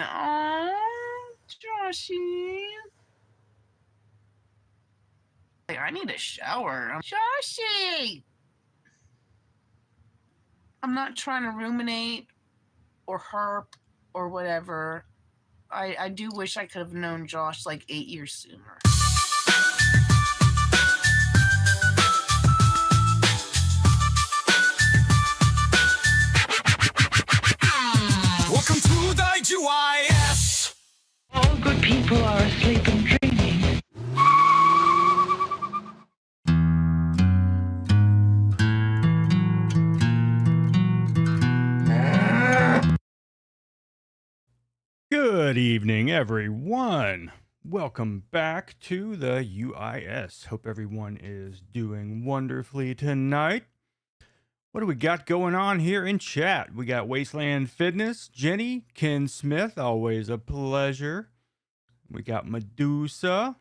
man. Oh, Joshy. Like, I need a shower. Joshy! I'm not trying to ruminate or herp or whatever. I do wish I could have known Josh like 8 years sooner. Welcome to the TheUIS. All good people are asleep and dreaming. Good evening, everyone. Welcome back to the TheUIS. Hope everyone is doing wonderfully tonight. What do we got going on here in chat? We got Wasteland Fitness, Jenny, Ken Smith, always a pleasure. We got Medusa.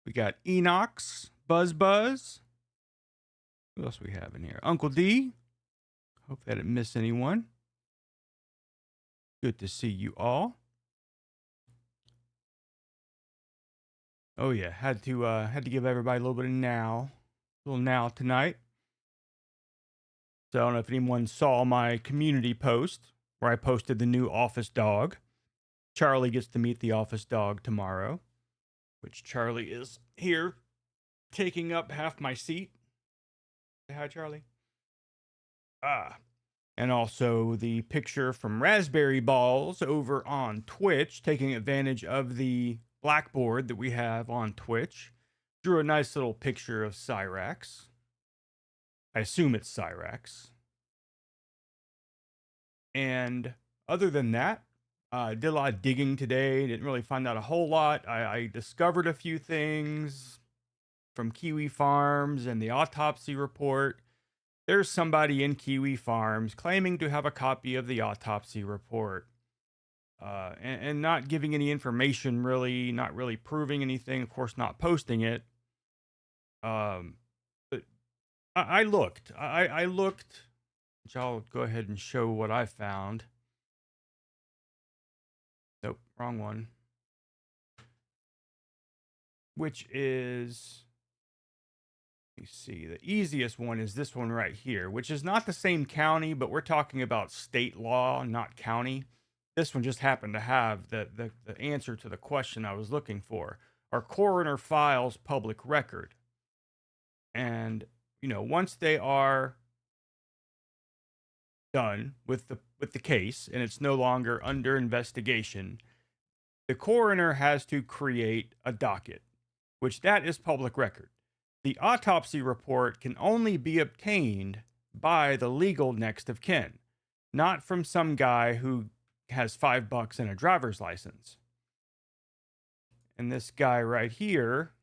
We got Enox, Buzz. Who else we have in here? Uncle D. Hope I didn't miss anyone. Good to see you all. Oh yeah, had to give everybody a little bit of NAL, a little NAL tonight. So I don't know if anyone saw my community post where I posted the new office dog. Charlie gets to meet the office dog tomorrow, which Charlie is here taking up half my seat. Say hi, Charlie. And also the picture from Raspberry Balls over on Twitch, taking advantage of the Blackboard that we have on Twitch. Drew a nice little picture of Cyraxx. I assume it's Cyraxx. And other than that, did a lot of digging today. Didn't really find out a whole lot. I discovered a few things from Kiwi Farms and the autopsy report. There's somebody in Kiwi Farms claiming to have a copy of the autopsy report. And not giving any information, really, not really proving anything, of course, not posting it. But I looked, which I'll go ahead and show what I found. Nope, wrong one. Which is, let me see, the easiest one is this one right here, which is not the same county, but we're talking about state law, not county. This one just happened to have the answer to the question I was looking for. Are coroner files public record? And, you know, once they are done with the case and it's no longer under investigation, the coroner has to create a docket, which that is public record. The autopsy report can only be obtained by the legal next of kin, not from some guy who has $5 and a driver's license. And this guy right here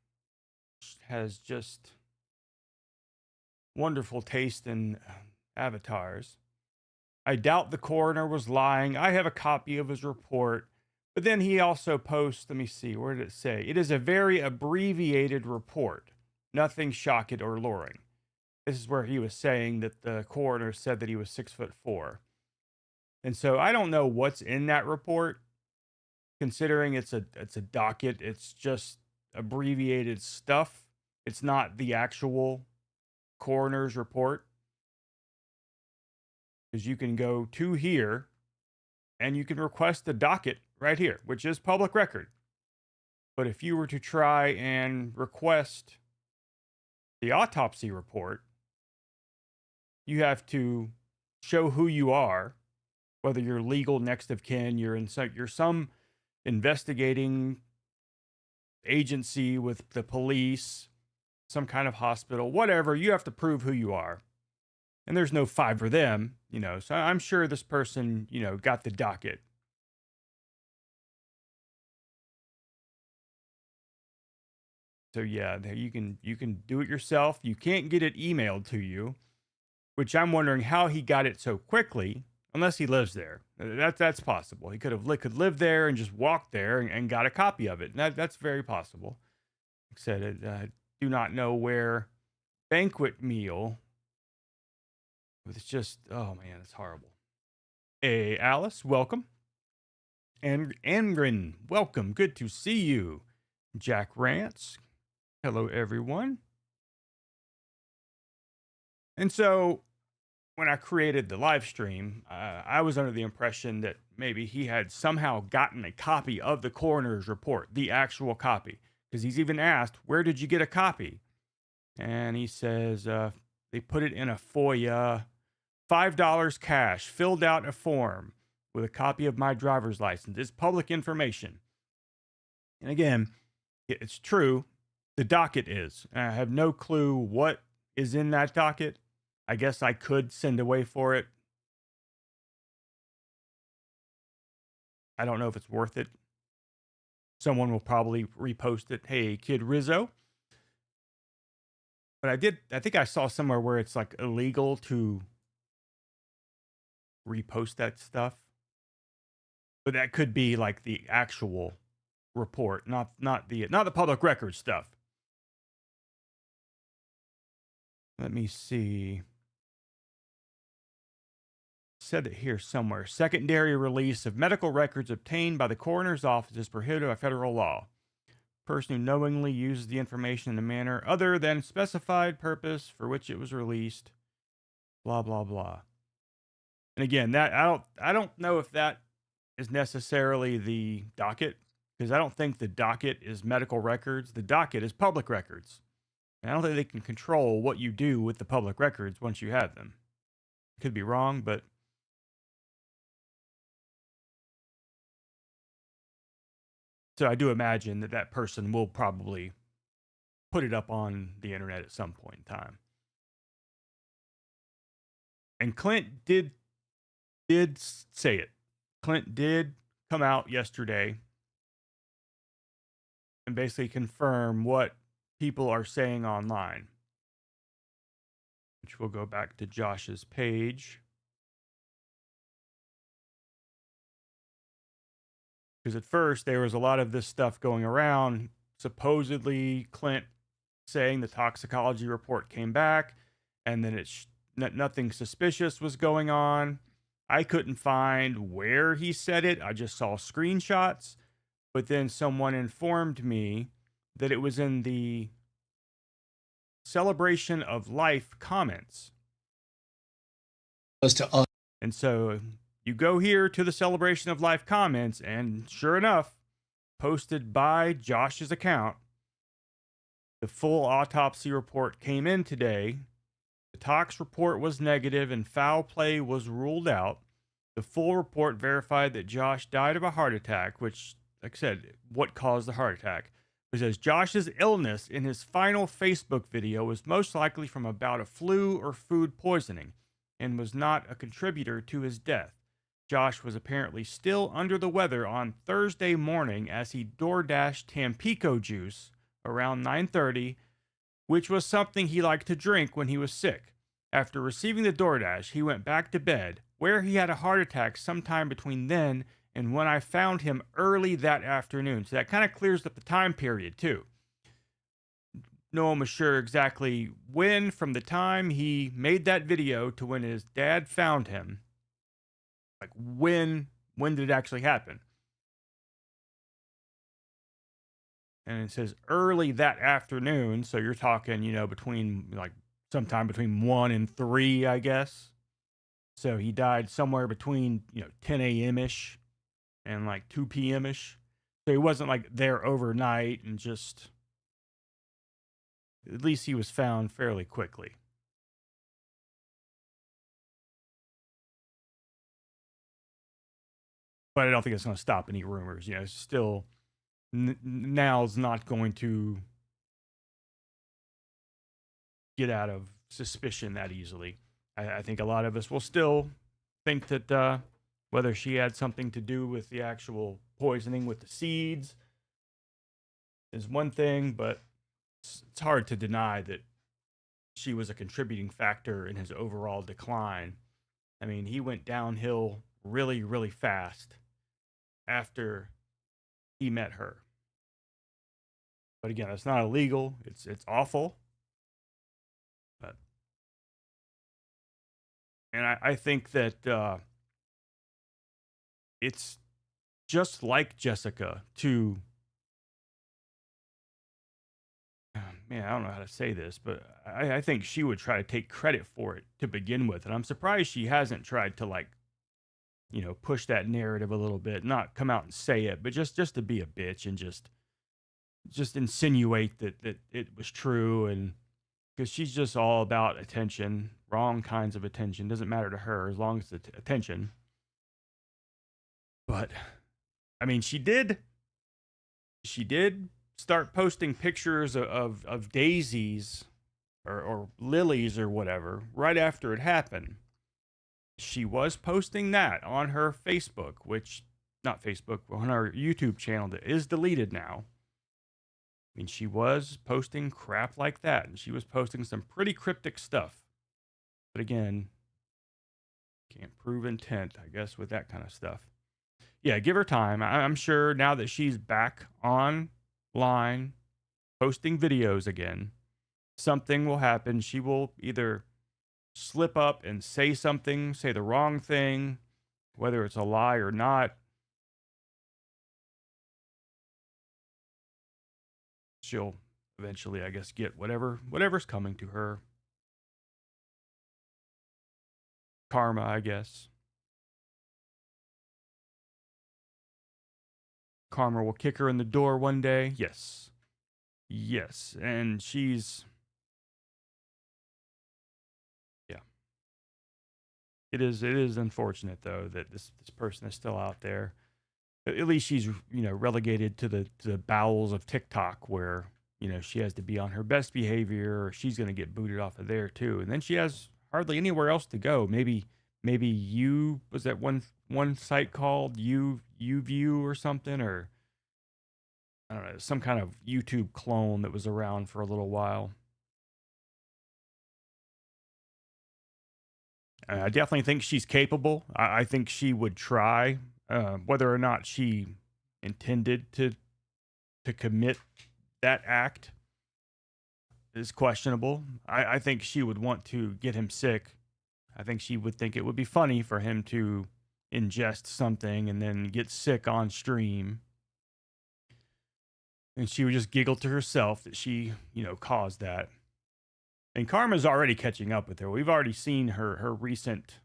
has just wonderful taste in avatars. I doubt the coroner was lying. I have a copy of his report, but then he also posts, let me see, where did it say? It is a very abbreviated report. Nothing shocking or luring. This is where he was saying that the coroner said that he was 6'4". And so I don't know what's in that report, considering it's a docket. It's just abbreviated stuff. It's not the actual coroner's report. Because you can go to here and you can request a docket right here, which is public record. But if you were to try and request the autopsy report, you have to show who you are, whether you're legal next of kin, you're some investigating agency with the police, some kind of hospital, whatever. You have to prove who you are. And there's no five for them, you know. So I'm sure this person, you know, got the docket. So yeah, you can do it yourself. You can't get it emailed to you, which I'm wondering how he got it so quickly, unless he lives there. That's possible. He could live there and just walk there and got a copy of it. That's very possible. Like I said, I do not know where banquet meal. It's just, oh man, it's horrible. Hey, Alice, welcome. And Angren, welcome. Good to see you. Jack Rance, hello everyone. And so when I created the live stream, I was under the impression that maybe he had somehow gotten a copy of the coroner's report, the actual copy, because he's even asked, where did you get a copy? And he says, they put it in a FOIA, $5 cash, filled out a form with a copy of my driver's license. It's public information. And again, it's true. The docket is. I have no clue what is in that docket. I guess I could send away for it. I don't know if it's worth it. Someone will probably repost it. Hey, Kid Rizzo. But I think I saw somewhere where it's like illegal to repost that stuff. But that could be like the actual report, not the public record stuff. Let me see. Said it here somewhere. Secondary release of medical records obtained by the coroner's office is prohibited by federal law. Person who knowingly uses the information in a manner other than specified purpose for which it was released. Blah blah blah. And again, that I don't know if that is necessarily the docket, because I don't think the docket is medical records. The docket is public records. And I don't think they can control what you do with the public records once you have them. Could be wrong, but so I do imagine that that person will probably put it up on the internet at some point in time. And Clint did say it. Clint did come out yesterday and basically confirm what people are saying online. Which we'll go back to Josh's page. Because at first there was a lot of this stuff going around. Supposedly Clint saying the toxicology report came back, and then nothing suspicious was going on. I couldn't find where he said it. I just saw screenshots. But then someone informed me that it was in the celebration of life comments. And so you go here to the celebration of life comments, and sure enough, posted by Josh's account, the full autopsy report came in today. The tox report was negative and foul play was ruled out. The full report verified that Josh died of a heart attack, which, like I said, what caused the heart attack? It says Josh's illness in his final Facebook video was most likely from a bout of flu or food poisoning and was not a contributor to his death. Josh was apparently still under the weather on Thursday morning as he DoorDashed Tampico juice around 9:30, which was something he liked to drink when he was sick. After receiving the DoorDash, he went back to bed, where he had a heart attack sometime between then and when I found him early that afternoon. So that kind of clears up the time period, too. No one was sure exactly when, from the time he made that video to when his dad found him. Like, when did it actually happen? And it says early that afternoon, so you're talking, between, like, sometime between 1 and 3, I guess. So he died somewhere between, 10 a.m.-ish and, like, 2 p.m.-ish. So he wasn't, like, there overnight and just... At least he was found fairly quickly. But I don't think it's going to stop any rumors. Still, NAL's not going to get out of suspicion that easily. I think a lot of us will still think that whether she had something to do with the actual poisoning with the seeds is one thing, but it's hard to deny that she was a contributing factor in his overall decline. I mean, he went downhill really, really fast after he met her. But again, it's not illegal. It's awful. But, and I think that just like Jessica to, man, I don't know how to say this, but I think she would try to take credit for it to begin with. And I'm surprised she hasn't tried to, like, push that narrative a little bit, not come out and say it, but just to be a bitch and just insinuate that it was true. And because she's just all about attention, wrong kinds of attention. Doesn't matter to her as long as it's attention. But I mean, she did start posting pictures of daisies or lilies or whatever right after it happened. She was posting that on her Facebook, which, not Facebook, on her YouTube channel that is deleted now. I mean, she was posting crap like that, and she was posting some pretty cryptic stuff. But again, can't prove intent, I guess, with that kind of stuff. Yeah, give her time. I'm sure now that she's back online, posting videos again, something will happen. She will either slip up and say something, say the wrong thing, whether it's a lie or not. She'll eventually, I guess, get whatever's coming to her. Karma, I guess. Karma will kick her in the door one day. Yes. Yes. And she's... yeah. It is unfortunate, though, that this person is still out there. At least she's, relegated to the bowels of TikTok, where, she has to be on her best behavior, or she's going to get booted off of there too. And then she has hardly anywhere else to go. Maybe was that one site called YouView or something, or I don't know, some kind of YouTube clone that was around for a little while. I definitely think she's capable. I think she would try. Whether or not she intended to commit that act is questionable. I think she would want to get him sick. I think she would think it would be funny for him to ingest something and then get sick on stream. And she would just giggle to herself that she, caused that. And Karma's already catching up with her. We've already seen her recent,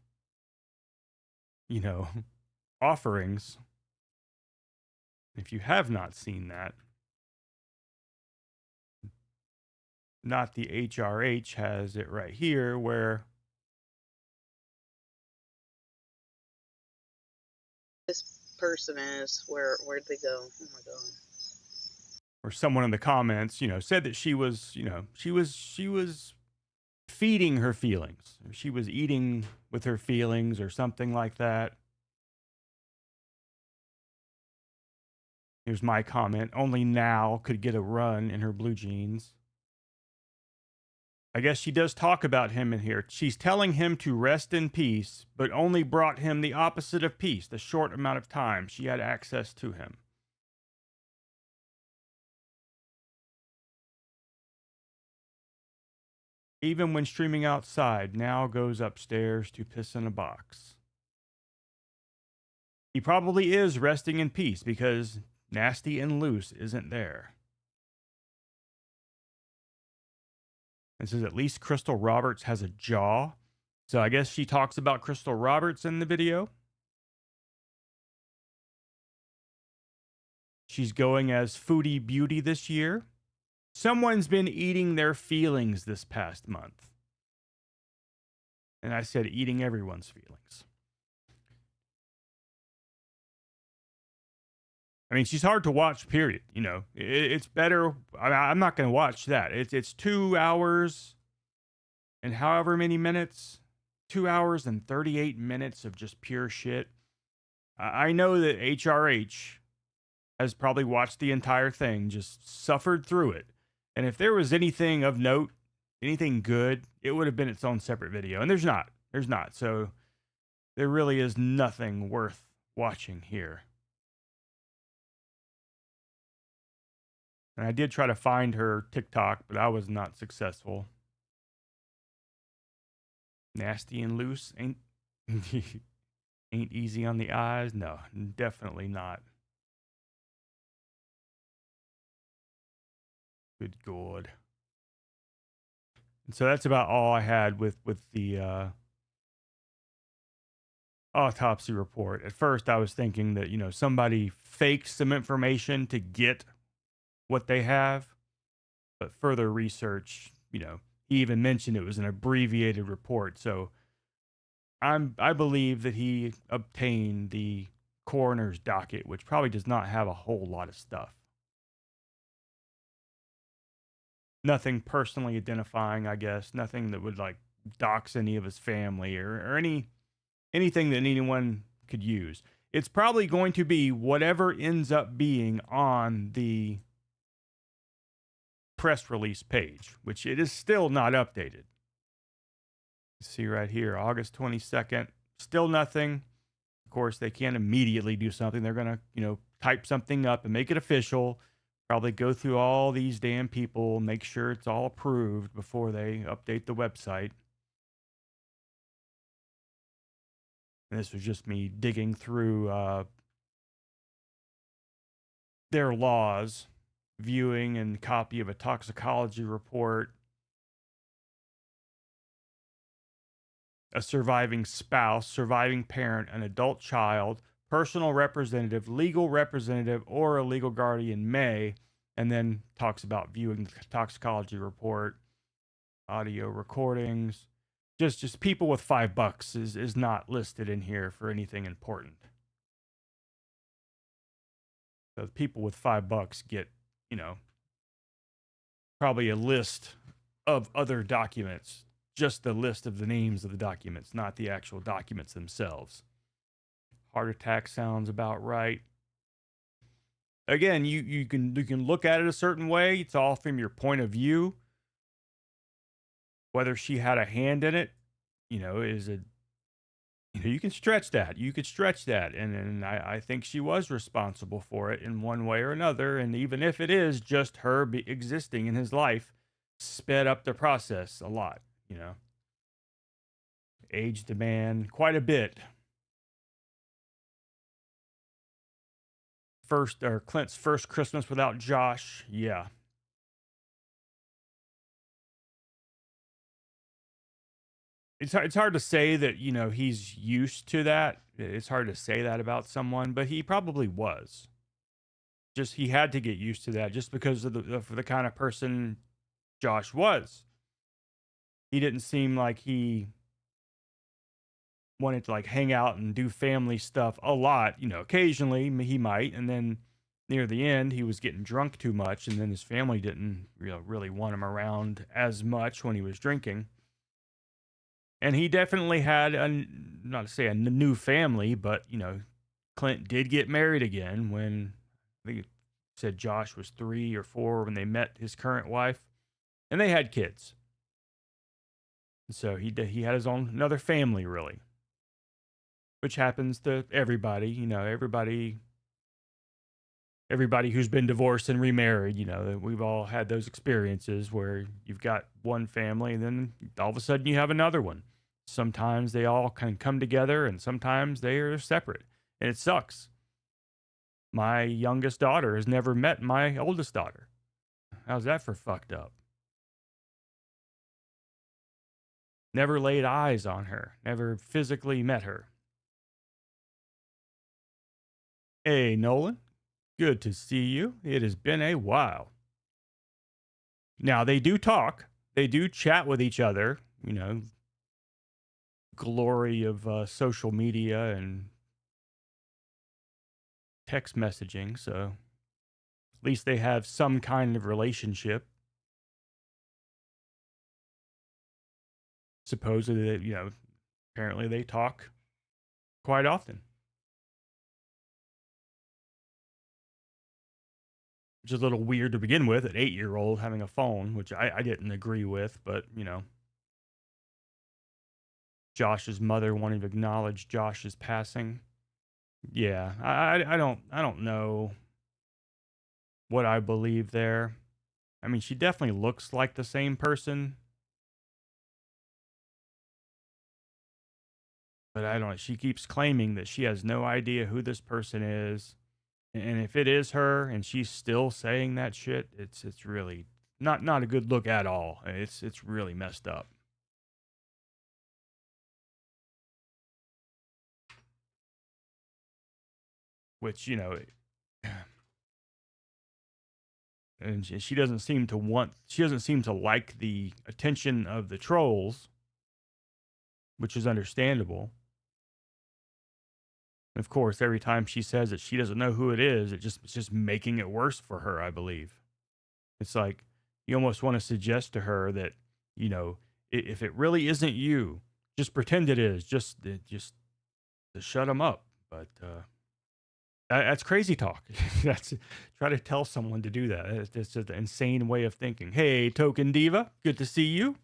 offerings. If you have not seen that, Not the HRH has it right here, where this person is. Where'd they go? Oh my god. or someone in the comments, said that she was, she was feeding her feelings. She was eating with her feelings or something like that. Here's my comment. Only NAL could get a run in her blue jeans. I guess she does talk about him in here. She's telling him to rest in peace, but only brought him the opposite of peace, the short amount of time she had access to him. Even when streaming outside, NAL goes upstairs to piss in a box. He probably is resting in peace because Nasty and Loose isn't there. It says at least Crystal Roberts has a jaw. So I guess she talks about Crystal Roberts in the video. She's going as Foodie Beauty this year. Someone's been eating their feelings this past month. And I said eating everyone's feelings. I mean, she's hard to watch, period. It's better. I'm not going to watch that. It's 2 hours and however many minutes, 2 hours and 38 minutes of just pure shit. I know that HRH has probably watched the entire thing, just suffered through it. And if there was anything of note, anything good, it would have been its own separate video. And there's not. So there really is nothing worth watching here. And I did try to find her TikTok, but I was not successful. Nasty and Loose ain't easy on the eyes. No, definitely not. Good God. And so that's about all I had with the autopsy report. At first, I was thinking that, somebody faked some information to get what they have, but further research, he even mentioned it was an abbreviated report. So I believe that he obtained the coroner's docket, which probably does not have a whole lot of stuff. Nothing personally identifying, I guess. Nothing that would like dox any of his family or anything that anyone could use. It's probably going to be whatever ends up being on the press release page, which it is still not updated. See right here, August 22nd, still nothing. Of course, they can't immediately do something. They're going to, type something up and make it official. Probably go through all these damn people, make sure it's all approved before they update the website. And this was just me digging through their laws, viewing and copy of a toxicology report, a surviving spouse, surviving parent, an adult child, personal representative, legal representative, or a legal guardian may, and then talks about viewing the toxicology report, audio recordings. Just people with $5 is not listed in here for anything important. So people with $5 get, probably a list of other documents, just the list of the names of the documents, not the actual documents themselves. Heart attack sounds about right. Again, you can look at it a certain way. It's all from your point of view. Whether she had a hand in it, is a, you can stretch that. You could stretch that. And I think she was responsible for it in one way or another. And even if it is just her existing in his life, sped up the process a lot, Aged the man quite a bit. Clint's first Christmas without Josh. Yeah. It's hard to say that, he's used to that. It's hard to say that about someone, but he probably was. Just he had to get used to that just because of the kind of person Josh was. He didn't seem like he wanted to like hang out and do family stuff a lot. Occasionally he might, and then near the end he was getting drunk too much, and then his family didn't really want him around as much when he was drinking. And he definitely had not to say a new family, but Clint did get married again when I think it said Josh was 3 or 4 when they met his current wife, and they had kids. So he had his own another family, really, which happens to everybody. Everybody who's been divorced and remarried. We've all had those experiences where you've got one family and then all of a sudden you have another one. Sometimes they all can come together and sometimes they are separate, and it sucks. My youngest daughter has never met my oldest daughter. How's that for fucked up? Never laid eyes on her, never physically met her. Hey, Nolan. Good to see you. It has been a while. Now, they do talk. They do chat with each other. Glory of social media and text messaging. So at least they have some kind of relationship. Supposedly, apparently they talk quite often. Which is a little weird to begin with, an 8-year-old having a phone, which I didn't agree with, but, Josh's mother wanting to acknowledge Josh's passing. Yeah, I don't know what I believe there. I mean, she definitely looks like the same person. But I don't know. She keeps claiming that she has no idea who this person is. And if it is her and she's still saying that shit, it's really not a good look at all. It's really messed up. Which, you know, and she doesn't seem to like the attention of the trolls, which is understandable. Of course, every time she says that she doesn't know who it is, it's just making it worse for her, I believe. It's like you almost want to suggest to her that, you know, if it really isn't you, just pretend it is. Just to shut them up. But that's crazy talk. That's try to tell someone to do that. It's just an insane way of thinking. Hey, token diva, good to see you.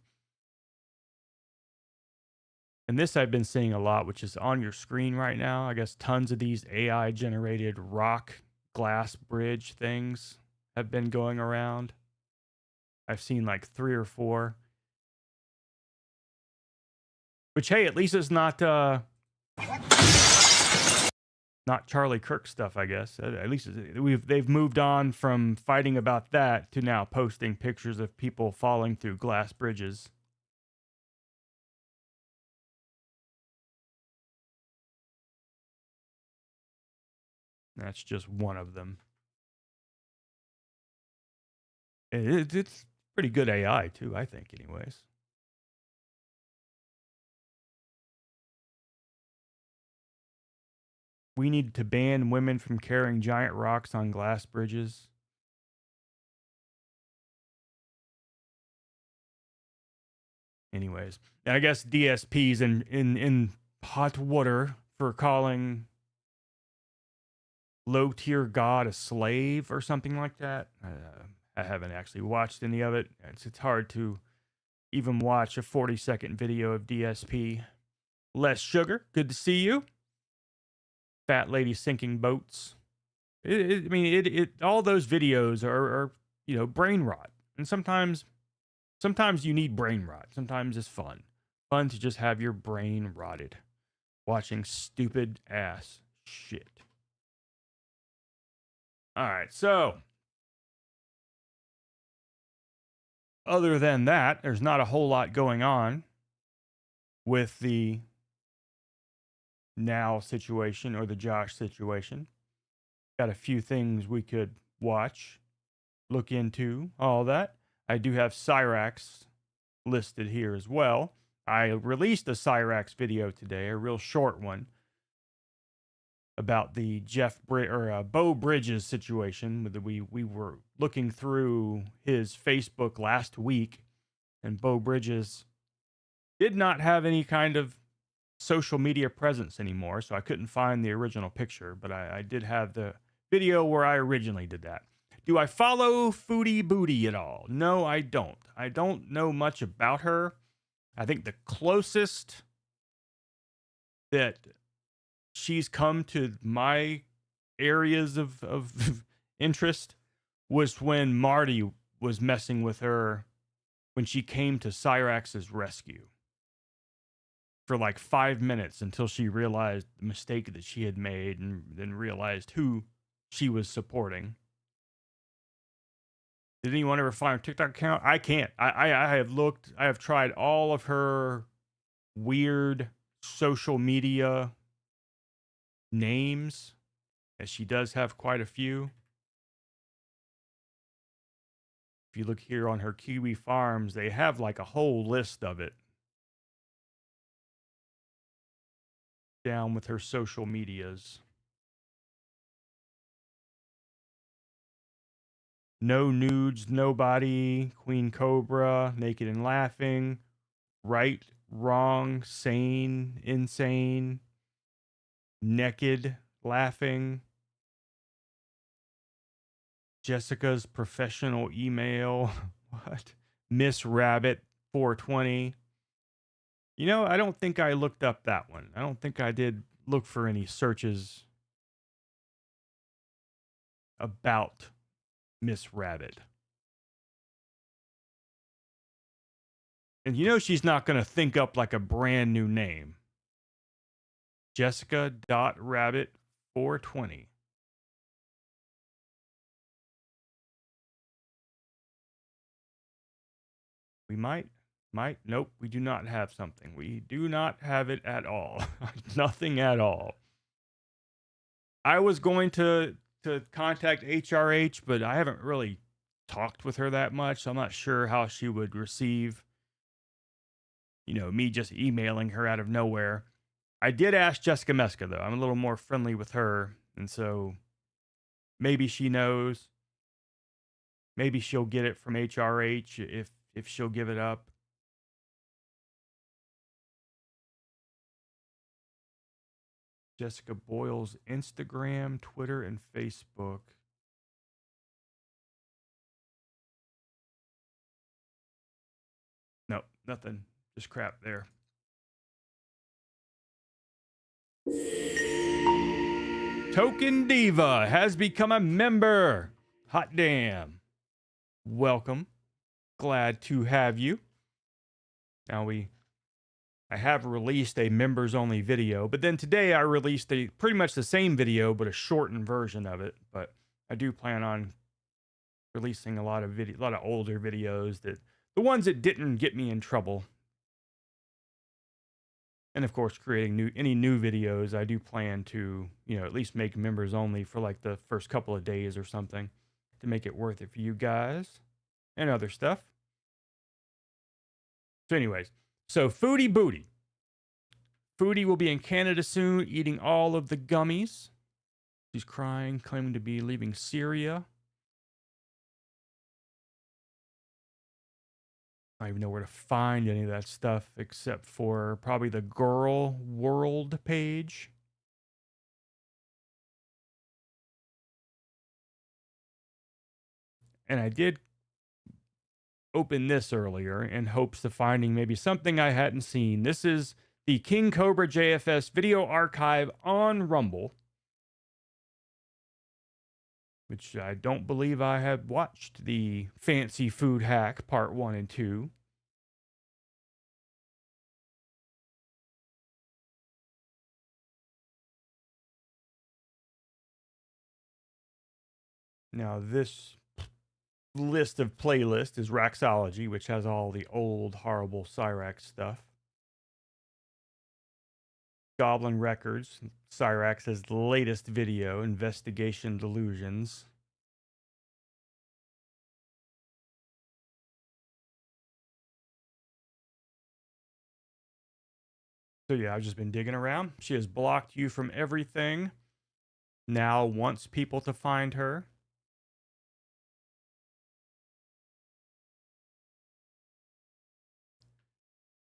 And this I've been seeing a lot, which is on your screen right now. I guess tons of these AI generated rock glass bridge things have been going around. I've seen like 3 or 4. Which, hey, at least it's not Charlie Kirk stuff, I guess. At least they've moved on from fighting about that to now posting pictures of people falling through glass bridges. That's just one of them. It's pretty good AI, too, I think, anyways. We need to ban women from carrying giant rocks on glass bridges. Anyways, I guess DSP's in hot water for calling low-tier god a slave or something like that. I haven't actually watched any of it. It's hard to even watch a 40-second video of DSP. Less sugar, good to see you. Fat lady sinking boats. All those videos are you know, brain rot. And sometimes you need brain rot. Sometimes it's fun to just have your brain rotted watching stupid ass shit. All right, so other than that, there's not a whole lot going on with the NAL situation or the Josh situation. Got a few things we could watch, look into, all that. I do have Cyraxx listed here as well. I released a Cyraxx video today, a real short one, about the Beau Bridges situation. We were looking through his Facebook last week, and Beau Bridges did not have any kind of social media presence anymore, so I couldn't find the original picture, but I did have the video where I originally did that. Do I follow Foodie Beauty at all? No, I don't. I don't know much about her. I think the closest that she's come to my areas of interest was when Marty was messing with her when she came to Cyraxx's rescue for like 5 minutes until she realized the mistake that she had made and then realized who she was supporting. Did anyone ever find her TikTok account? I can't. I have looked. I have tried all of her weird social media names, as she does have quite a few. If you look here on her Kiwi Farms, they have like a whole list of it down with her social medias. No nudes, nobody, Queen Cobra, naked and laughing, right, wrong, sane, insane, naked, laughing, Jessica's professional email, what? Miss Rabbit 420. You know, I don't think I looked up that one. I don't think I did look for any searches about Miss Rabbit. And you know she's not going to think up like a brand new name. Jessica.rabbit420. We might. Nope, we do not have something. We do not have it at all. Nothing at all. I was going to contact HRH, but I haven't really talked with her that much, so I'm not sure how she would receive, me just emailing her out of nowhere. I did ask Jessica Meska, though. I'm a little more friendly with her, and so maybe she knows. Maybe she'll get it from HRH if she'll give it up. Jessica Boyle's Instagram, Twitter, and Facebook. Nope, nothing. Just crap there. Token Diva has become a member. Hot damn. Welcome. Glad to have you. Now I have released a members only video, but then today I released a pretty much the same video, but a shortened version of it. But I do plan on releasing a lot of older videos, the ones that didn't get me in trouble. And of course, creating any new videos, I do plan to, at least make members only for like the first couple of days or something to make it worth it for you guys and other stuff. So anyways, so Foodie Beauty. Foodie will be in Canada soon, eating all of the gummies. She's crying, claiming to be leaving Syria. I don't even know where to find any of that stuff except for probably the Girl World page. And I did open this earlier in hopes of finding maybe something I hadn't seen. This is the King Cobra JFS video archive on Rumble, which I don't believe I have watched the Fancy Food Hack Part 1 and 2. Now, this list of playlist is Raxology, which has all the old, horrible Cyraxx stuff. Goblin Records, Cyraxx's latest video, Investigation Delusions. So yeah, I've just been digging around. She has blocked you from everything. Now wants people to find her.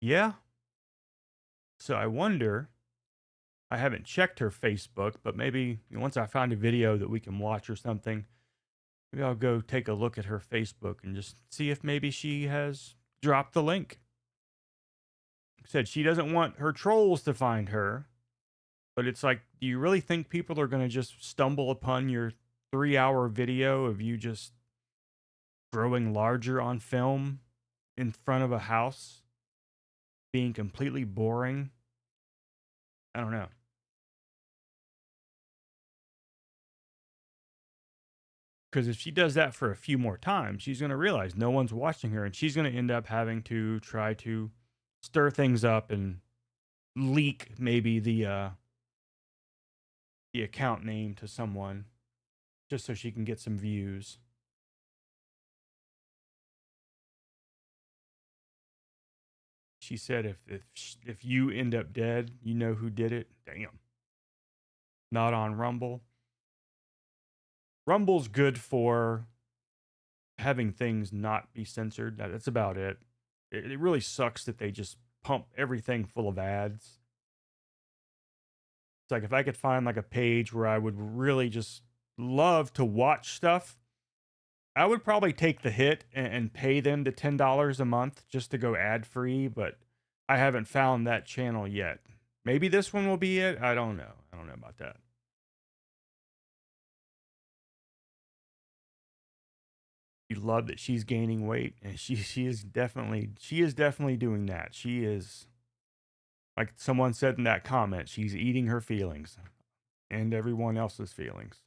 Yeah. So I wonder, I haven't checked her Facebook, but maybe once I find a video that we can watch or something, maybe I'll go take a look at her Facebook and just see if maybe she has dropped the link. Said she doesn't want her trolls to find her, but it's like, do you really think people are going to just stumble upon your 3-hour video of you just growing larger on film in front of a house, being completely boring? I don't know. Because if she does that for a few more times, she's going to realize no one's watching her, and she's going to end up having to try to stir things up and leak maybe the account name to someone just so she can get some views. She said if you end up dead, you know who did it. Damn. Not on Rumble. Rumble's good for having things not be censored. That's about it. It really sucks that they just pump everything full of ads. It's like if I could find like a page where I would really just love to watch stuff, I would probably take the hit and pay them the $10 a month just to go ad free, but I haven't found that channel yet. Maybe this one will be it. I don't know. I don't know about that. You love that she's gaining weight, and she is definitely doing that. She is, like someone said in that comment, she's eating her feelings and everyone else's feelings.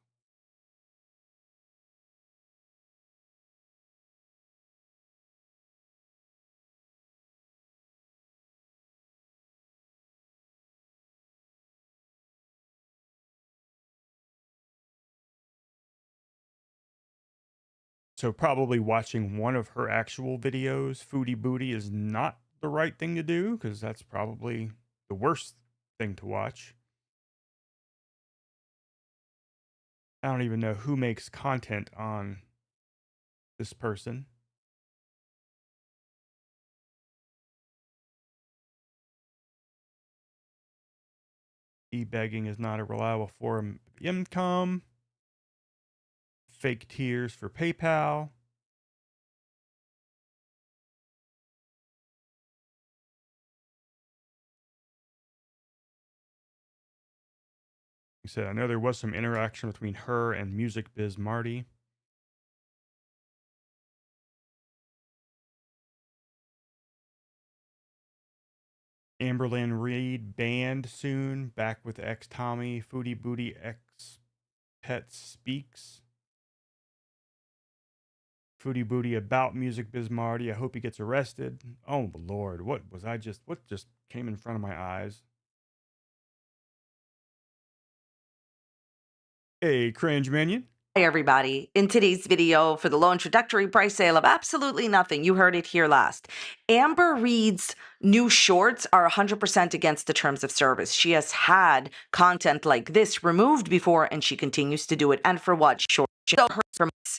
So probably watching one of her actual videos, Foodie Beauty, is not the right thing to do, because that's probably the worst thing to watch. I don't even know who makes content on this person. E-begging is not a reliable form of income. Fake tears for PayPal. He said, I know there was some interaction between her and Music Biz Marty. Amberlynn Reed banned soon. Back with ex Tommy. Foodie Booty ex Pet Speaks. Foodie Booty about Music Biz Marty. I hope he gets arrested. Oh Lord, what just came in front of my eyes? Hey, Cringe Minion. Hi everybody. In today's video for the low introductory price sale of absolutely nothing, you heard it here last. Amber Reed's new shorts are 100% against the terms of service. She has had content like this removed before and she continues to do it. And for what? Short.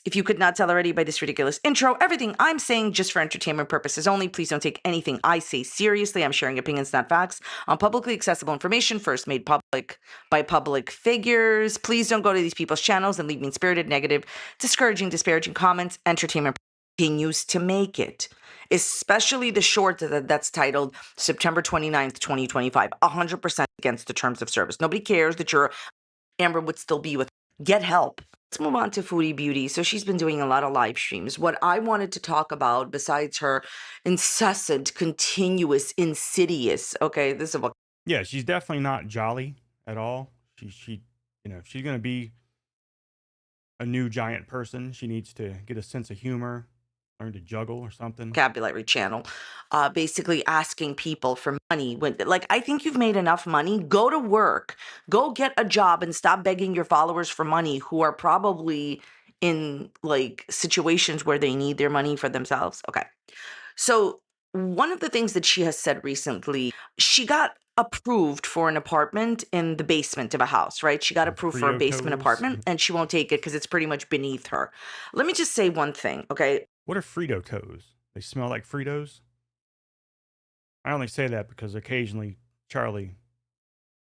If you could not tell already by this ridiculous intro, everything I'm saying just for entertainment purposes only. Please don't take anything I say seriously. I'm sharing opinions, not facts, on publicly accessible information first made public by public figures. Please don't go to these people's channels and leave mean-spirited, negative, discouraging, disparaging comments. Entertainment continues to make it, especially the short that's titled September 29th, 2025, 100% against the terms of service. Nobody cares that your Amber would still be with. Get help. Let's move on to Foodie Beauty. So she's been doing a lot of live streams. What I wanted to talk about, besides her incessant, continuous, insidious, okay, this is what. Yeah, she's definitely not jolly at all. She if she's gonna be a new giant person, she needs to get a sense of humor, learn to juggle or something. Vocabulary channel, basically asking people for money. When, like, I think you've made enough money. Go to work, go get a job, and stop begging your followers for money who are probably in like situations where they need their money for themselves. Okay. So one of the things that she has said recently, she got approved for an apartment in the basement of a house, right? She got approved for a Frito basement Toes. apartment and she won't take it because it's pretty much beneath her. Let me just say one thing, okay? What are Frito Toes? They smell like Fritos? I only say that because occasionally Charlie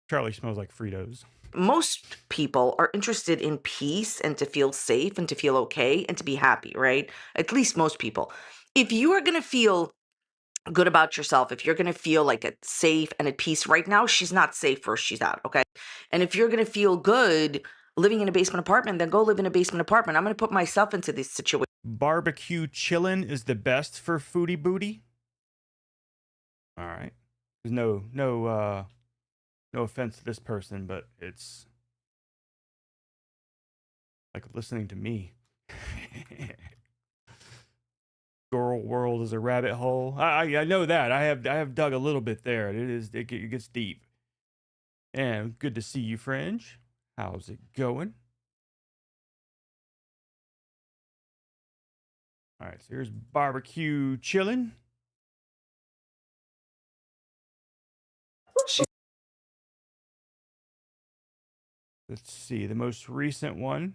smells like Fritos. Most people are interested in peace and to feel safe and to feel okay and to be happy, right? At least most people. If you are going to feel good about yourself, if you're going to feel like it's safe and at peace right now, she's not safe first, she's out, okay? And if you're going to feel good living in a basement apartment, then go live in a basement apartment. I'm going to put myself into this situation. Barbecue chillin' is the best for Foodie Booty. All right. There's no offense to this person, but it's like listening to me. Girl world is a rabbit hole. I know that. I have dug a little bit there. It gets deep. And good to see you, Fringe. How's it going? All right, so here's barbecue chillin'. Let's see. The most recent one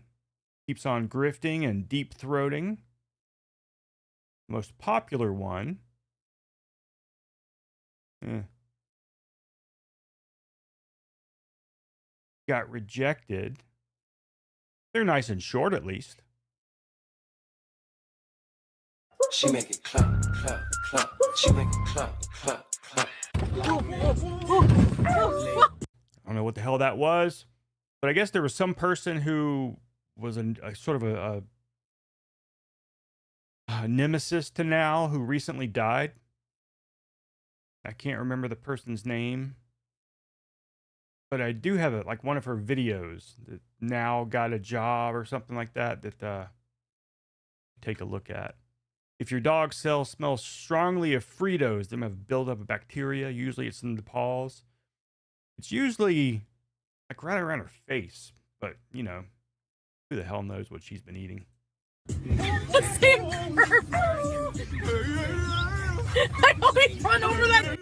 keeps on grifting and deep throating. The most popular one. Got rejected. They're nice and short, at least. She make it clap, clap, clap. She make it clap, clap, clap. I don't know what the hell that was, but I guess there was some person who was a sort of a nemesis to NAL who recently died. I can't remember the person's name, but I do have it, like one of her videos that NAL got a job or something like that. Take a look at. If your dog smells strongly of Fritos, they have buildup of bacteria. Usually it's in the paws. It's usually like right around her face, but who the hell knows what she's been eating. The same curve. I always run over that.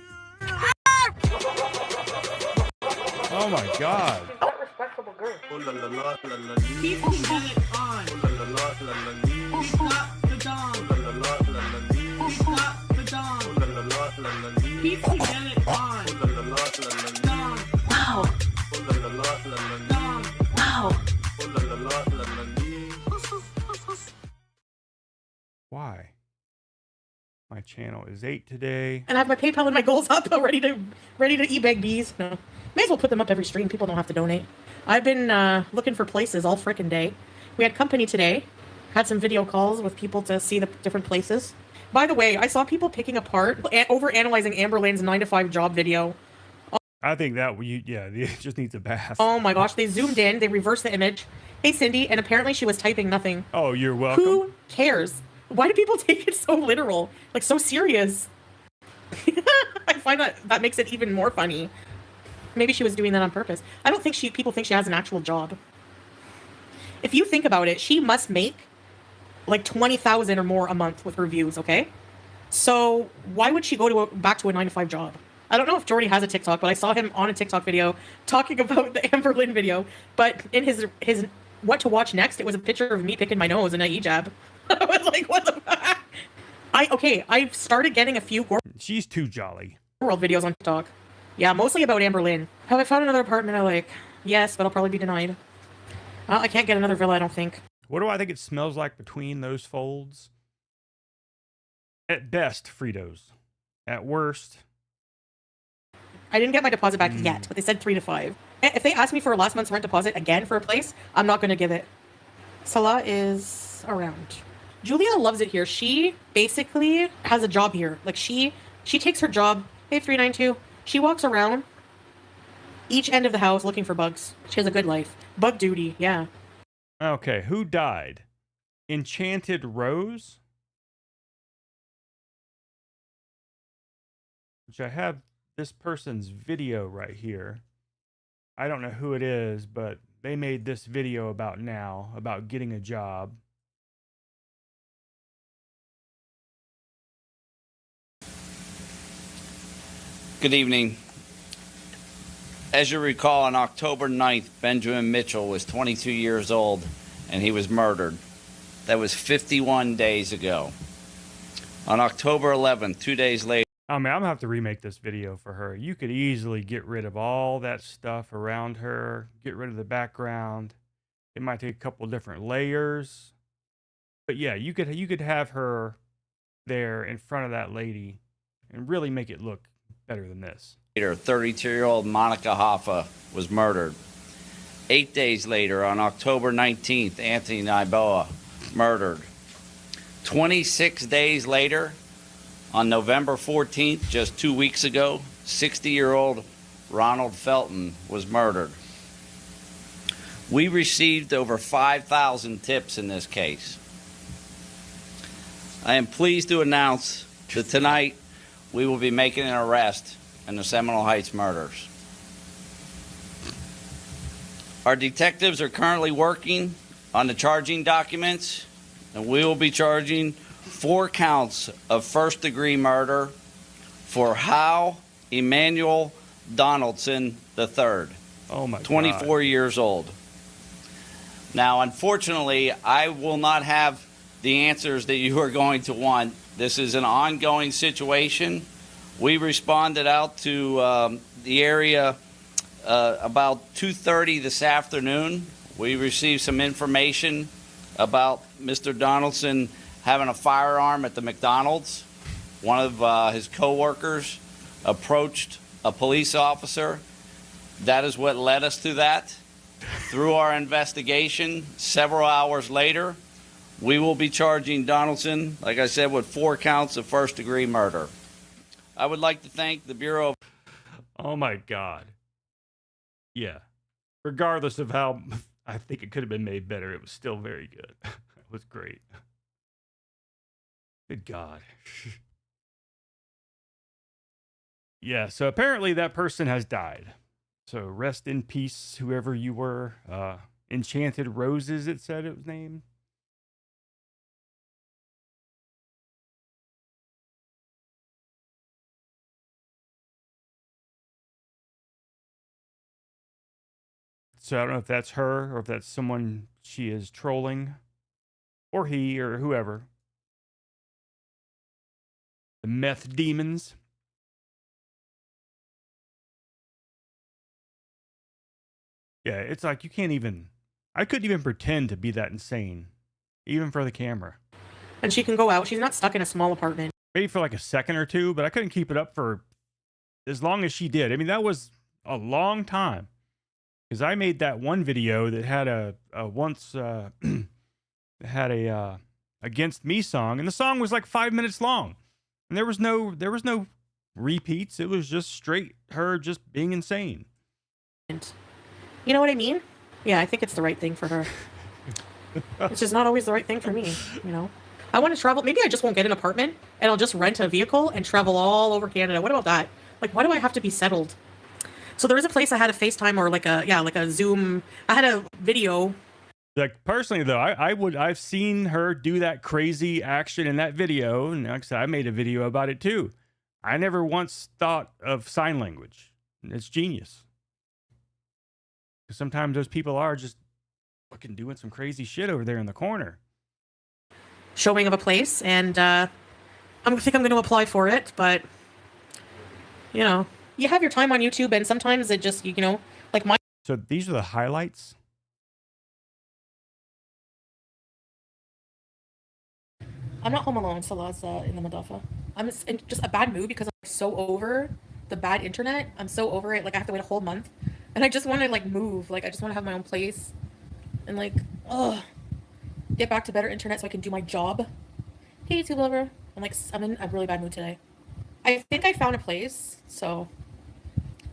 Oh my god. That respectable girl. People get it on. Who's got the dong? Who's got the dong? People get it on. Dong. Wow. Dong. Wow. Why? My channel is 8 today. And I have my PayPal and my goals up, ready to e-bag bees. No, may as well put them up every stream. People don't have to donate. I've been looking for places all frickin' day. We had company today. Had some video calls with people to see the different places. By the way, I saw people picking apart, over-analyzing Amberlynn's 9-to-5 job video. I think that it just needs a bath. Oh my gosh, they zoomed in, they reversed the image. Hey Cindy, and apparently she was typing nothing. Oh, you're welcome. Who cares? Why do people take it so literal? Like, so serious? I find that makes it even more funny. Maybe she was doing that on purpose. I don't think people think she has an actual job. If you think about it, she must make like 20,000 or more a month with her views, okay? So why would she go back to a 9-to-5 job? I don't know if Jordy has a TikTok, but I saw him on a TikTok video talking about the Amberlynn video. But in his what to watch next, it was a picture of me picking my nose and a hijab. I was like, what the fuck? I've started getting a few She's too jolly. world videos on TikTok. Yeah, mostly about Amberlynn. Have I found another apartment I like? Yes, but I'll probably be denied. I can't get another villa, I don't think. What do I think it smells like between those folds? At best, Fritos. At worst. I didn't get my deposit back yet, but they said 3 to 5. If they ask me for a last month's rent deposit again for a place, I'm not going to give it. Salah is around. Julia loves it here. She basically has a job here. Like, she takes her job. Hey, 392. She walks around each end of the house looking for bugs. She has a good life. Bug duty, yeah. Okay, who died? Enchanted Rose? Which I have this person's video right here. I don't know who it is, but they made this video about NAL, about getting a job. Good evening. As you recall, on October 9th, Benjamin Mitchell was 22 years old and he was murdered. That was 51 days ago. On October 11th, 2 days later, I mean, I'm gonna have to remake this video for her. You could easily get rid of all that stuff around her, get rid of the background. It might take a couple different layers. But yeah, you could have her there in front of that lady and really make it look better than this. 32-year-old Monica Hoffa was murdered. 8 days later, on October 19th, Anthony Niboa murdered. 26 days later, on November 14th, just 2 weeks ago, 60-year-old Ronald Felton was murdered. We received over 5,000 tips in this case. I am pleased to announce that tonight we will be making an arrest in the Seminole Heights murders. Our detectives are currently working on the charging documents, and we will be charging 4 counts of first-degree murder for Hal Emmanuel Donaldson III, Oh my 24 years old. Now, unfortunately, I will not have the answers that you are going to want. This is an ongoing situation. We responded out to the area about 2:30 this afternoon. We received some information about Mr. Donaldson having a firearm at the McDonald's. One of his co-workers approached a police officer. That is what led us to that. Through our investigation, several hours later, we will be charging Donaldson, like I said, with 4 counts of first-degree murder. I would like to thank the Bureau of... Oh my God. Yeah. Regardless of how I think it could have been made better, it was still very good. It was great. Good God. Yeah, so apparently that person has died. So rest in peace, whoever you were. Enchanted Roses, it said it was named. So I don't know if that's her or if that's someone she is trolling, or he or whoever. The meth demons. Yeah, it's like you can't even. I couldn't even pretend to be that insane, even for the camera. And she can go out. She's not stuck in a small apartment. Maybe for like a second or two, but I couldn't keep it up for as long as she did. I mean, that was a long time. Because I made that one video that had a had a Against Me song, and the song was like 5 minutes long, and there was no repeats. It was just straight her just being insane. You know what I mean? Yeah, I think it's the right thing for her. It's just not always the right thing for me, you know? I want to travel. Maybe I just won't get an apartment, and I'll just rent a vehicle and travel all over Canada. What about that? Like, why do I have to be settled? So there was a place I had a FaceTime or like a Zoom. I had a video. Like personally though, I've seen her do that crazy action in that video, and like I said, I made a video about it too. I never once thought of sign language. It's genius. Because sometimes those people are just fucking doing some crazy shit over there in the corner. Showing of a place, and I think I'm going to apply for it, but you know, you have your time on YouTube, and sometimes it just, you know, like my. So these are the highlights. I'm not home alone, Salah's in the Madafa. I'm in just a bad mood because I'm so over the bad internet. I'm so over it. Like, I have to wait a whole month. And I just want to, like, move. Like, I just want to have my own place. And, like, get back to better internet so I can do my job. Hey, YouTube lover. I'm in a really bad mood today. I think I found a place. So,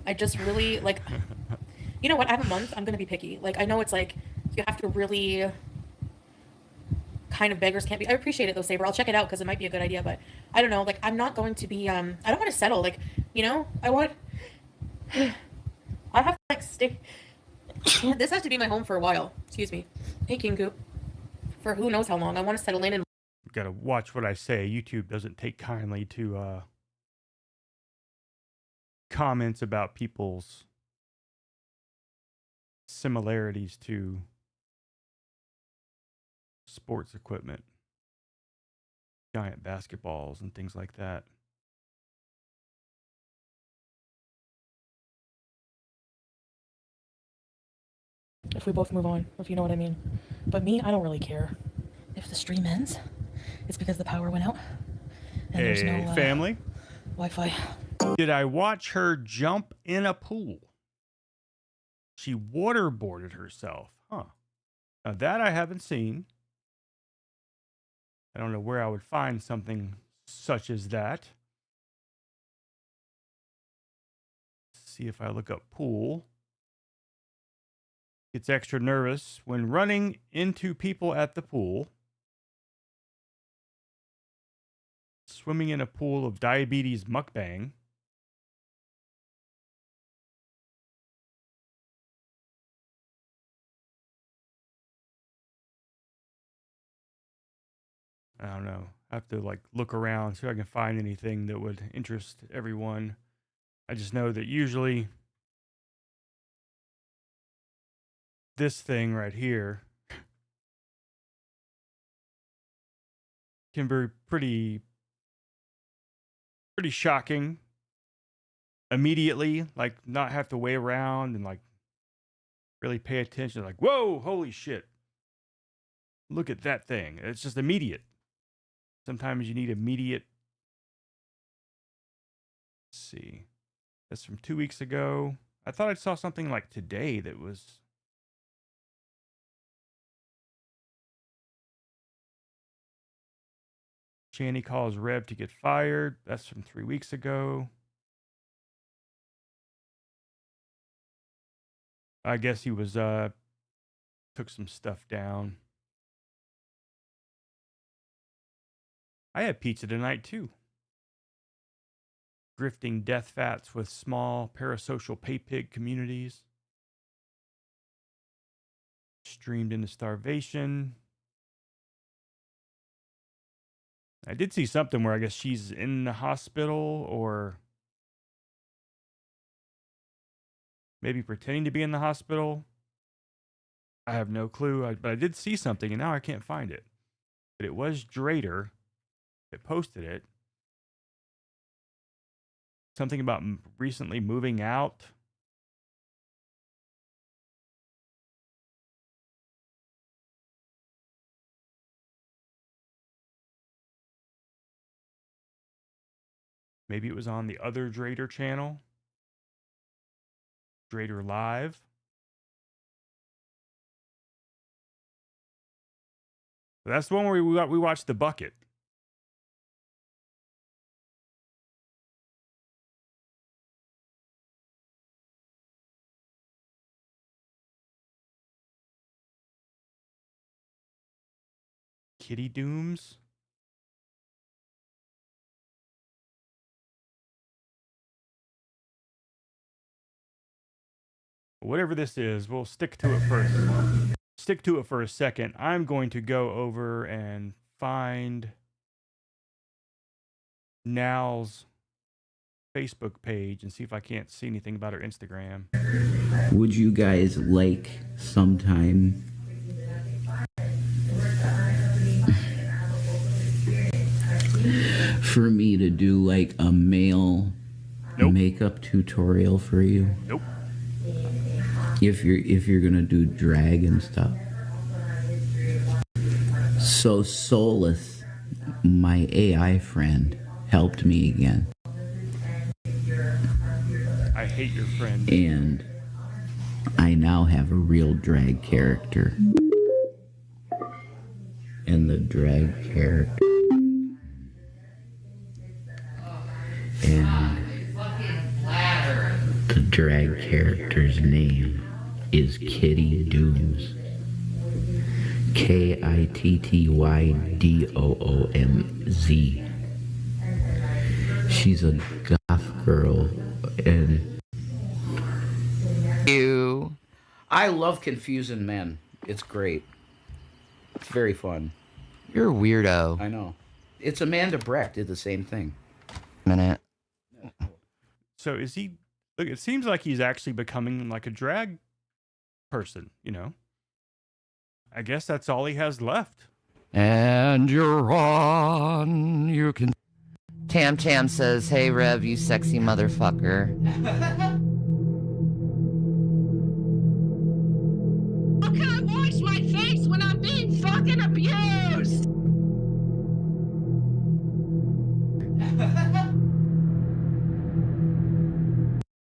I just really, like, you know what? I have a month. I'm going to be picky. Like, I know it's, like, you have to really... kind of beggars can't be. I appreciate it though, Saber. I'll check it out because it might be a good idea, but I don't know. Like, I'm not going to be. I don't want to settle. Like, you know, I have to like stay. This has to be my home for a while. Excuse me. Hey, King Coop. For who knows how long. I want to settle in and. Gotta watch what I say. YouTube doesn't take kindly to comments about people's similarities to sports equipment, giant basketballs and things like that. If we both move on, if you know what I mean. But me, I don't really care. If the stream ends, it's because the power went out. And there's no family Wi-Fi. Did I watch her jump in a pool? She waterboarded herself. Huh. Now that I haven't seen. I don't know where I would find something such as that. Let's see if I look up pool. Gets extra nervous when running into people at the pool. Swimming in a pool of diabetes mukbang. I don't know. I have to like look around, see if I can find anything that would interest everyone. I just know that usually this thing right here can be pretty shocking immediately, like not have to wait around and like really pay attention, like, whoa, holy shit. Look at that thing. It's just immediate. Sometimes you need immediate. Let's see. That's from 2 weeks ago. I thought I saw something like today that was. Channy calls Rev to get fired. That's from 3 weeks ago. I guess he was took some stuff down. I had pizza tonight too. Grifting death fats with small parasocial pay pig communities. Streamed into starvation. I did see something where I guess she's in the hospital or maybe pretending to be in the hospital. I have no clue, but I did see something, and now I can't find it. But it was Drader that posted it. Something about recently moving out. Maybe it was on the other Drader channel. Drader Live. That's the one where we watched The Bucket. Kitty Dooms. Whatever this is, we'll stick to it first. Stick to it for a second. I'm going to go over and find NAL's Facebook page and see if I can't see anything about her Instagram. Would you guys like sometime for me to do like a male makeup tutorial for you? Nope. If you're gonna do drag and stuff. So Solus, my AI friend, helped me again. I hate your friend. And I now have a real drag character. And the drag character. And the drag character's name is Kitty Dooms. KITTYDOOMZ. She's a goth girl, and I love confusing men. It's great. It's very fun. You're a weirdo. I know. It's Amanda Brecht did the same thing. Minute. So is he? Look, it seems like he's actually becoming like a drag person. You know. I guess that's all he has left. And you're on. You can. Tam Tam says, "Hey Rev, you sexy motherfucker." How can I wash my face when I'm being fucking abused?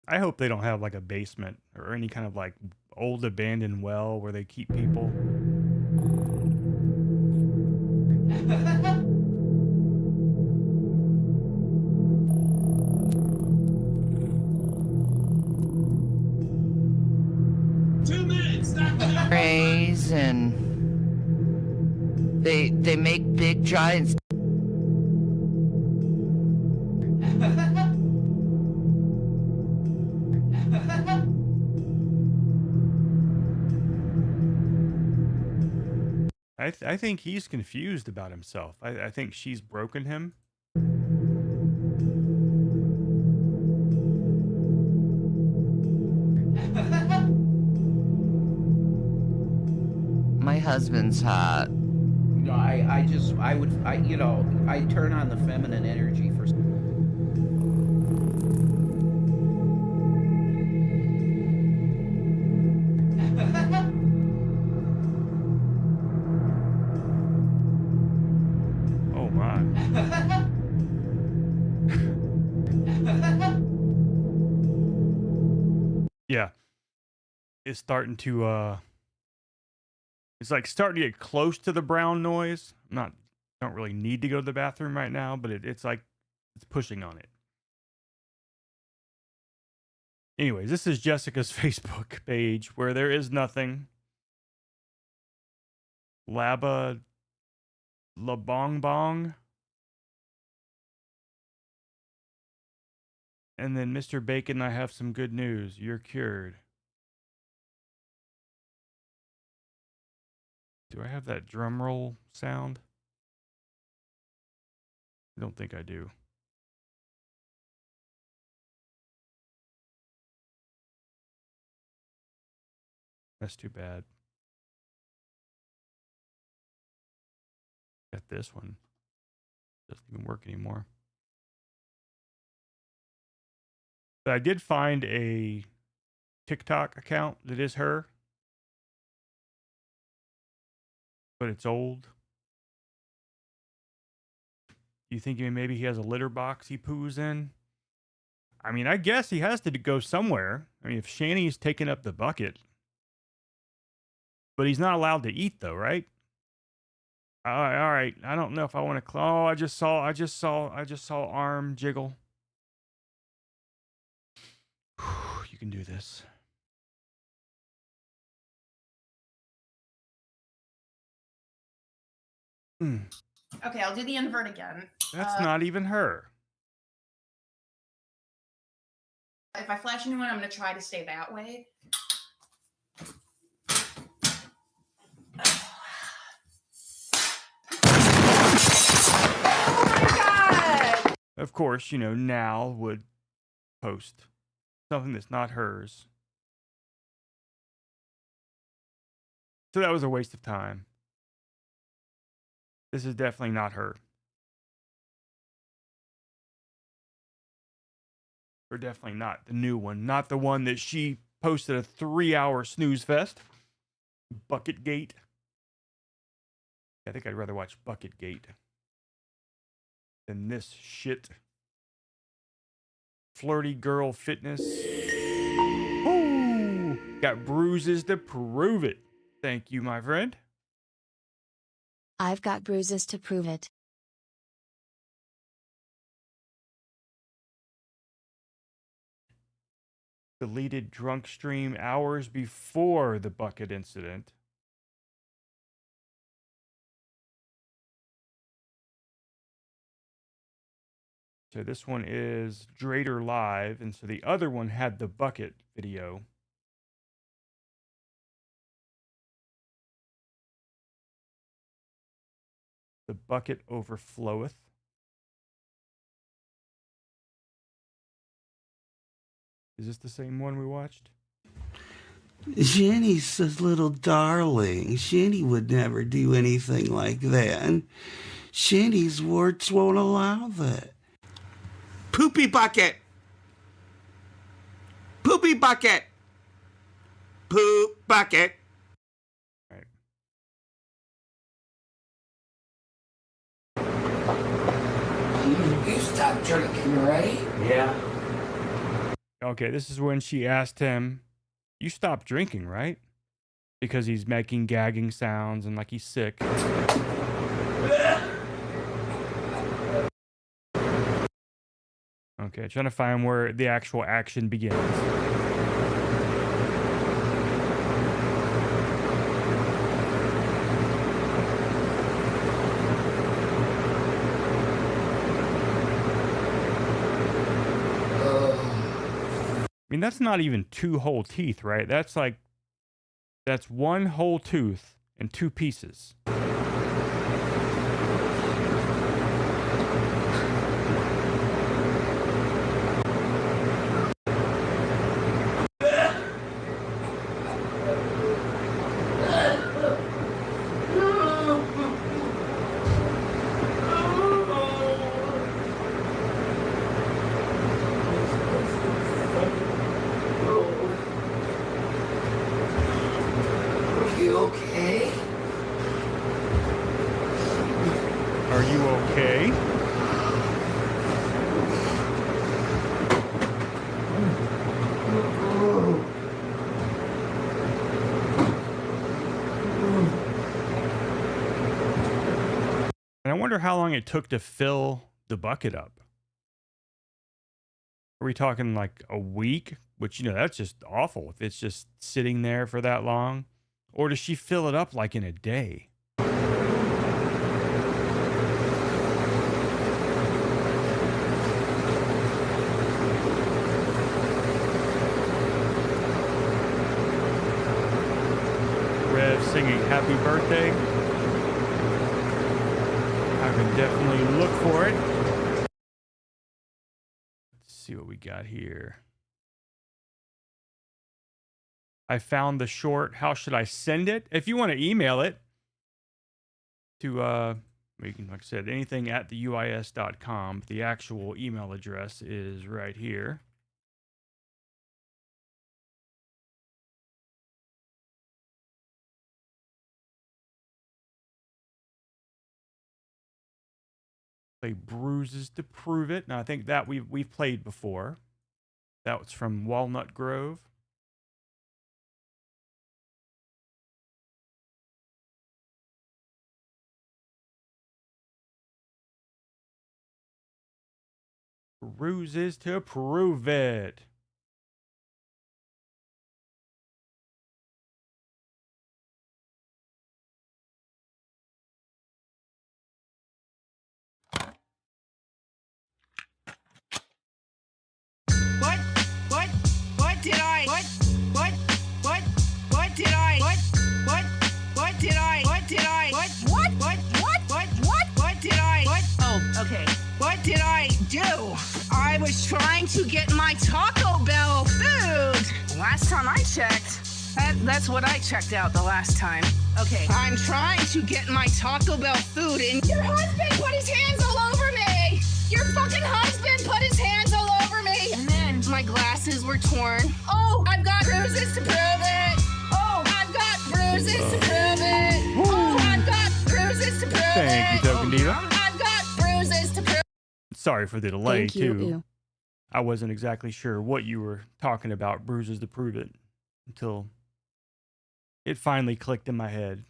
I hope they don't have like a basement or any kind of like old abandoned well where they keep people. Rays and they make big giants. I think he's confused about himself. I think she's broken him. My husband's hot. No, I turn on the feminine energy for. Oh my. Yeah. It's starting to it's like starting to get close to the brown noise. Don't really need to go to the bathroom right now, but it's like it's pushing on it. Anyways, this is Jessica's Facebook page where there is nothing. Laba La Bong Bong. And then Mr. Bacon, I have some good news. You're cured. Do I have that drum roll sound? I don't think I do. That's too bad. bet this one doesn't even work anymore. But I did find a TikTok account that is her, but it's old. You think maybe he has a litter box he poos in? I mean, I guess he has to go somewhere. I mean, if Shanny's taking up the bucket, but he's not allowed to eat though, right? All right. I don't know if I want to. Oh, I just saw arm jiggle. You can do this. Okay, I'll do the invert again. That's not even her. If I flash anyone, I'm going to try to stay that way. Of course, NAL would post something that's not hers. So that was a waste of time. This is definitely not her. Or definitely not the new one. Not the one that she posted a 3-hour snooze fest. Bucketgate. I think I'd rather watch Bucketgate than this shit. Flirty girl fitness. Ooh, got bruises to prove it. Thank you, my friend. I've got bruises to prove it. Deleted drunk stream hours before the bucket incident. So this one is Drader Live, and so the other one had the bucket video. The bucket overfloweth. Is this the same one we watched? Jenny's a little darling. Jenny would never do anything like that. Jenny's warts won't allow that. Poopy bucket! Poopy bucket! Poop bucket! Right. You stop drinking, right? Yeah. Okay, this is when she asked him, "You stopped drinking, right?" Because he's making gagging sounds and like he's sick. Okay, trying to find where the actual action begins. I mean, that's not even 2 whole teeth, right? That's 1 whole tooth and 2 pieces. You okay? Are you okay? And I wonder how long it took to fill the bucket up. Are we talking like a week? Which, that's just awful if it's just sitting there for that long. Or does she fill it up like in a day? Rev singing happy birthday. I can definitely look for it. Let's see what we got here. I found the short. How should I send it? If you want to email it to We can, like I said, anything at TheUIS.com. The actual email address is right here. Play Bruises to Prove It. Now, I think that we've played before. That was from Walnut Grove. Bruises to Prove It. What did I what did I did I oh, okay. What did I do? I was trying to get my Taco Bell food. Last time I checked, that's what I checked out the last time. Okay, I'm trying to get my Taco Bell food and your husband put his hands all over me. Your fucking husband put his hands all over me. And then my glasses were torn. Oh, I've got bruises to prove it. Oh, I've got bruises to prove it. Oh, I've got bruises to prove it. Thank you, Token Diva. I've got bruises to prove. Sorry for the delay, Thank you. too. I wasn't exactly sure what you were talking about, Bruises to Prove It, until it finally clicked in my head.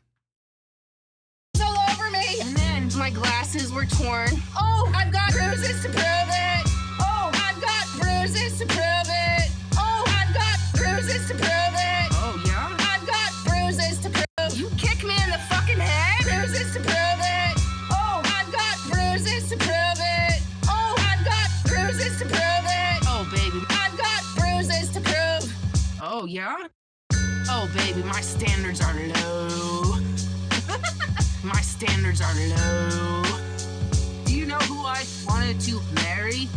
All over me. And then my glasses were torn. Oh, I've got bruises to prove it. Oh, I've got bruises to prove it. Oh, I've got bruises to prove it. Oh, yeah? I've got bruises to prove. You kick me in the fucking head. Bruises to prove it. Oh, I've got bruises to prove it. Oh, I've got bruises to prove it. Oh, baby. I've got bruises to prove. Oh, yeah? Oh, baby, my standards are low. My standards are low. Do you know who I wanted to marry?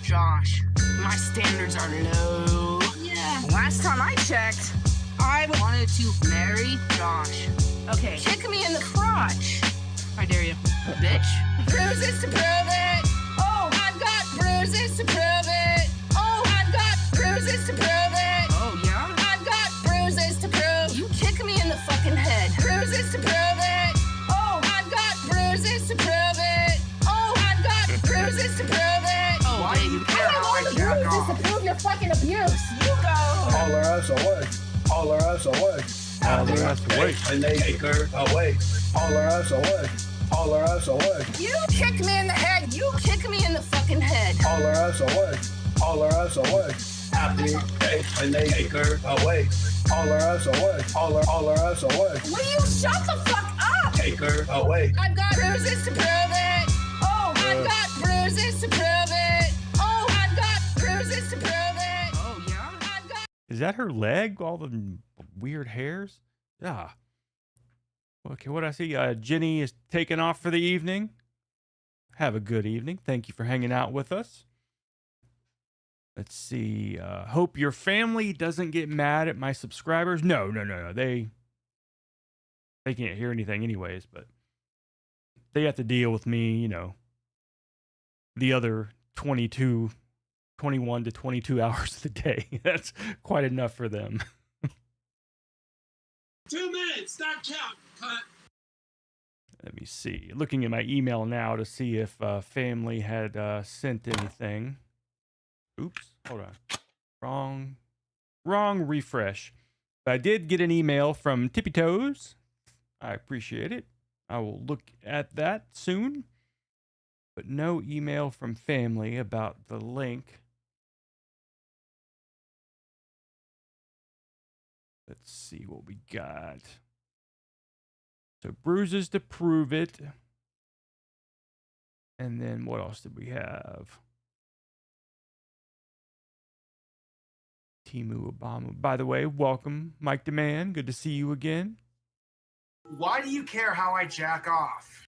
Josh. My standards are low. Yeah. Last time I checked, I wanted to marry Josh. Okay. Kick me in the crotch. I dare you. Bitch. Bruises to prove it. Oh, I've got bruises to prove it. Oh, I've got bruises to prove it. Oh, yeah? I've got bruises to prove. You kick me in the fucking head. Bruises to prove it. Oh, I've got bruises to prove it. Oh, I've got bruises to prove it. Oh, why baby. I have all the bruises to prove your fucking abuse. You go. Haul her ass away. Haul her ass away. Haul her ass away. And they take her away. Haul her ass away. Haul her ass away. You kick me in the head. You kick me in the fucking head. Haul her ass away. Haul her ass away. Happy day when they take her away. Haul her ass away. Haul her ass away. Will you shut the fuck up? Take her away. I've got bruises to prove it. Oh, I've got bruises to prove it. Oh, I've got bruises to prove it. Oh, yeah? I've got... Is that her leg? All the weird hairs? Yeah. Okay, what I see? Jenny is taking off for the evening. Have a good evening. Thank you for hanging out with us. Let's see. Hope your family doesn't get mad at my subscribers. No. They can't hear anything anyways, but they have to deal with me, you know, the other 21 to 22 hours of the day. That's quite enough for them. 2 minutes. Stop counting. Cut. Let me see. Looking at my email now to see if family had sent anything. Oops. Hold on. Wrong refresh. But I did get an email from Tippy Toes. I appreciate it. I will look at that soon. But no email from family about the link. Let's see what we got. So bruises to prove it. And then what else did we have? Timu Obama. By the way, welcome, Mike Demand. Good to see you again. Why do you care how I jack off?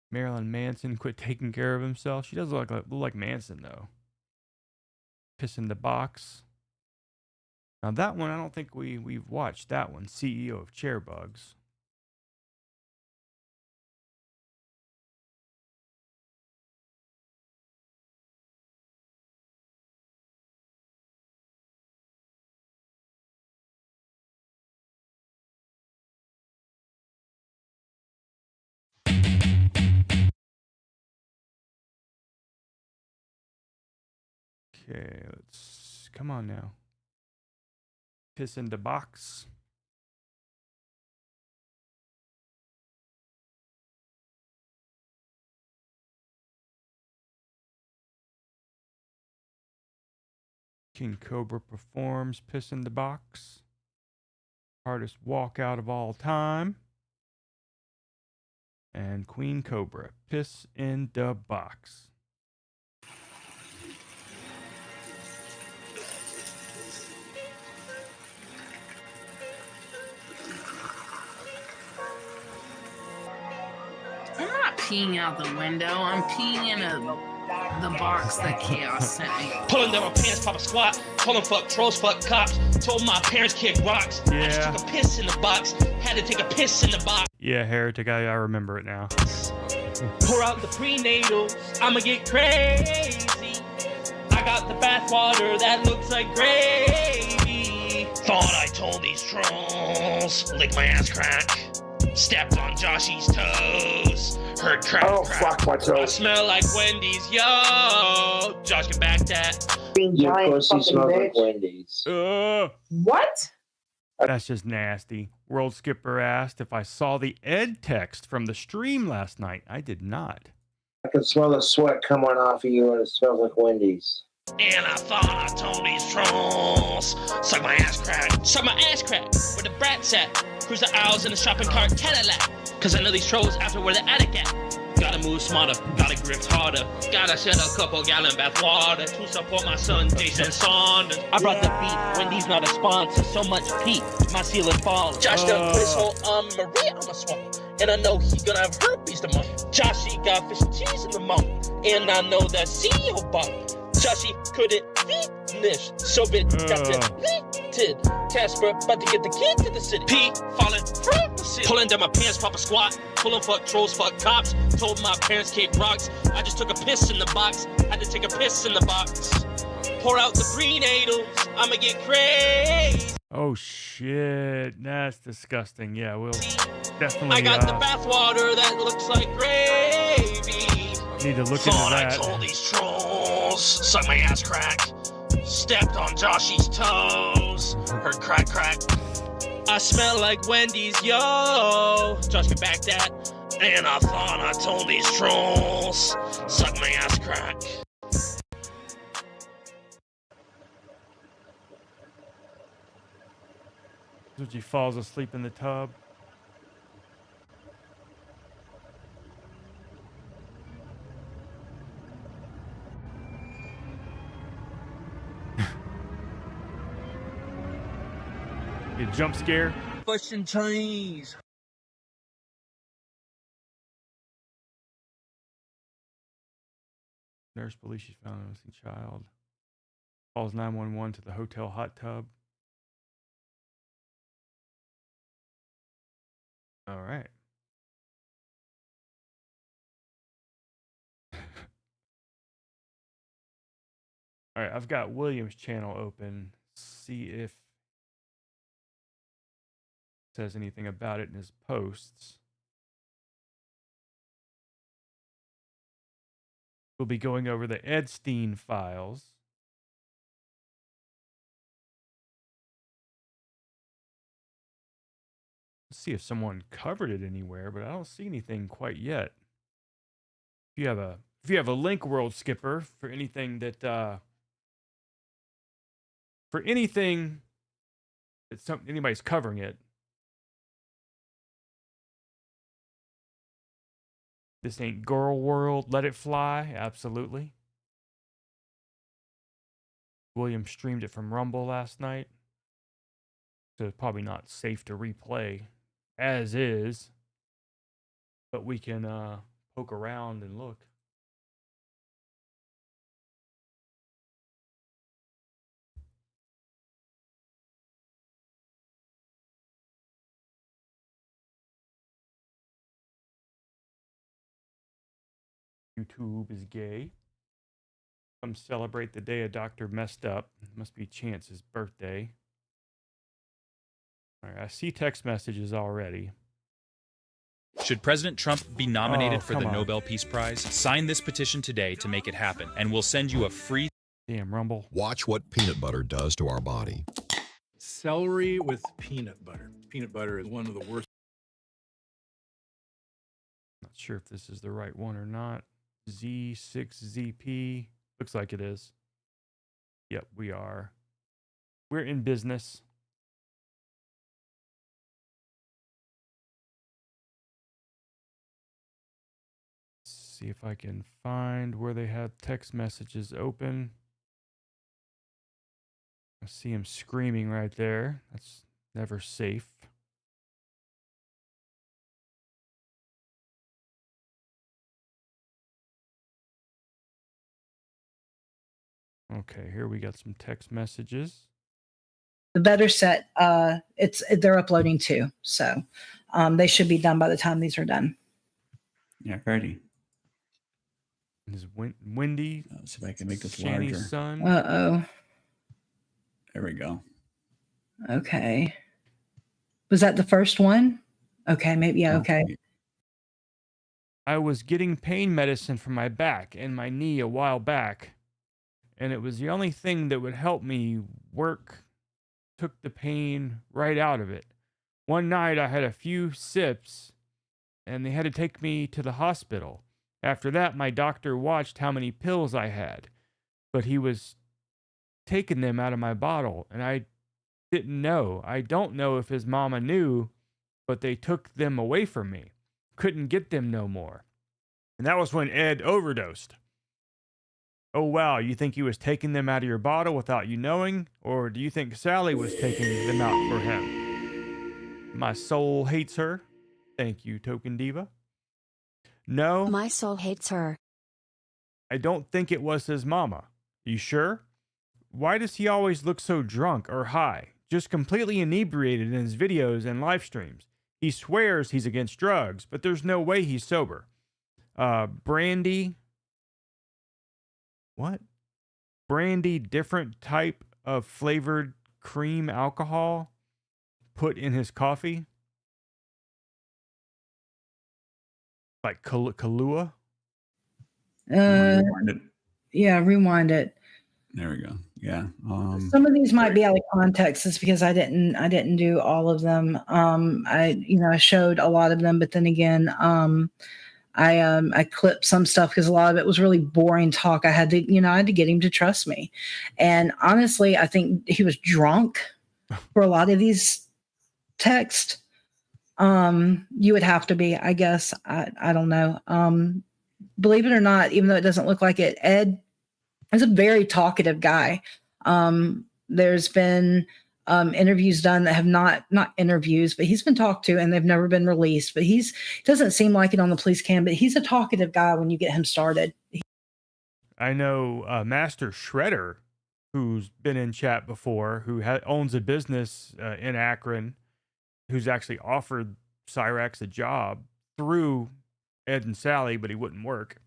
Marilyn Manson quit taking care of himself. She does look like Manson, though. Piss in the box. Now, that one, I don't think we've watched that one. CEO of Chairbugs. Okay, let's come on now. Piss in the box. King Cobra performs Piss in the Box. Hardest walkout of all time. And Queen Cobra, Piss in the Box. I'm not peeing out the window. I'm peeing in the box that Chaos sent me. Pulling down my pants, pop a squat. Calling fuck trolls, fuck cops. Told my parents kick rocks. I just took a piss in the box. Had to take a piss in the box. Yeah, Heretic, I remember it now. Pour out the prenatals. I'ma get crazy. I got the bathwater that looks like gravy. Thought I told these trolls. Lick my ass crack. Stepped on Joshy's toes. Heard crack, crack. Fuck my toes. I smell like Wendy's, yo. Josh, get back that. Your pussy smells like Wendy's. What? That's just nasty. World Skipper asked if I saw the ed text from the stream last night. I did not. I can smell the sweat coming off of you and it smells like Wendy's. And I thought I told these trolls. Suck my ass crack. Suck my ass crack. Where the brats at? Cruise the aisles in the shopping cart Cadillac. Cause I know these trolls after where the attic at. Gotta move smarter, gotta grip harder. Gotta shed a couple gallon bath water to support my son Jason Saunders. I brought the beat, Wendy's not a sponsor. So much Pete, my ceiling falling. Josh done put his whole Maria on my swamp. And I know he's gonna have herpes tomorrow. Joshy got fish and cheese in the mouth. And I know that CEO bought. Joshy couldn't finish, so it got deleted. Casper about to get the key to the city. Pete falling from the city. Pulling down my pants, pop a squat. Pulling fuck trolls, fuck cops. Told my parents kick rocks. I just took a piss in the box. Had to take a piss in the box. Pour out the prenatals. I'ma get crazy. Oh shit, that's disgusting. Yeah, we'll definitely. I got the bathwater that looks like gravy. Need to look Thought into that. I told these trolls, suck my ass crack. Stepped on Joshy's toes. Heard crack, crack. I smell like Wendy's, yo. Josh, get back that. And I thought I told these trolls, suck my ass crack. Suji falls asleep in the tub. You jump scare. Fish and cheese. Nurse believes she found a missing child. Calls 911 to the hotel hot tub. All right. All right, I've got William's channel open. See if it says anything about it in his posts. We'll be going over the Epstein files. Let's see if someone covered it anywhere, but I don't see anything quite yet. If you have a link, World Skipper, for anything that anybody's covering it. This ain't Girl World, let it fly. Absolutely. William streamed it from Rumble last night. So it's probably not safe to replay as is. But we can poke around and look. YouTube is gay. Come celebrate the day a doctor messed up. Must be Chance's birthday. All right, I see text messages already. Should President Trump be nominated for the Nobel Peace Prize? Sign this petition today to make it happen, and we'll send you a free Damn Rumble. Watch what peanut butter does to our body. Celery with peanut butter. Peanut butter is one of the worst. Not sure if this is the right one or not. Z6ZP. Looks like it is. Yep, we are. We're in business. Let's see if I can find where they had text messages open. I see him screaming right there. That's never safe. Okay, here we got some text messages. The better set, they're uploading too, so they should be done by the time these are done. Yeah, ready. Is Wendy? See if I can make this Shanny's larger. son. Uh-oh. There we go. Okay. Was that the first one? Okay, maybe, yeah, okay. I was getting pain medicine for my back and my knee a while back, and it was the only thing that would help me work. Took the pain right out of it. One night I had a few sips, and they had to take me to the hospital. After that, my doctor watched how many pills I had, but he was taking them out of my bottle, and I didn't know. I don't know if his mama knew, but they took them away from me. Couldn't get them no more. And that was when Ed overdosed. Oh, wow, you think he was taking them out of your bottle without you knowing? Or do you think Sally was taking them out for him? My soul hates her. Thank you, Token Diva. No. My soul hates her. I don't think it was his mama. You sure? Why does he always look so drunk or high? Just completely inebriated in his videos and live streams. He swears he's against drugs, but there's no way he's sober. Brandy. What? Brandy, different type of flavored cream alcohol put in his coffee. Like Kahlua? Rewind it. Yeah, rewind it. There we go. Yeah. Some of these might be out of context. It's because I didn't do all of them. I showed a lot of them, but then again, I clipped some stuff because a lot of it was really boring talk. I had to get him to trust me. And honestly, I think he was drunk for a lot of these texts. You would have to be, I guess. I don't know. Believe it or not, even though it doesn't look like it, Ed is a very talkative guy. There's been interviews done that have not interviews, but he's been talked to and they've never been released. But doesn't seem like it on the police cam, but he's a talkative guy when you get him started. I know Master Shredder, who's been in chat before, who owns a business in Akron, who's actually offered Cyraxx a job through Ed and Sally, but he wouldn't work.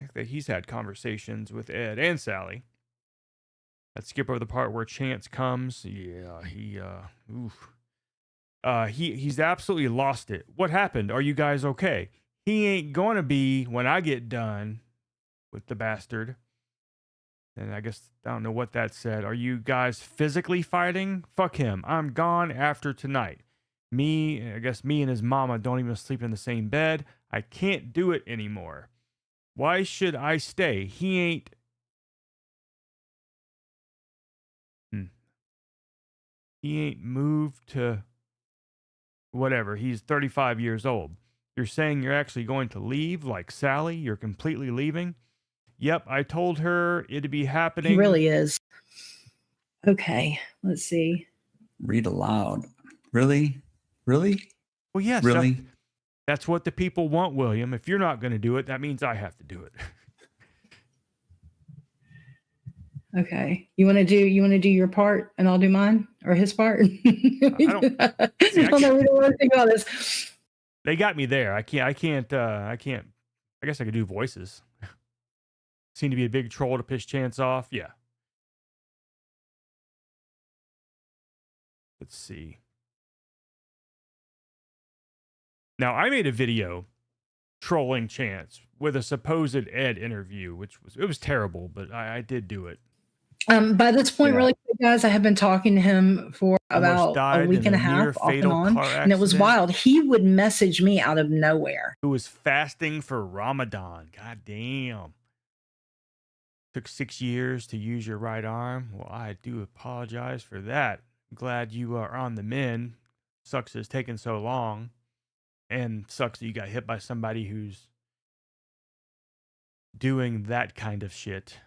I think that he's had conversations with Ed and Sally. Let's skip over the part where Chance comes. Yeah, he's absolutely lost it. What happened? Are you guys okay? He ain't gonna be when I get done with the bastard. And I guess I don't know what that said. Are you guys physically fighting? Fuck him. I'm gone after tonight. I guess me and his mama don't even sleep in the same bed. I can't do it anymore. Why should I stay? He ain't. He ain't moved to whatever. He's 35 years old. You're saying you're actually going to leave like Sally? You're completely leaving? Yep, I told her it'd be happening. He really is. Okay, let's see. Read aloud. Really? Really? Well, yes. Really? That's what the people want, William. If you're not going to do it, that means I have to do it. Okay. You want to do your part and I'll do mine, or his part? I don't know. We don't want to think about this. They got me there. I can't. I guess I could do voices. Seem to be a big troll to piss Chance off. Yeah. Let's see. Now, I made a video trolling Chance with a supposed Ed interview, which was terrible, but I did do it. By this point, Yeah. really quick, guys, I have been talking to him for Almost about a died week in and a a near half, off and fatal on, car and it was accident. wild. He would message me out of nowhere. Who was fasting for Ramadan. God damn. Took 6 years to use your right arm. Well, I do apologize for that. Glad you are on the mend. Sucks it's taken so long. And sucks that you got hit by somebody who's doing that kind of shit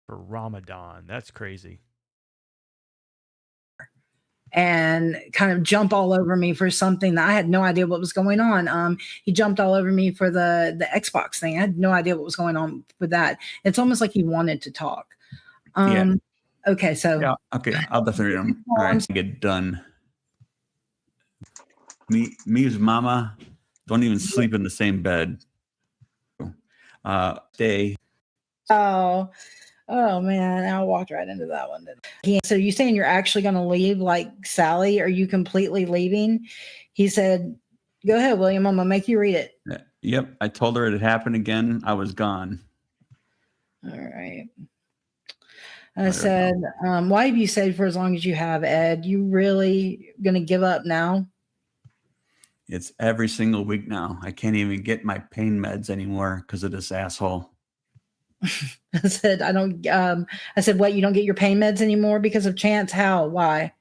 for Ramadan. That's crazy. And kind of jump all over me for something that I had no idea what was going on. He jumped all over me for the Xbox thing. I had no idea what was going on with that. It's almost like he wanted to talk. Yeah. Okay, so Yeah. Okay, I'll definitely read them. All right, get done. Me's mama don't even sleep in the same bed. Stay. Oh man, I walked right into that one. So you saying you're actually going to leave like Sally? Are you completely leaving? He said, "Go ahead, William. I'm going to make you read it." Yep, I told her it had happened again. I was gone. All right. I said, "Why have you stayed for as long as you have, Ed? You really going to give up now?" It's every single week now. I can't even get my pain meds anymore because of this asshole. I said, I said, what, you don't get your pain meds anymore because of Chance? How? Why?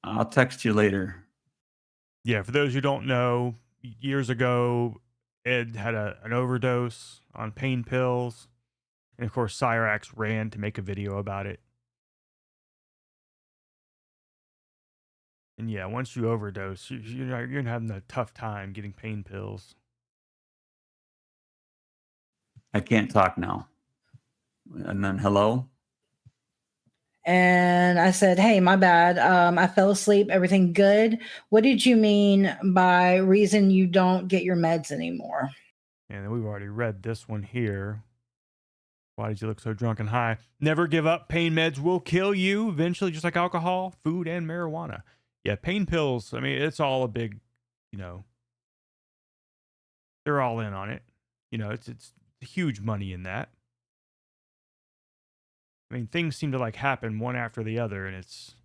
I'll text you later. Yeah, for those who don't know, years ago, Ed had an overdose on pain pills. And of course, Cyraxx ran to make a video about it. And yeah, once you overdose, you're having a tough time getting pain pills. I can't talk now. And then hello? And I said, hey, my bad. I fell asleep. Everything good? What did you mean by reason you don't get your meds anymore? And we've already read this one here. Why did you look so drunk and high? Never give up. Pain meds will kill you eventually, just like alcohol, food, and marijuana. Yeah, pain pills, I mean, it's all a big, they're all in on it. It's huge money in that. I mean, things seem to happen one after the other, and it's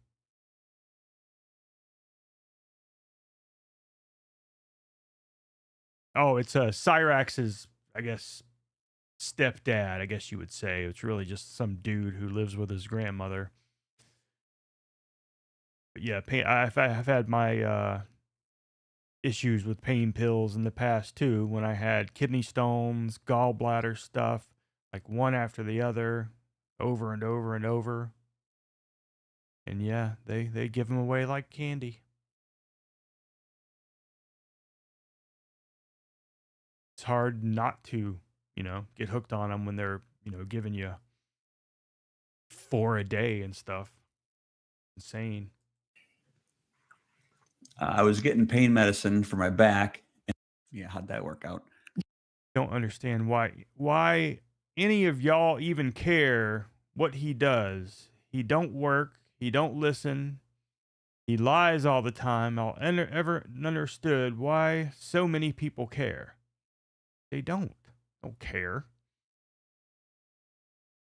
Cyraxx's, I guess, stepdad, I guess you would say. It's really just some dude who lives with his grandmother. But yeah, I've had my issues with pain pills in the past too, when I had kidney stones, gallbladder stuff, one after the other, over and over and over. And yeah, they give them away like candy. It's hard not to, get hooked on them when they're, giving you 4 a day and stuff. Insane. I was getting pain medicine for my back. Yeah, how'd that work out? Don't understand why any of y'all even care what he does. He don't work. He don't listen. He lies all the time. I'll ever understood why so many people care. They don't care.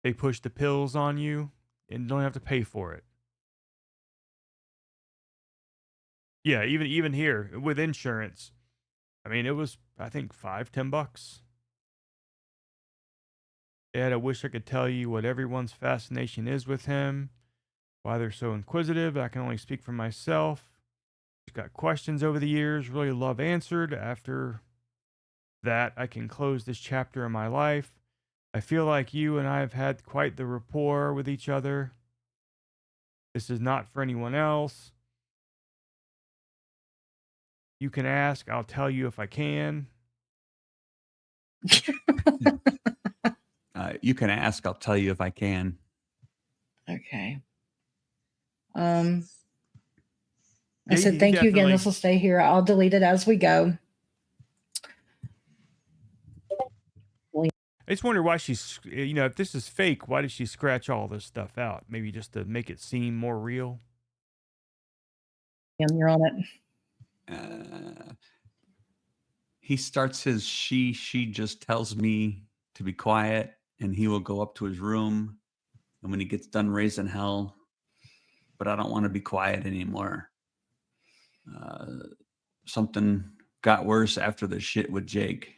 They push the pills on you and don't have to pay for it. Yeah, even here with insurance. I mean, it was, I think, $5-10. Dad, I wish I could tell you what everyone's fascination is with him, why they're so inquisitive. I can only speak for myself. He's got questions over the years, really love answered. After that, I can close this chapter in my life. I feel like you and I have had quite the rapport with each other. This is not for anyone else. You can ask. I'll tell you if I can. You can ask. I'll tell you if I can. Okay. I said, thank you again. This will stay here. I'll delete it as we go. I just wonder why she's, if this is fake, why did she scratch all this stuff out? Maybe just to make it seem more real. You're on it. He starts his she just tells me to be quiet, and he will go up to his room and when he gets done raising hell, but I don't want to be quiet anymore. Something got worse after the shit with Jake.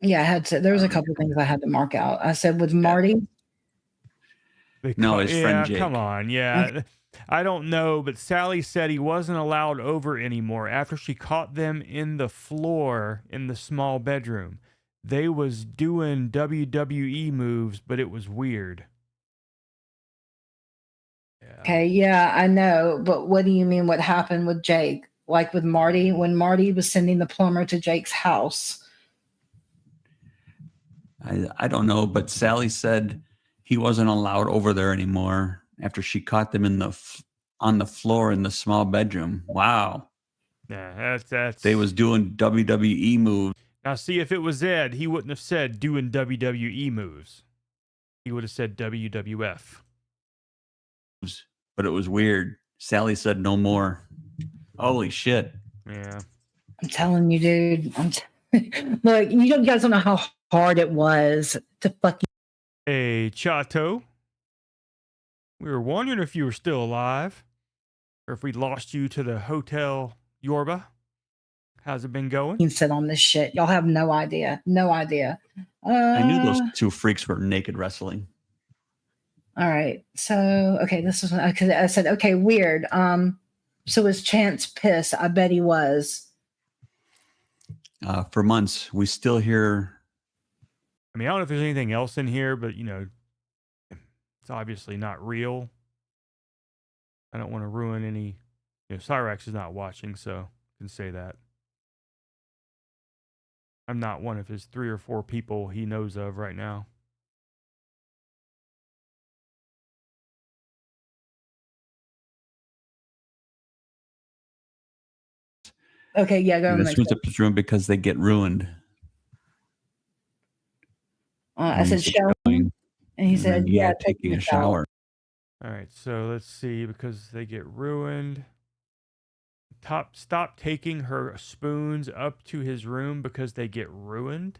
Yeah, I had to. There was a couple things I had to mark out. I said with Marty. No, his friend Jake. Come on. Yeah. I don't know, but Sally said he wasn't allowed over anymore after she caught them in the floor in the small bedroom. They was doing WWE moves, but it was weird. Yeah. Okay, yeah, I know, but what do you mean what happened with Jake? Like with Marty, when Marty was sending the plumber to Jake's house. I don't know, but Sally said he wasn't allowed over there anymore after she caught them in on the floor in the small bedroom. Wow. Yeah, that's. They was doing WWE moves. Now, see, if it was Ed, he wouldn't have said doing WWE moves. He would have said WWF. But it was weird. Sally said no more. Holy shit. Yeah. I'm telling you, dude. Look, you guys don't know how hard it was to fucking. Hey, Chato. We were wondering if you were still alive, or if we lost you to the Hotel Yorba. How's it been going? Sit on this shit. Y'all have no idea. No idea. I knew those two freaks were naked wrestling. All right. So, okay, this is because I said, okay, weird. So was Chance pissed? I bet he was. For months, we still hear. I mean, I don't know if there's anything else in here, but it's obviously not real. I don't want to ruin any. Cyraxx is not watching, so I can say that. I'm not one of his 3 or 4 people he knows of right now. Okay, yeah, go This was up his room because they get ruined. I said shower, and he said, "Yeah, taking a shower." All right, so let's see, because they get ruined. Stop taking her spoons up to his room because they get ruined.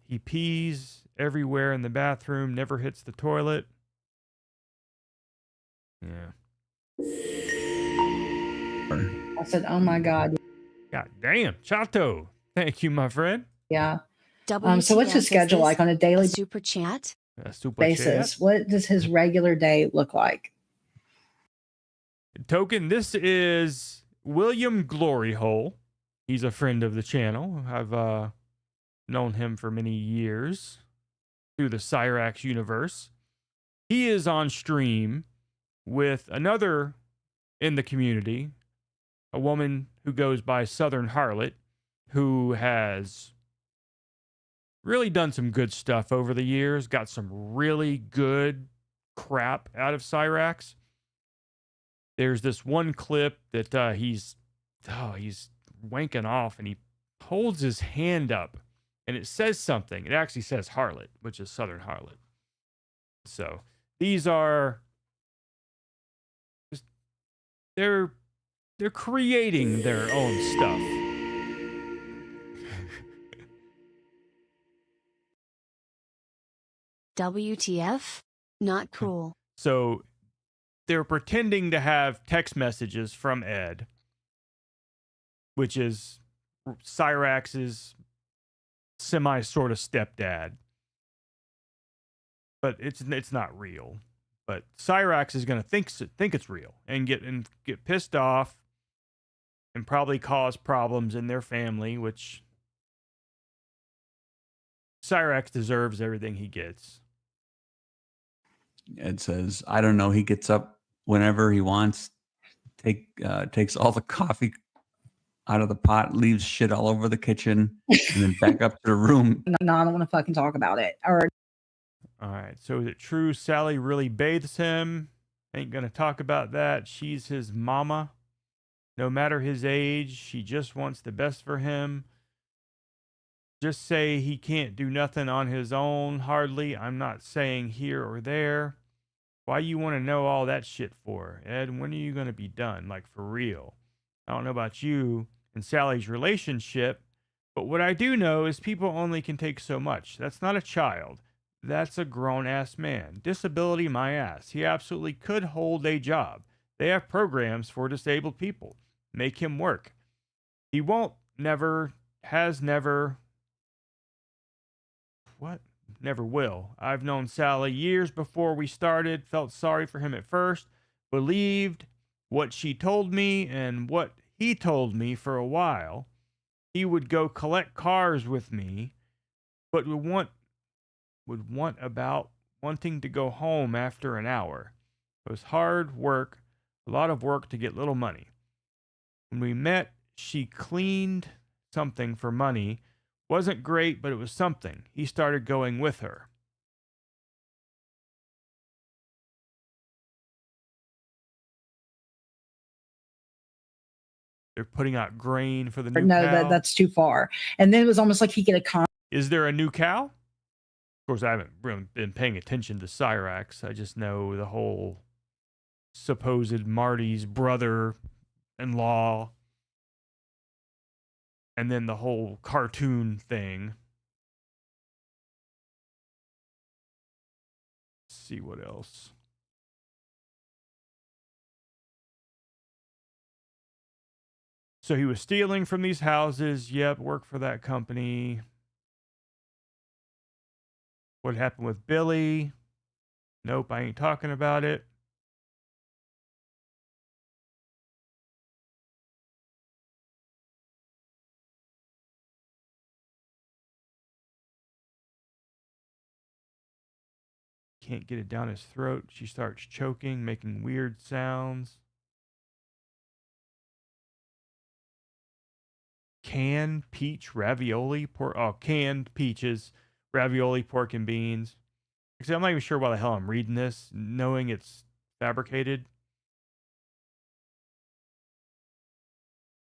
He pees everywhere in the bathroom, never hits the toilet. Yeah. I said, oh my God. God damn, Chato. Thank you, my friend. Yeah. So what's his schedule like on a daily super chat basis? Chat? What does his regular day look like? Token, this is William Gloryhole. He's a friend of the channel. I've known him for many years through the Cyraxx universe. He is on stream with another in the community, a woman who goes by Southern Harlot, who has really done some good stuff over the years, got some really good crap out of Cyraxx. There's this one clip that he's wanking off and he holds his hand up and it says something. It actually says Harlot, which is Southern Harlot. So these are just, they're creating their own stuff. WTF? Not cool. So they're pretending to have text messages from Ed, which is Cyraxx's semi sort of stepdad. But it's not real. But Cyraxx is going to think it's real and get pissed off and probably cause problems in their family, which Cyraxx deserves everything he gets. Ed says, I don't know. He gets up whenever he wants, takes all the coffee out of the pot, leaves shit all over the kitchen, and then back up to the room. No, I don't want to fucking talk about it. Or all right. So is it true Sally really bathes him? Ain't gonna talk about that. She's his mama. No matter his age, she just wants the best for him. Just say he can't do nothing on his own, hardly. I'm not saying here or there. Why you want to know all that shit for, Ed? When are you going to be done? Like, for real. I don't know about you and Sally's relationship, But what I do know is people only can take so much. That's not a child. That's a grown-ass man. Disability my ass. He absolutely could hold a job. They have programs for disabled people. Make him work. He won't, never, has never, what? Never will. I've known Sally years before we started, felt sorry for him at first, believed what she told me and what he told me for a while. He would go collect cars with me, but would want about wanting to go home after an hour. It was hard work, a lot of work to get little money. When we met, she cleaned something for money. Wasn't great, but it was something. He started going with her. They're putting out grain for the new No, cow. that's too far. And then it was almost like he could have Is there a new cow? Of course, I haven't really been paying attention to Cyraxx. I just know the whole supposed Marty's brother-in-law, and then the whole cartoon thing. Let's see what else. So he was stealing from these houses. Yep, worked for that company. What happened with Billy? Nope, I ain't talking about it. Can't get it down his throat. She starts choking, making weird sounds. Canned peach ravioli, canned peaches, ravioli, pork and beans. Actually, I'm not even sure why the hell I'm reading this, knowing it's fabricated.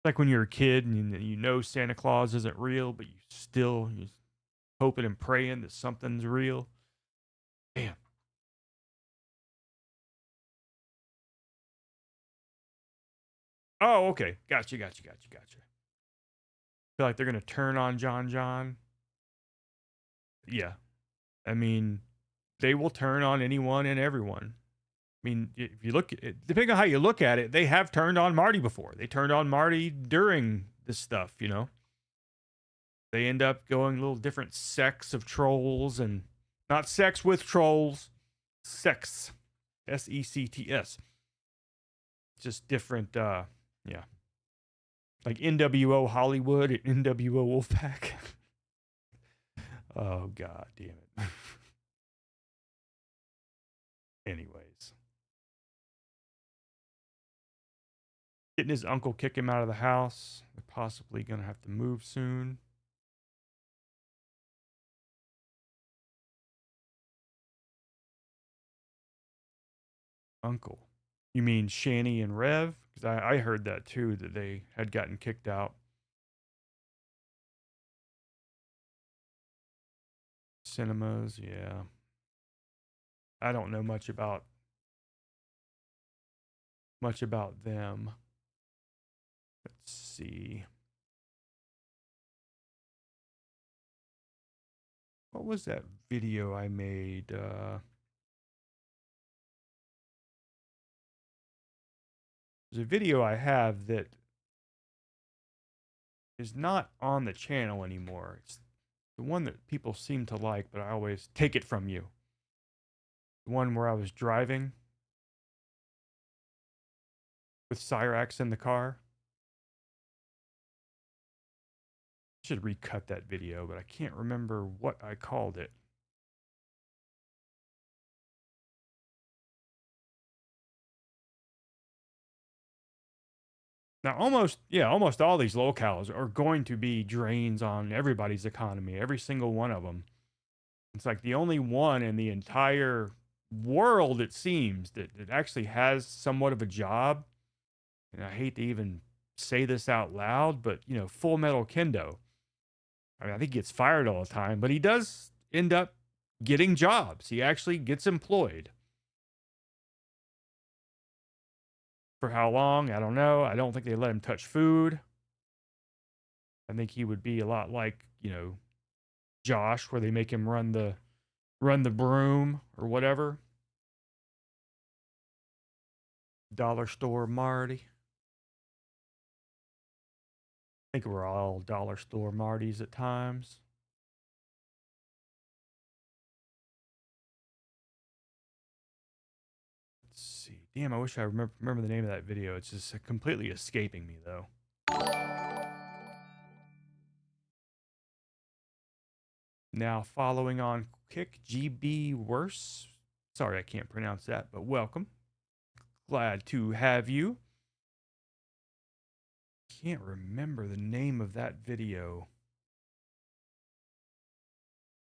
Like when you're a kid and you know Santa Claus isn't real, but you're hoping and praying that something's real. Damn. Oh, okay. Gotcha. Feel like they're going to turn on John. Yeah. I mean, they will turn on anyone and everyone. I mean, if you look at it, depending on how you look at it, they have turned on Marty before. They turned on Marty during this stuff, you know? They end up going a little different sects of trolls, and not sex with trolls, sects. S-E-C-T-S. Just different, yeah. Like NWO Hollywood and NWO Wolfpack. Oh, God damn it. Anyways. Getting his uncle kick him out of the house. They're possibly going to have to move soon. Uncle. You mean Shani and Rev? Because I heard that too, that they had gotten kicked out. Cinemas, yeah. I don't know much about them. Let's see. What was that video I made? There's a video I have that is not on the channel anymore. It's the one that people seem to like, but I always take it from you. The one where I was driving with Cyraxx in the car. I should recut that video, but I can't remember what I called it. Now, almost all these locales are going to be drains on everybody's economy, every single one of them. It's like the only one in the entire world, it seems, that actually has somewhat of a job. And I hate to even say this out loud, but, you know, Full Metal Kendo. I mean, I think he gets fired all the time, but he does end up getting jobs. He actually gets employed. For how long? I don't know. I don't think they let him touch food. I think he would be a lot like, you know, Josh, where they make him run the broom or whatever. Dollar store Marty. I think we're all dollar store Martys at times. Let's see. Damn, I wish I remember the name of that video. It's just completely escaping me, though. Now, following on Kick, GB Worse. Sorry, I can't pronounce that, but welcome. Glad to have you. Can't remember the name of that video.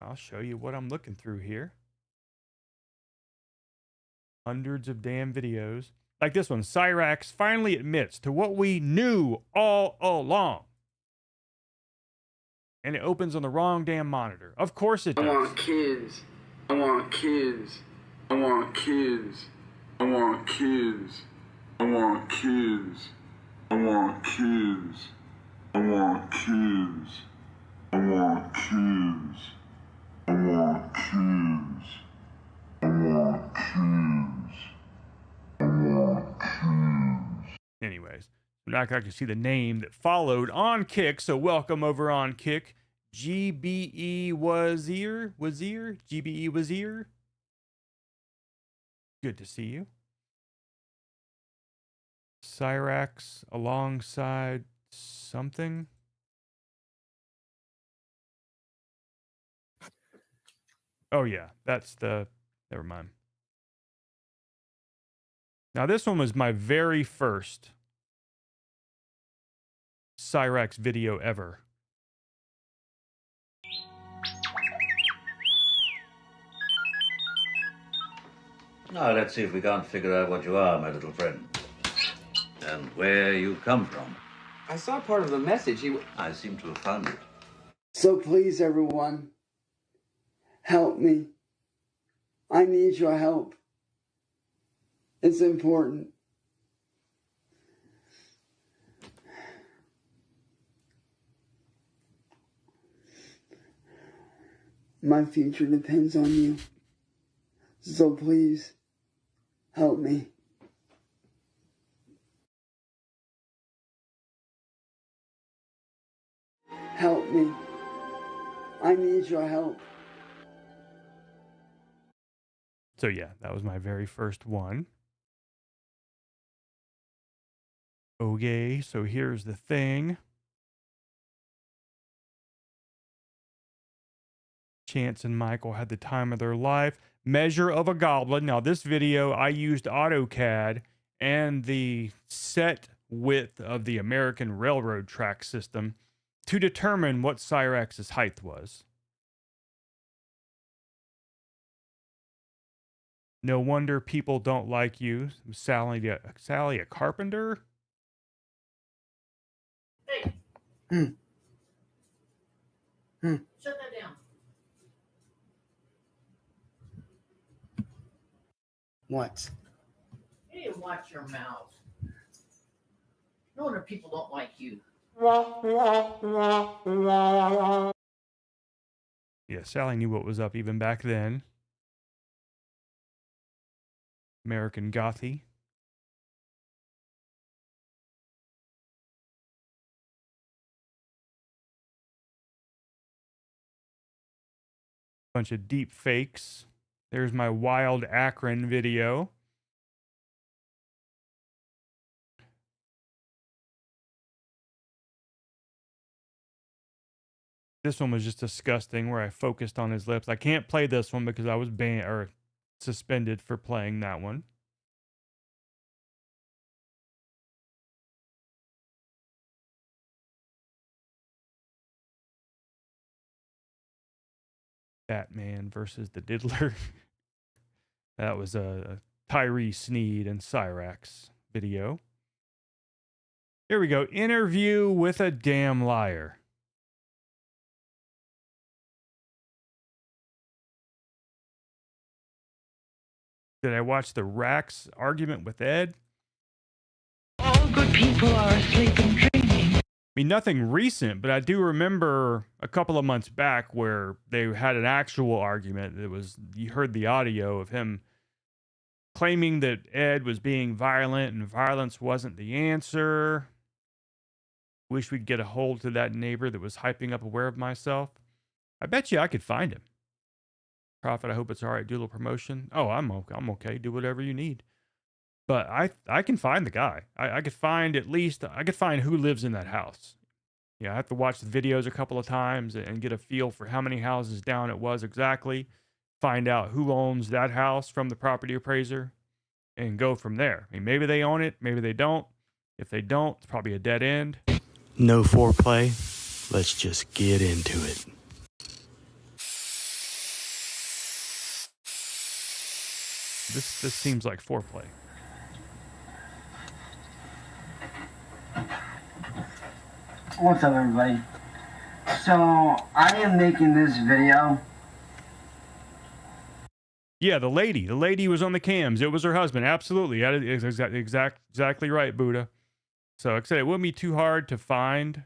I'll show you what I'm looking through here. Hundreds of damn videos. Like this one, Cyraxx finally admits to what we knew all along. And it opens on the wrong damn monitor. Of course it does. I want kids. I want kids. I want kids. I want kids. I want kids. I want kids. I want kids. I want kids. I want kids. I want kids. I want kids. Anyways, I'm not going to see the name that followed on Kick, so welcome over on Kick. GBE Wazir? GBE Wazir? Good to see you. Cyraxx alongside something. Oh yeah, that's the... Never mind. Now this one was my very first Cyraxx video ever. Now, let's see if we can't figure out what you are, my little friend. And where you come from. I saw part of the message. I seem to have found it. So please, everyone, help me. I need your help. It's important. My future depends on you. So please, help me. Help me. I need your help. So yeah, that was my very first one. Okay, so here's the thing. Chance and Michael had the time of their life. Measure of a Goblin. Now this video, I used AutoCAD and the set width of the American Railroad track system to determine what Cyraxx's height was. No wonder people don't like you. Sally a carpenter? Hey. Shut that down. What? You need to watch your mouth. No wonder people don't like you. Yeah, Sally knew what was up even back then. American Gothy. Bunch of deep fakes. There's my Wild Akron video. This one was just disgusting where I focused on his lips. I can't play this one because I was banned or suspended for playing that one. Batman versus the Diddler. That was a Tyree Sneed and Cyraxx video. Here we go. Interview with a damn liar. Did I watch the Rax argument with Ed? All good people are asleep and dreaming. mean, nothing recent, but I do remember a couple of months back where they had an actual argument. It was, you heard the audio of him claiming that Ed was being violent and violence wasn't the answer. Wish we'd get a hold to that neighbor that was hyping up Aware of Myself. I bet you I could find him. Prophet, I hope it's all right. Do a little promotion. Oh, I'm okay. Do whatever you need. But I can find the guy. I could find I could find who lives in that house. Yeah, I have to watch the videos a couple of times and get a feel for how many houses down it was exactly. Find out who owns that house from the property appraiser and go from there. I mean, maybe they own it, maybe they don't. If they don't, it's probably a dead end. No foreplay. Let's just get into it. This seems like foreplay. What's up, everybody? So, I am making this video. Yeah, the lady was on the cams. It was her husband. Absolutely. That is exactly right, Buddha. So, like I said, it wouldn't be too hard to find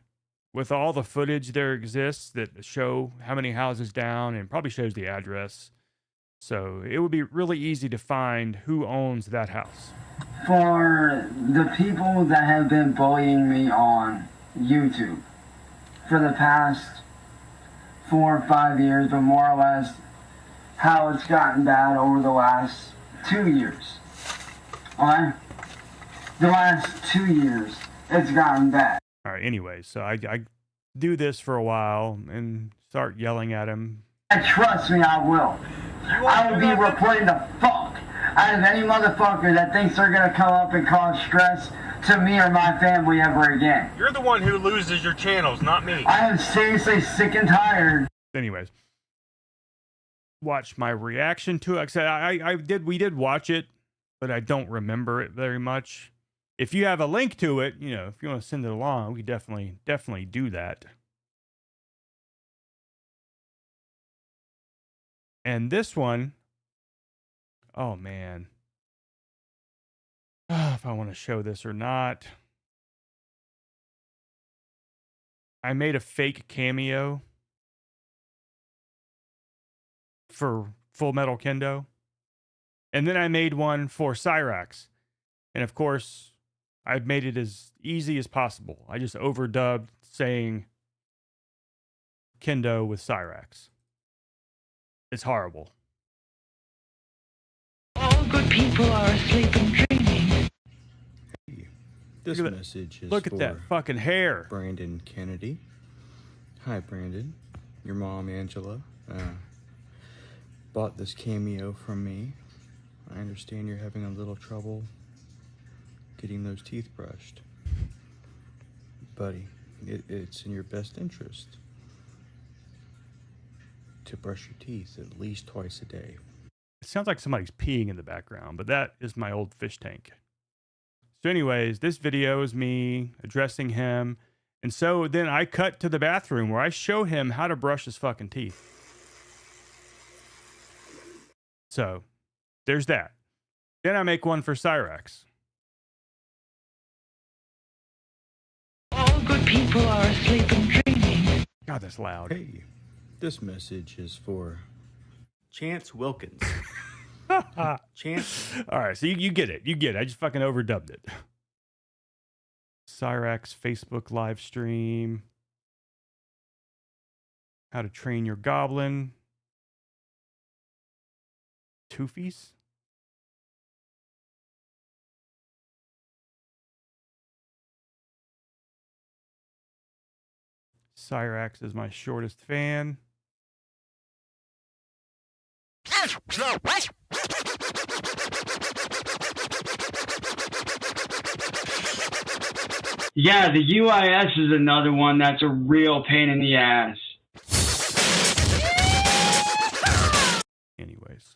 with all the footage there exists that show how many houses down and probably shows the address. So, it would be really easy to find who owns that house. For the people that have been bullying me on YouTube for the past 4 or 5 years, but more or less how it's gotten bad over the last 2 years. Alright? The last 2 years, it's gotten bad. Alright, anyway, so I do this for a while and start yelling at him. And trust me, I will. I will be reporting the fuck out of any motherfucker that thinks they're gonna come up and cause stress to me or my family ever again. You're the one who loses your channels, not me. I am seriously sick and tired. Anyways, watch my reaction to it. Like I said, we did watch it, but I don't remember it very much. If you have a link to it, you know, if you want to send it along, we definitely do that. And this one, oh man. If I want to show this or not. I made a fake cameo for Full Metal Kendo. And then I made one for Cyraxx. And of course, I've made it as easy as possible. I just overdubbed saying Kendo with Cyraxx. It's horrible. All good people are asleep and dreaming. This message is Look at that fucking hair. Brandon Kennedy. Hi, Brandon. Your mom, Angela, bought this cameo from me. I understand you're having a little trouble getting those teeth brushed. Buddy, it's in your best interest to brush your teeth at least twice a day. It sounds like somebody's peeing in the background, but that is my old fish tank. So anyways, this video is me addressing him. And so then I cut to the bathroom where I show him how to brush his fucking teeth. So there's that. Then I make one for Cyraxx. All good people are asleep and dreaming. God, that's loud. Hey, this message is for Chance Wilkins. Chance. All right, so you get it. You get it. I just fucking overdubbed it. Cyraxx Facebook live stream. How to train your goblin. Toofies. Cyraxx is my shortest fan. Yeah, the UIS is another one that's a real pain in the ass. Anyways.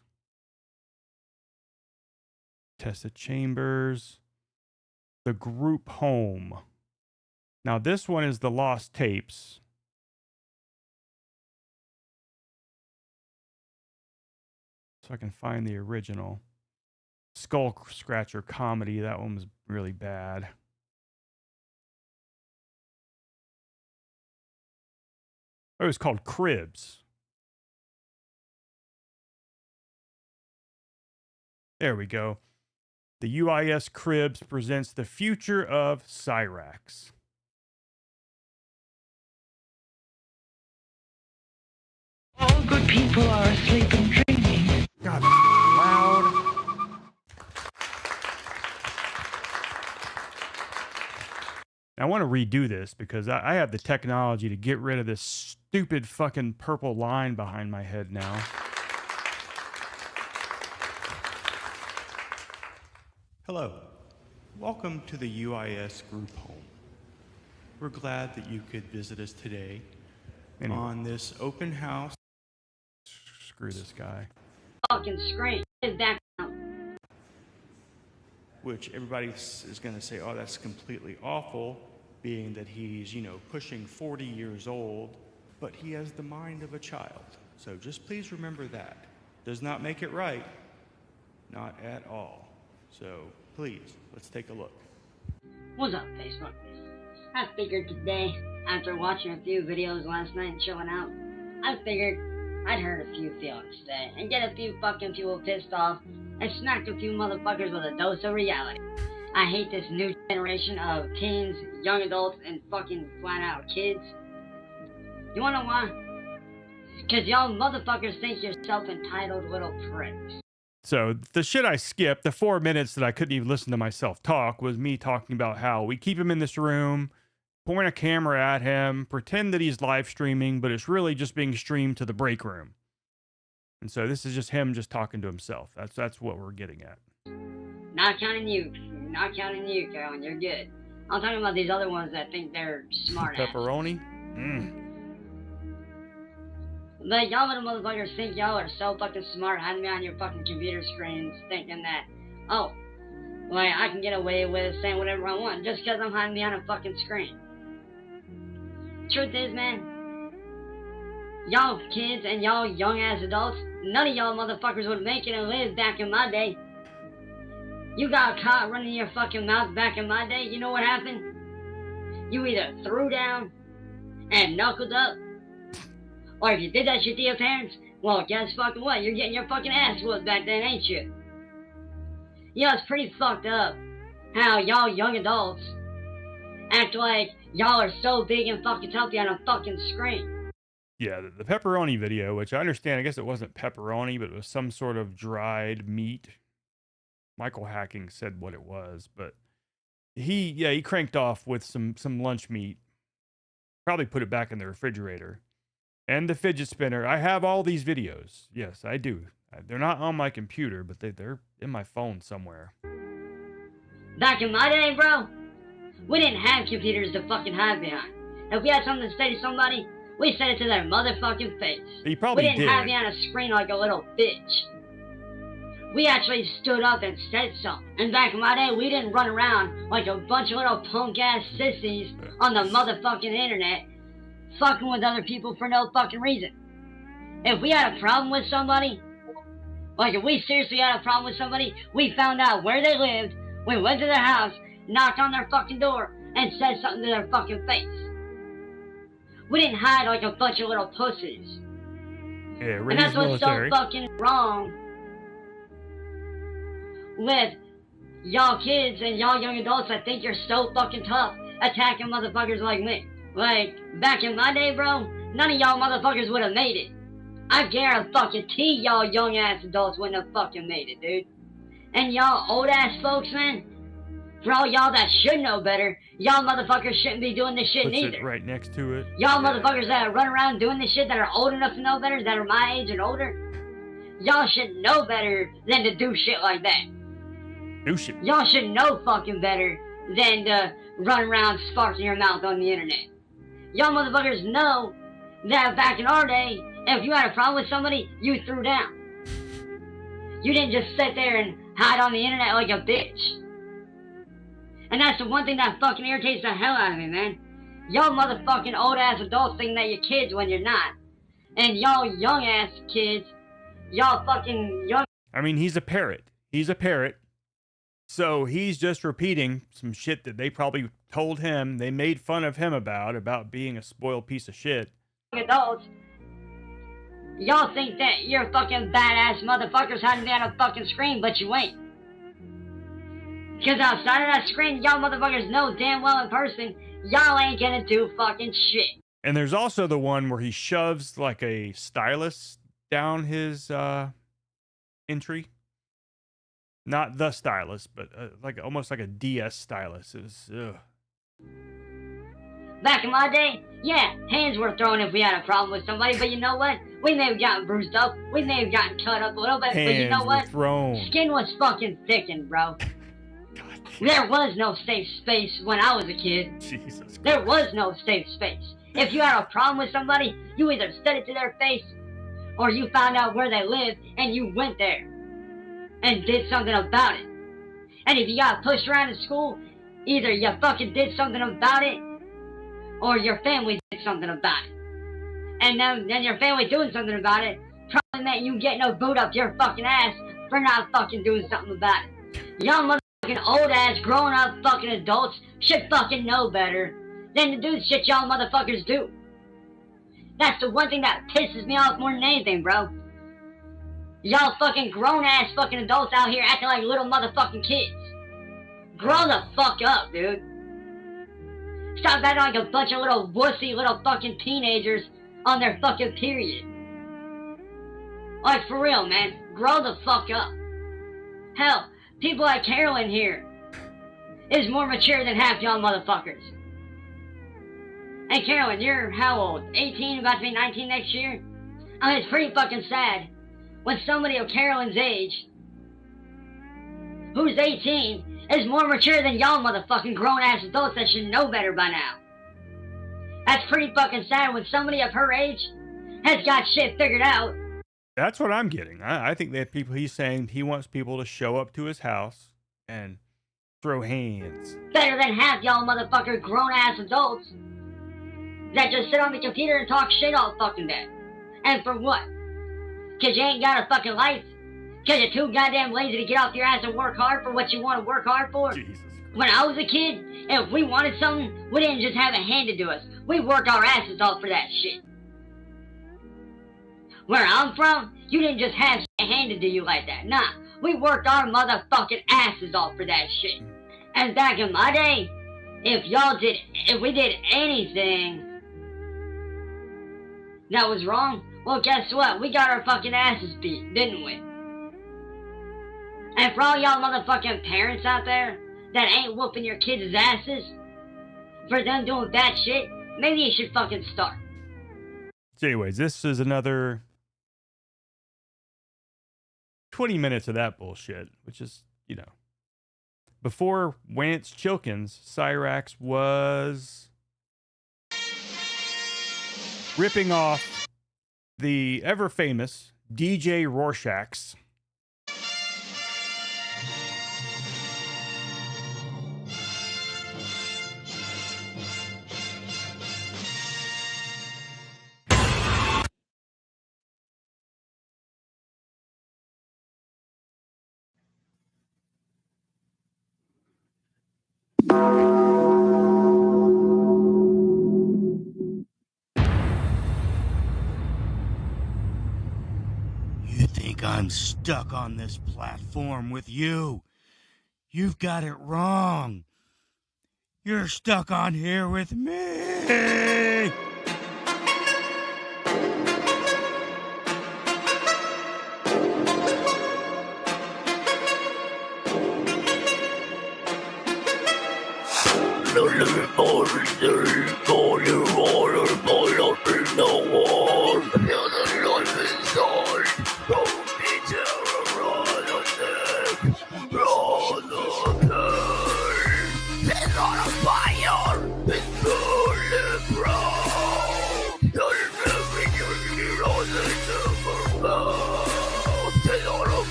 Tessa Chambers. The group home. Now this one is the lost tapes. So I can find the original. Skull Scratcher comedy. That one was really bad. It was called Cribs. There we go. The UIS Cribs presents the future of Cyraxx. All good people are asleep and dreaming. God, that's loud. I want to redo this because I have the technology to get rid of this stupid fucking purple line behind my head now. Hello. Welcome to the UIS group home. We're glad that you could visit us today on this open house. Screw this guy. Fucking screen. Back out. Which everybody is going to say, oh, that's completely awful, being that he's, pushing 40 years old, but he has the mind of a child. So just please remember that. Does not make it right. Not at all. So please, let's take a look. What's up, Facebook? I figured today, after watching a few videos last night and chilling out, I figured I'd hurt a few feelings today and get a few fucking people pissed off and smack a few motherfuckers with a dose of reality. I hate this new generation of teens, young adults, and fucking flat out kids. You wanna know why? Because y'all motherfuckers think you're self-entitled little pricks. So the shit I skipped, the 4 minutes that I couldn't even listen to myself talk, was me talking about how we keep him in this room, point a camera at him, pretend that he's live streaming, but it's really just being streamed to the break room. And so this is just him just talking to himself. That's what we're getting at. Not counting you. Not counting you, Carolyn. You're good. I'm talking about these other ones that think they're smart ass. Pepperoni? But y'all little motherfuckers think y'all are so fucking smart hiding behind your fucking computer screens thinking that, oh, like I can get away with saying whatever I want just because I'm hiding behind a fucking screen. Truth is, man, y'all kids and y'all young ass adults, none of y'all motherfuckers would make it and live back in my day. You got caught running your fucking mouth back in my day, you know what happened? You either threw down and knuckled up, or if you did that shit to your parents, well, guess fucking what? You're getting your fucking ass whooped back then, ain't you? You know, it's pretty fucked up how y'all young adults act like y'all are so big and fucking tough on a fucking screen. Yeah, the pepperoni video, which I understand, I guess it wasn't pepperoni, but it was some sort of dried meat. Michael Hacking said what it was, but he cranked off with some lunch meat. Probably put it back in the refrigerator. And the fidget spinner. I have all these videos. Yes, I do. They're not on my computer, but they're in my phone somewhere. Back in my day, bro, we didn't have computers to fucking hide behind. If we had something to say to somebody, we said it to their motherfucking face. You probably did. We didn't hide behind a screen like a little bitch. We actually stood up and said something. And back in my day, we didn't run around like a bunch of little punk-ass sissies on the motherfucking internet fucking with other people for no fucking reason. If we had a problem with somebody, like if we seriously had a problem with somebody, we found out where they lived, we went to their house, knocked on their fucking door, and said something to their fucking face. We didn't hide like a bunch of little pussies. Yeah, and that's what's so fucking wrong with y'all kids and y'all young adults that think you're so fucking tough attacking motherfuckers like me. Like, back in my day, bro, none of y'all motherfuckers would have made it. I guarantee y'all young ass adults wouldn't have fucking made it, dude. And y'all old ass folks, man, for all y'all that should know better, y'all motherfuckers shouldn't be doing this shit Puts neither. It right next to it. Y'all motherfuckers that run around doing this shit that are old enough to know better, that are my age and older, y'all should know better than to do shit like that. Do shit. Y'all should know fucking better than to run around sparking your mouth on the internet. Y'all motherfuckers know that back in our day, if you had a problem with somebody, you threw down. You didn't just sit there and hide on the internet like a bitch. And that's the one thing that fucking irritates the hell out of me, man. Y'all motherfucking old ass adults think that you're kids when you're not. And y'all young ass kids, y'all fucking young. I mean, he's a parrot. He's a parrot. So he's just repeating some shit that they probably told him, they made fun of him about being a spoiled piece of shit. adults, y'all think that you're fucking badass motherfuckers hiding behind a fucking screen, but you ain't. Because outside of that screen, y'all motherfuckers know damn well in person, y'all ain't gonna do fucking shit. And there's also the one where he shoves like a stylus down his entry. Not the stylus, but like almost like a DS stylus. It was, ugh. Back in my day, yeah, hands were thrown if we had a problem with somebody, but you know what? We may have gotten bruised up, we may have gotten cut up a little bit, but you know what? Thrown. Skin was fucking thickened, bro. There was no safe space when I was a kid. Jesus. There was no safe space. If you had a problem with somebody, you either said it to their face, or you found out where they lived, and you went there and did something about it. And if you got pushed around in school, either you fucking did something about it, or your family did something about it. And then your family doing something about it probably meant you getting a boot up your fucking ass for not fucking doing something about it. Y'all motherfucking old ass grown up fucking adults should fucking know better than to do the shit y'all motherfuckers do. That's the one thing that pisses me off more than anything, bro. Y'all fucking grown ass fucking adults out here acting like little motherfucking kids. Grow the fuck up, dude. Stop acting like a bunch of little wussy little fucking teenagers on their fucking period. Like, for real, man. Grow the fuck up. Hell, people like Carolyn here is more mature than half y'all motherfuckers. Hey, Carolyn, you're how old? 18, about to be 19 next year? I mean, it's pretty fucking sad when somebody of Carolyn's age, who's 18, is more mature than y'all motherfucking grown-ass adults that should know better by now. That's pretty fucking sad when somebody of her age has got shit figured out. That's what I'm getting. I think that he's saying he wants people to show up to his house and throw hands. Better than half y'all motherfucker grown-ass adults that just sit on the computer and talk shit all fucking day. And for what? Cause you ain't got a fucking life? Cause you're too goddamn lazy to get off your ass and work hard for what you want to work hard for? Jesus. When I was a kid, if we wanted something, we didn't just have it handed to us. We worked our asses off for that shit. Where I'm from, you didn't just have shit handed to you like that. Nah, we worked our motherfucking asses off for that shit. And back in my day, if we did anything that was wrong, well, guess what? We got our fucking asses beat, didn't we? And for all y'all motherfucking parents out there that ain't whooping your kids' asses for them doing bad shit, maybe you should fucking start. So anyways, this is another 20 minutes of that bullshit, which is, you know. Before Wance Chilkins, Cyraxx was ripping off the ever-famous DJ Rorschach's You think I'm stuck on this platform with you? You've got it wrong. You're stuck on here with me.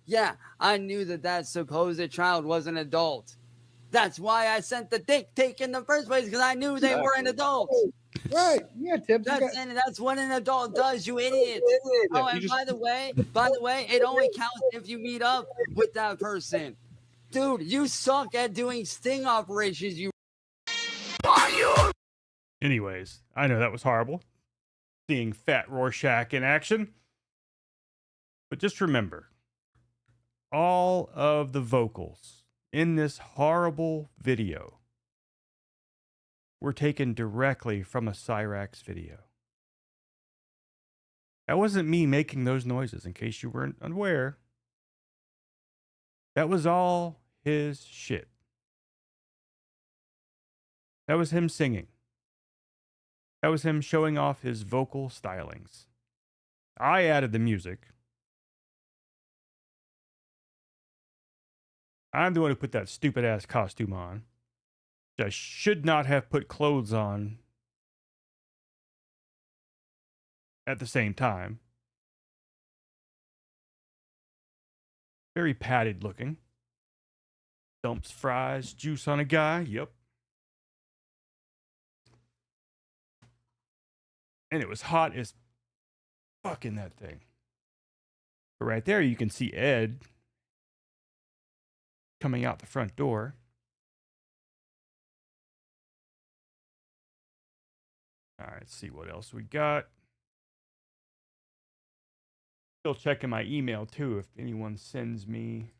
Yeah, I knew that supposed child was an adult. That's why I sent the dick pic in the first place, because I knew they were an adult. Right. Yeah, Tibbs. That's what an adult does, you idiot. Oh, and by the way, it only counts if you meet up with that person. Dude, you suck at doing sting operations, you. Anyways, I know that was horrible. Seeing Fat Rorschach in action. But just remember, all of the vocals in this horrible video were taken directly from a Cyraxx video. That wasn't me making those noises, in case you weren't unaware. That was all his shit. That was him singing. That was him showing off his vocal stylings. I added the music. I'm the one who put that stupid ass costume on. I should not have put clothes on at the same time. Very padded looking. Dumps fries, juice on a guy. Yep. And it was hot as fuck in that thing. But right there, you can see Ed coming out the front door. All right, let's see what else we got. Still checking my email too. If anyone sends me,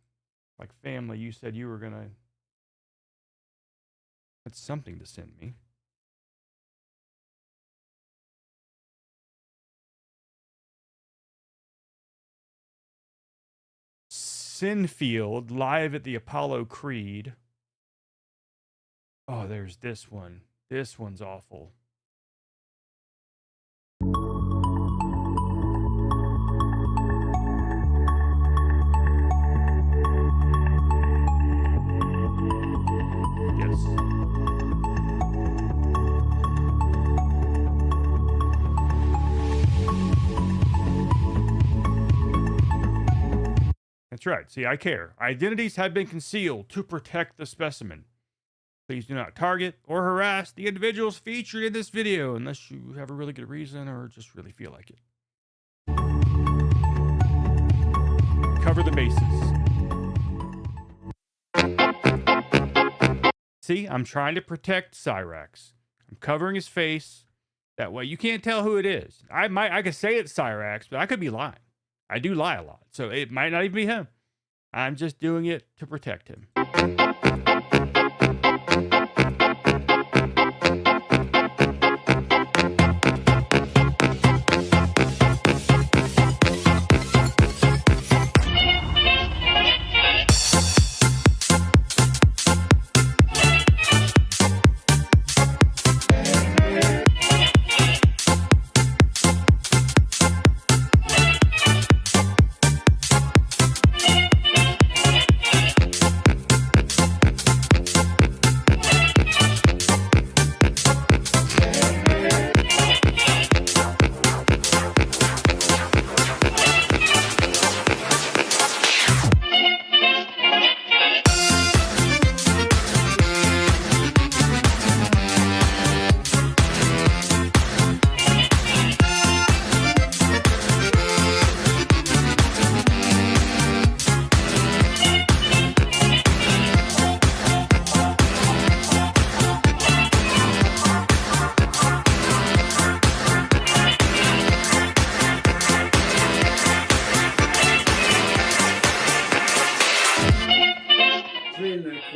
like family, you said you were gonna. That's something to send me. Sinfield live at the Apollo Creed. Oh, there's this one. This one's awful. Yes. That's right. See, I care. Identities have been concealed to protect the specimen. Please do not target or harass the individuals featured in this video unless you have a really good reason or just really feel like it. Cover the bases. See, I'm trying to protect Cyraxx. I'm covering his face. That way you can't tell who it is. I could say it's Cyraxx, but I could be lying. I do lie a lot, so it might not even be him. I'm just doing it to protect him.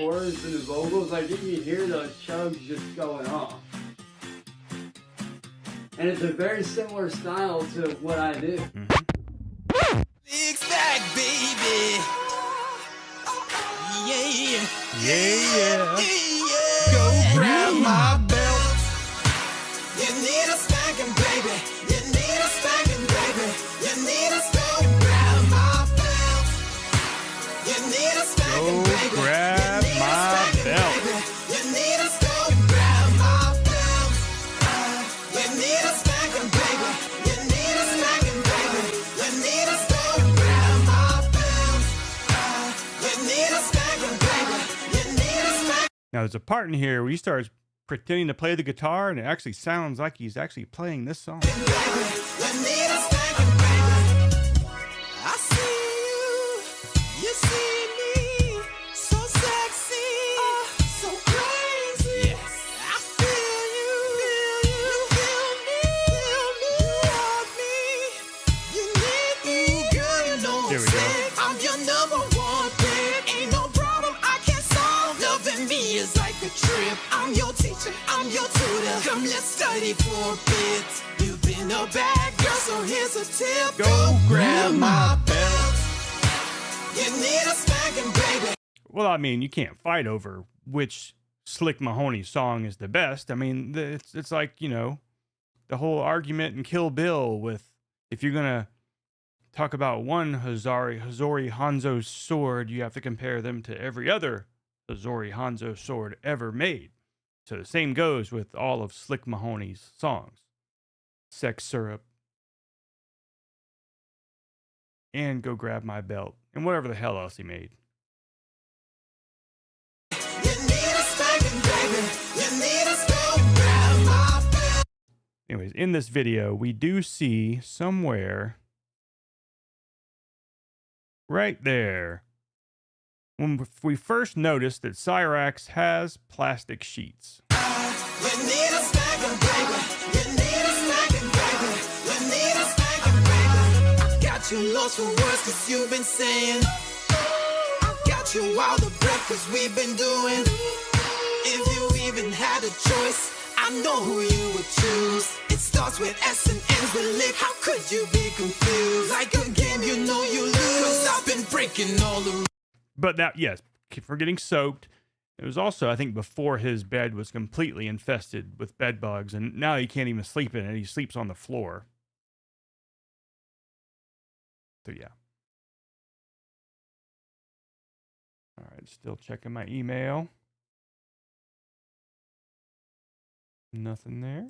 chorus and the vocals, like you can hear those chugs just going off. And it's a very similar style to what I do. Big stack, baby. Yeah. Yeah. Go grab my belt. You need a spanking, baby. You need a spanking, baby. You need a go grab my belt. You need a spanking, baby. Go grab my belt. You need a go grab my belt. You need a spanking, baby. You need a spanking, baby. You need a go grab my belt. You need a spanking, baby. You need a spanking. Now, there's a part in here where he starts pretending to play the guitar, and it actually sounds like he's actually playing this song. You need a spanking, baby. I see you. You see me. So sexy. So crazy. I feel you. You feel me. You want me. You need me. Girl, you know There we go. I'm your number one pick. Ain't no problem I can't solve. Loving me is like a trip. I'm your teacher. I'm your tutor. Come, let's study for a bit. You've been a bad girl, so here's a tip. Go grab my belt. You need a spanking, baby. Well, I mean, you can't fight over which Slick Mahoney song is the best. I mean, it's like, you know, the whole argument in Kill Bill with, if you're going to talk about one Hattori Hanzo sword, you have to compare them to every other Hattori Hanzo sword ever made. So the same goes with all of Slick Mahoney's songs. Sex Syrup. And Go Grab My Belt. And whatever the hell else he made. Anyways, in this video, we do see somewhere right there when we first noticed that Cyraxx has plastic sheets. You need a spanking, baby. You need a spanking, baby. You need a spanking, baby. I got you lost for words cause you've been saying. I got you out of breath cause we've been doing. If you even had a choice, I know who you would choose. It starts with S and ends with lick. How could you be confused? Like a game you know you lose. Cause I've been breaking all the... But that, yes, for getting soaked. It was also, I think, before his bed was completely infested with bed bugs, and now he can't even sleep in it. He sleeps on the floor. So, yeah. All right, still checking my email. Nothing there.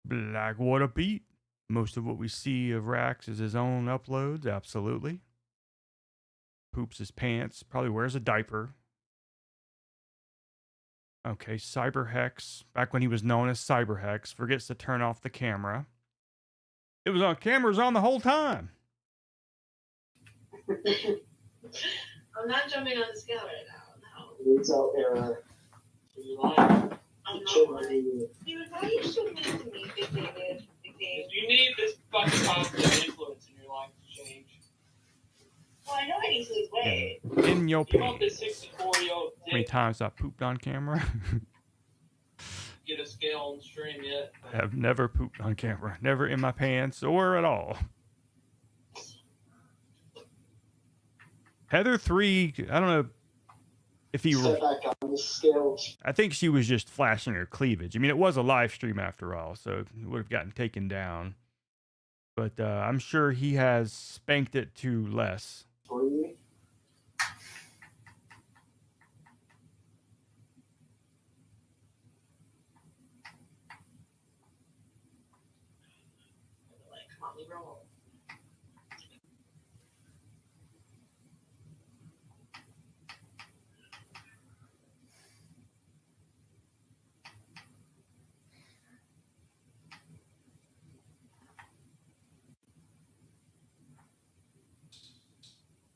Blackwater Pete. Most of what we see of Rax is his own uploads, absolutely. Poops his pants, probably wears a diaper. Okay, Cyberhex, back when he was known as Cyberhex, forgets to turn off the camera. It was on cameras on the whole time. I'm not jumping on the scale right now, no. It's out there. You lying. I'm not lying. Dude, why are you so mean to me, Big David? You need this fucking positive influence in your life to change. Well, I know I need to lose weight. In your You want pants. this 64-year-old How many dick times I pooped on camera? get a scale on the stream yet? I have never pooped on camera. Never in my pants or at all. Heather 3, I don't know if he... Step back on the scale. I think she was just flashing her cleavage. I mean, it was a live stream after all, so it would have gotten taken down. But I'm sure he has spanked it to less. 3.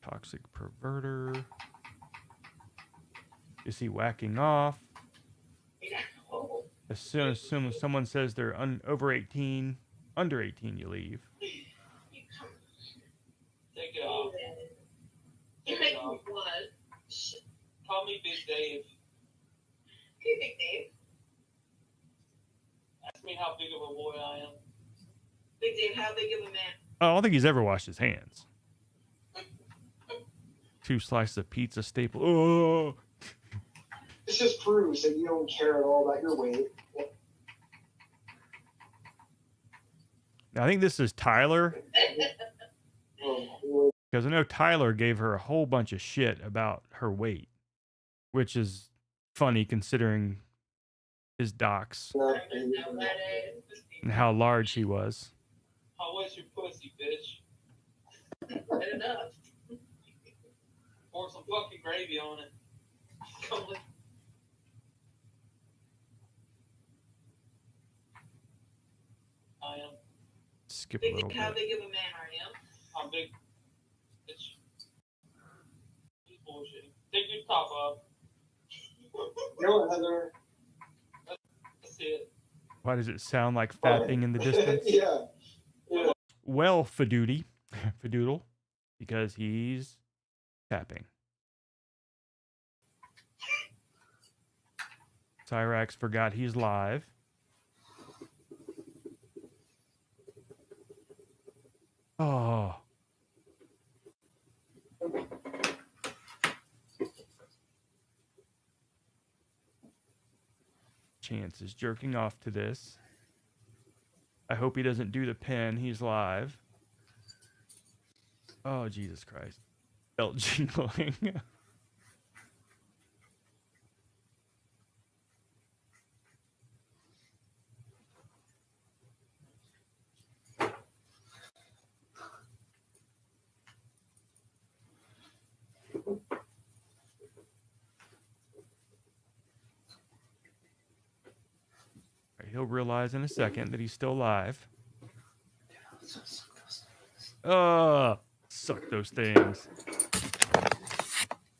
Toxic perverter. Is he whacking off? As soon as someone says they're over 18, Under 18, you leave. Take it off. You make me what? Call me Big Dave. Okay, Big Dave. Ask me how big of a boy I am. Big Dave, how big of a man? Oh, I don't think he's ever washed his hands. 2 slices of pizza staple. Oh. This just proves that you don't care at all about your weight. Now, I think this is Tyler. Because I know Tyler gave her a whole bunch of shit about her weight, which is funny considering his docs and how large he was. How was your pussy, bitch? Good enough. Pour some fucking gravy on it. Come with. I am. Skip a little How bit. big of a man are you? I'm big. Bitch. He's bullshitting. Take your top off. No, Heather. That's it. Why does it sound like fapping in the distance? Yeah. Well, Fadoodle, because he's tapping. Cyraxx forgot he's live. Oh. Chance is jerking off to this. I hope he doesn't do the pen. He's live. Oh, Jesus Christ. Belt jingling. He'll realize in a second that he's still live. Suck those things.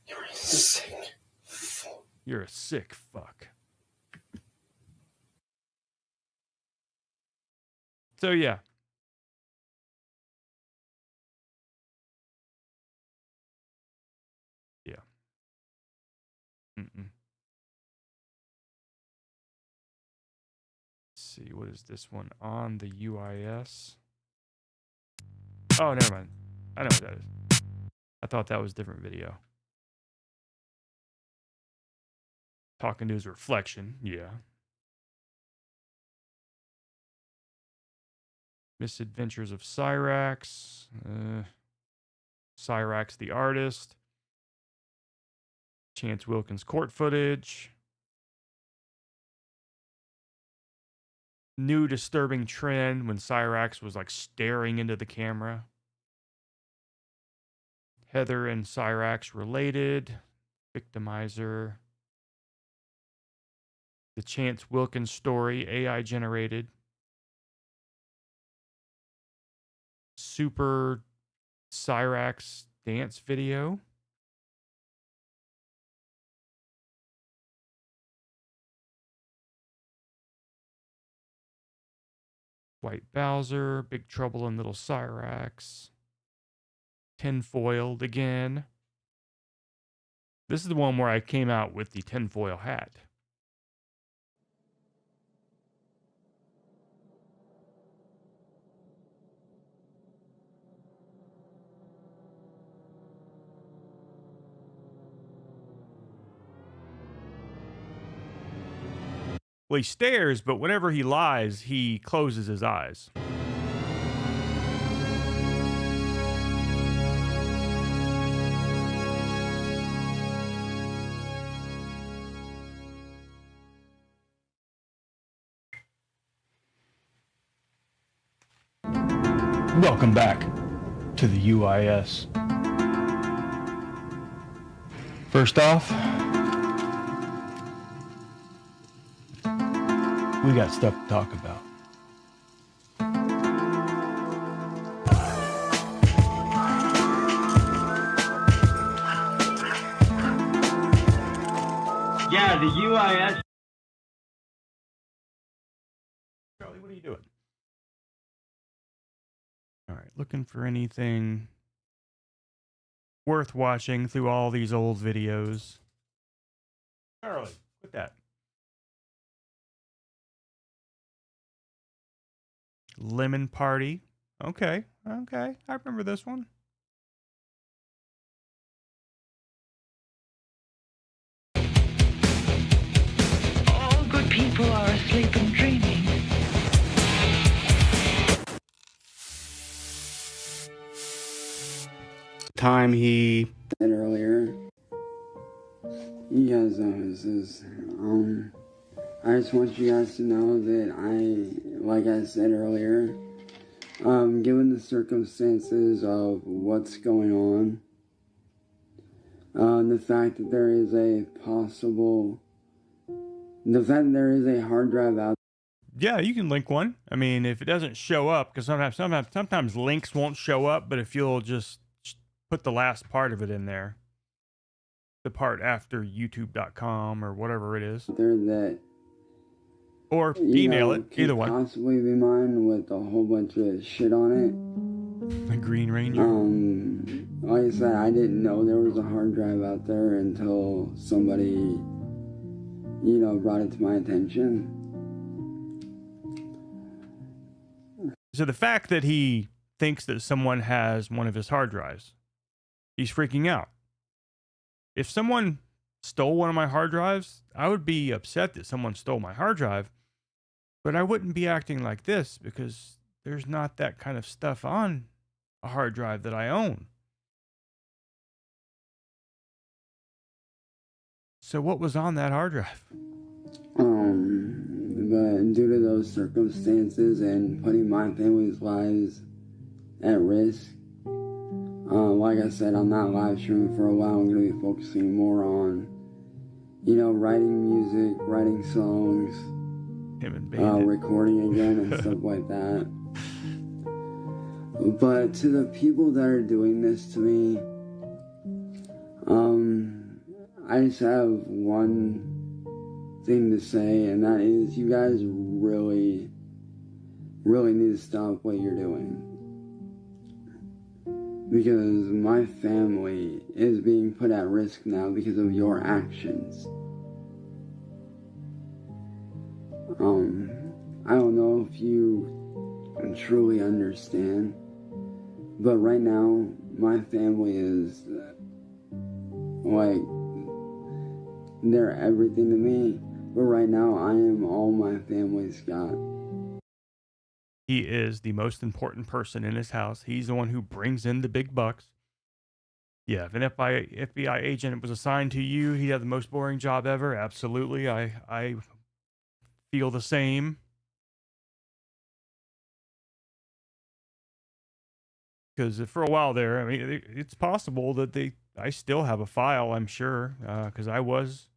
You're sick. You're a sick fuck. So, yeah. Yeah. See, what is this one on the UIS? Oh, never mind. I know what that is. I thought that was a different video. Talking to his reflection, yeah. Misadventures of Cyraxx. Cyraxx the artist. Chance Wilkins court footage. New disturbing trend when Cyraxx was like staring into the camera. Heather and Cyraxx related. Victimizer. The Chance Wilkins story, AI generated. Super Cyraxx dance video. White Bowser, Big Trouble in Little Cyraxx. Tinfoiled again. This is the one where I came out with the tinfoil hat. Well, he stares, but whenever he lies, he closes his eyes. Welcome back to the UIS. First off, we got stuff to talk about. Yeah, the UIS. Charlie, what are you doing? looking for anything worth watching through all these old videos. Charlie, quit that. Lemon Party. Okay. I remember this one. All good people are asleep and dreaming. Time he said earlier, you guys know this is, I just want you guys to know that like I said earlier, given the circumstances of what's going on, the fact that there is a hard drive out. Yeah, you can link one. I mean, if it doesn't show up, because sometimes links won't show up, but if you'll just put the last part of it in there, the part after youtube.com or whatever it is, there that, or email it, either one. Possibly be mine with a whole bunch of shit on it. The Green Ranger. Like I said, I didn't know there was a hard drive out there until somebody, brought it to my attention. So the fact that he thinks that someone has one of his hard drives, he's freaking out. If someone stole one of my hard drives, I would be upset that someone stole my hard drive, but I wouldn't be acting like this because there's not that kind of stuff on a hard drive that I own. So what was on that hard drive? But due to those circumstances and putting my family's lives at risk, like I said, I'm not live streaming for a while. I'm going to be focusing more on, writing music, writing songs, recording again and stuff like that. But to the people that are doing this to me, I just have one thing to say, and that is you guys really need to stop what you're doing. Because my family is being put at risk now because of your actions. I don't know if you truly understand, but right now, my family is, they're everything to me. But right now, I am all my family's got. He is the most important person in his house. He's the one who brings in the big bucks. Yeah, if an FBI agent was assigned to you, he'd have the most boring job ever. Absolutely. I feel the same. Because for a while there, I mean, it's possible that I still have a file, I'm sure, because I was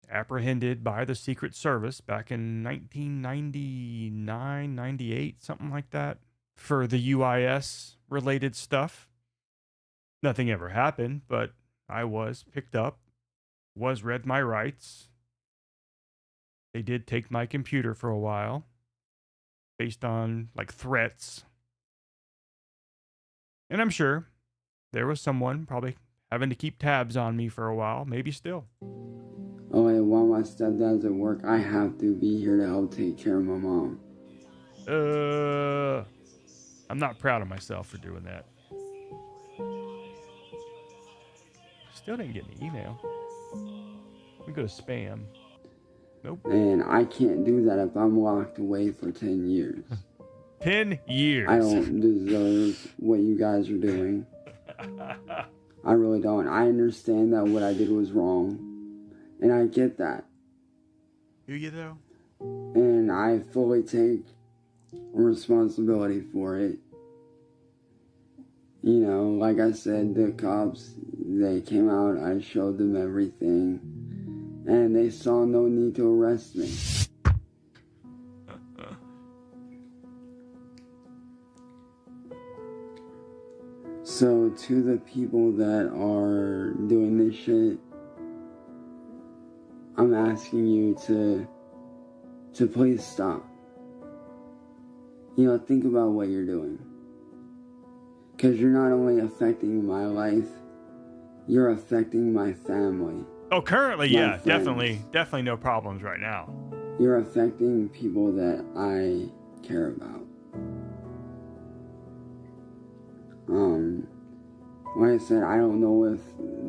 apprehended by the Secret Service back in 1999, 98, something like that, for the UIS related stuff. Nothing ever happened, but I was picked up, was read my rights. They did take my computer for a while based on threats. And I'm sure there was someone probably having to keep tabs on me for a while, maybe still. Oh, and while my stepdad's at work, I have to be here to help take care of my mom. I'm not proud of myself for doing that. Still didn't get an email. Let me go to spam. Nope. And I can't do that if I'm locked away for 10 years. 10 years. I don't deserve what you guys are doing. I really don't. I understand that what I did was wrong. And I get that. Do you though? And I fully take responsibility for it. Like I said, the cops, they came out, I showed them everything, and they saw no need to arrest me. So to the people that are doing this shit, I'm asking you to please stop. you know, think about what you're doing. Because you're not only affecting my life, you're affecting my family. Oh, currently, my yeah, friends. definitely no problems right now. You're affecting people that I care about. Like I said, I don't know if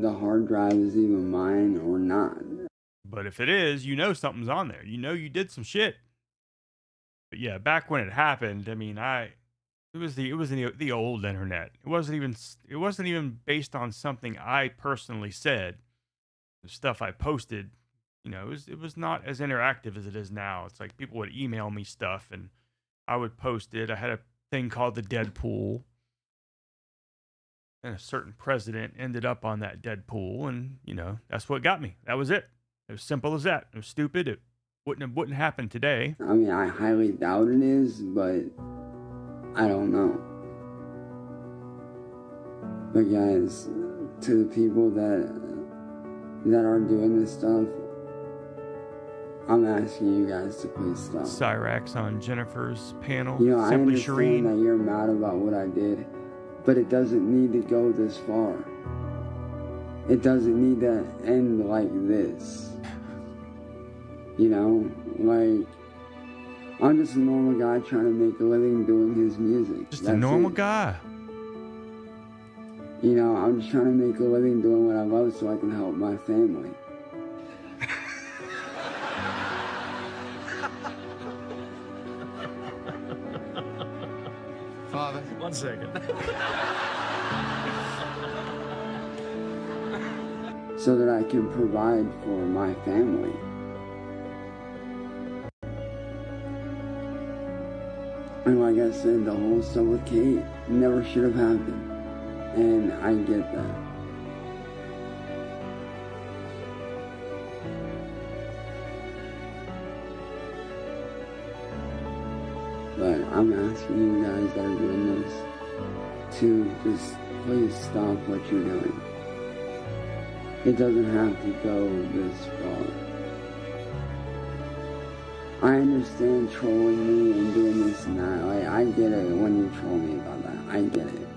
the hard drive is even mine or not. But if it is, you know something's on there. You know you did some shit. But yeah, back when it happened, I mean, it was the old internet. It wasn't even based on something I personally said. The stuff I posted, you know, it was not as interactive as it is now. It's like people would email me stuff and I would post it. I had a thing called the Deadpool. And a certain president ended up on that Deadpool, and you know, that's what got me. That was it. It was simple as that. It was stupid. It wouldn't happen today. I mean, I highly doubt it is, but I don't know. But guys, to the people that are doing this stuff, I'm asking you guys to please stop. Cyraxx on Jennifer's panel. You know, I Simply understand Shireen. that you're mad about what I did, but it doesn't need to go this far. It doesn't need to end like this. You know, like, I'm just a normal guy trying to make a living doing his music. Just a normal guy. You know, I'm just trying to make a living doing what I love so I can help my family. Father, 1 second. So that I can provide for my family. And like I said, the whole stuff with Kate never should have happened. And I get that. But I'm asking you guys that are doing this to just please stop what you're doing. It doesn't have to go this far. I understand trolling me and doing this and that. Like, I get it when you troll me about that. I get it.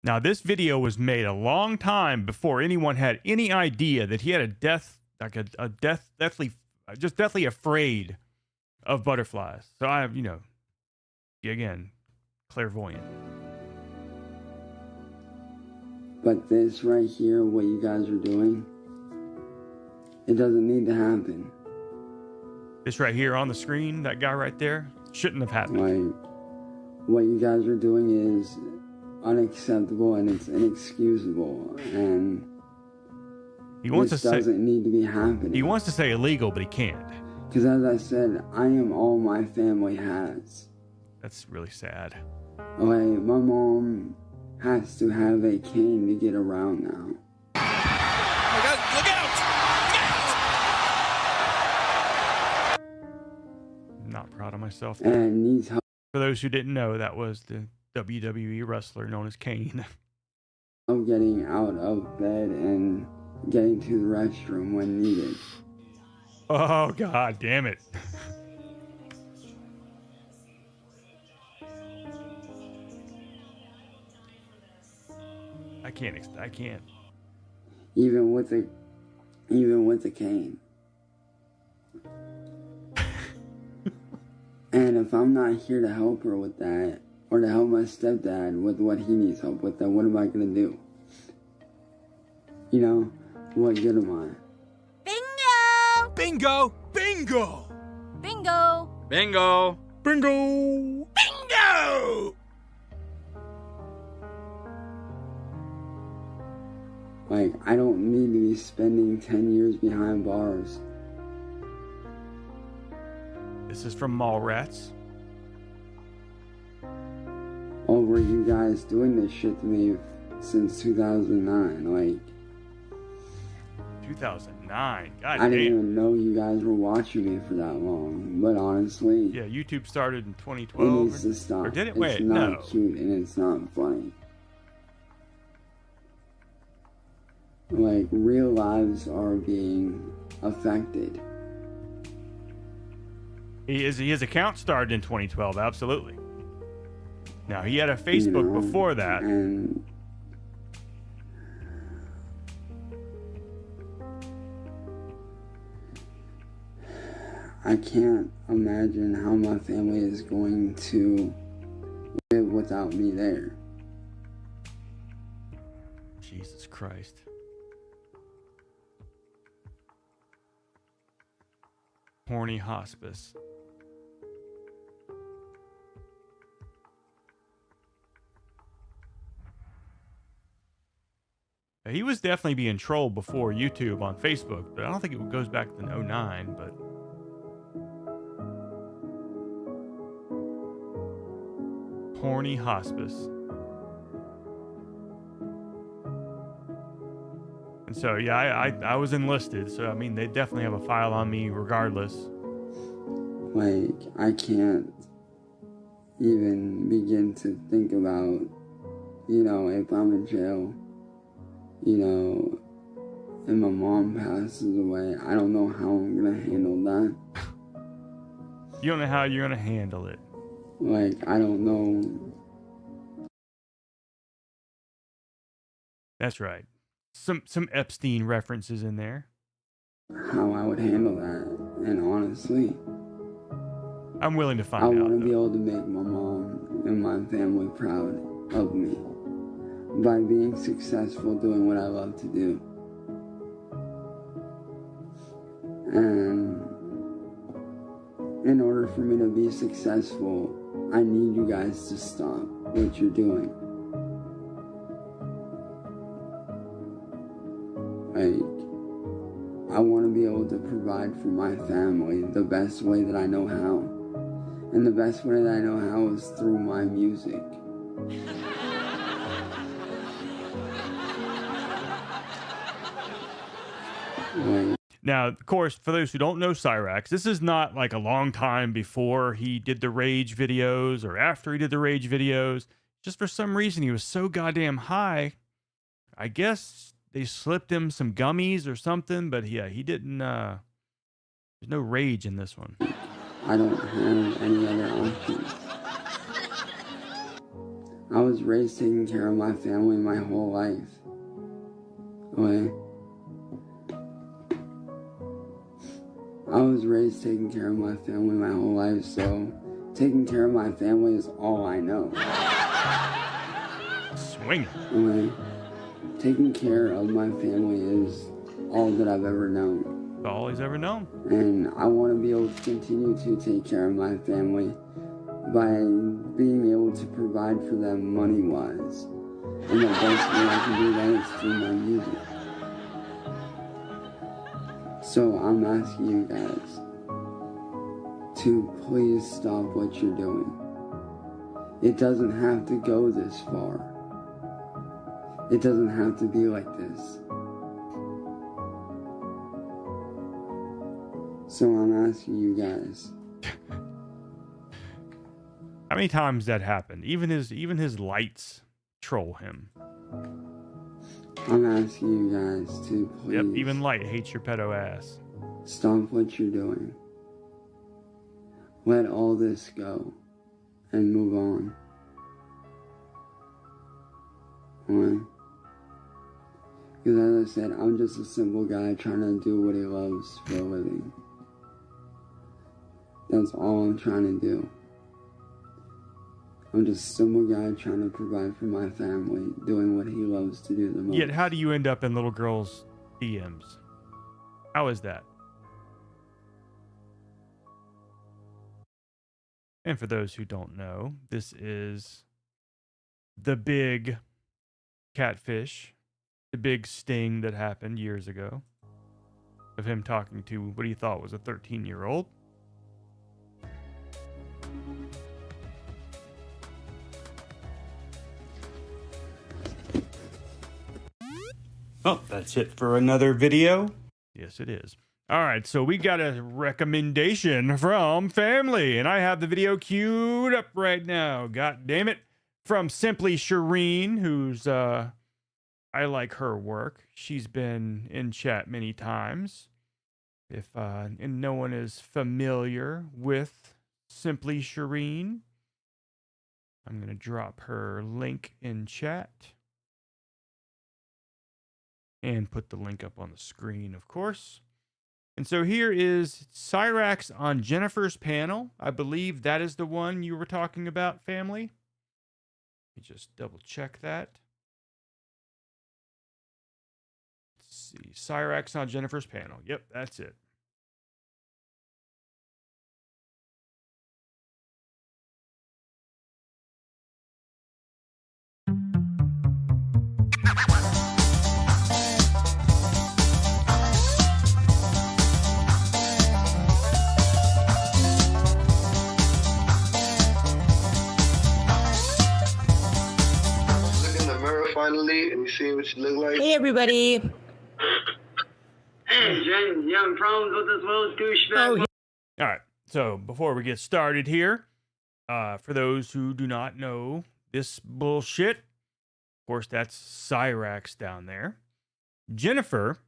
Now, this video was made a long time before anyone had any idea that he had a deathly afraid of butterflies. So I have, you know, again, clairvoyant. But this right here, what you guys are doing, it doesn't need to happen. This right here on the screen, that guy right there, shouldn't have happened. Like, what you guys are doing is unacceptable and it's inexcusable, and this doesn't need to be happening. He wants to say illegal, but he can't. Because as I said, I am all my family has. That's really sad. Like, my mom has to have a cane to get around now. Look out! I'm not proud of myself. And needs help. For those who didn't know, that was the WWE wrestler known as Kane. Of getting out of bed and getting to the restroom when needed. Oh, God damn it. I can't. Even with the cane. And if I'm not here to help her with that, or to help my stepdad with what he needs help with, then what am I gonna do? You know, what good am I? Bingo! Bingo! Bingo! Bingo! Bingo! Bingo! Like, I don't need to be spending 10 years behind bars. This is from Mallrats. Over you guys doing this shit to me since 2009. Like, 2009. God I damn. didn't even know you guys were watching me for that long. But honestly, Yeah, YouTube started in 2012. it needs to stop. Or did it? It's Wait, not no. cute and it's not funny. Like, real lives are being affected. His account started in 2012, absolutely. Now, he had a Facebook before that. And I can't imagine how my family is going to live without me there. Jesus Christ. Horny hospice. He was definitely being trolled before YouTube on Facebook, but I don't think it goes back to 09, but... Horny hospice. And so, yeah, I was enlisted, so, I mean, they definitely have a file on me regardless. Like, I can't even begin to think about, you know, if I'm in jail, you know, and my mom passes away, I don't know how I'm gonna handle that. You don't know how you're gonna handle it. Like, I don't know. That's right. Some Epstein references in there. How I would handle that. And honestly, I'm willing to find I out. want to be able to make my mom and my family proud of me by being successful doing what I love to do. And in order for me to be successful, I need you guys to stop what you're doing. Like, I want to be able to provide for my family the best way that I know how. And the best way that I know how is through my music. Now, of course, for those who don't know Cyraxx, this is not like a long time before he did the Rage videos or after he did the Rage videos. Just for some reason, he was so goddamn high. I guess they slipped him some gummies or something, but yeah, he didn't, there's no rage in this one. I don't have any other options. I was raised taking care of my family my whole life. Okay? I was raised taking care of my family my whole life, so taking care of my family is all I know. Swing. Okay? Taking care of my family is all that I've ever known. All he's ever known. And I want to be able to continue to take care of my family by being able to provide for them money-wise. And the best way I can do that is through my music. So I'm asking you guys to please stop what you're doing. It doesn't have to go this far. It doesn't have to be like this. So I'm asking you guys. How many times that happened? Even his lights troll him. I'm asking you guys to please. Yep, even Light hates your pedo ass. Stop what you're doing. Let all this go and move on. Alright? Because as I said, I'm just a simple guy trying to do what he loves for a living. That's all I'm trying to do. I'm just a simple guy trying to provide for my family, doing what he loves to do the most. Yet how do you end up in little girls' DMs? How is that? And for those who don't know, this is the big catfish, the big sting that happened years ago of him talking to what he thought was a 13-year-old. Well, that's it for another video. Yes, it is. All right, so we got a recommendation from family, and I have the video queued up right now. God damn it. From Simply Shireen, who's, I like her work. She's been in chat many times. If and no one is familiar with Simply Shireen, I'm going to drop her link in chat. And put the link up on the screen, of course. And so here is Cyraxx on Jennifer's panel. I believe that is the one you were talking about, family. Let me just double check that. Let's see. Cyraxx on Jennifer's panel. Yep, that's it. Finally, and you see what you look like. Hey, everybody. Hey, Jen, young pros with this little douchebag. All right. So before we get started here, for those who do not know this bullshit, of course, that's Cyraxx down there. Jennifer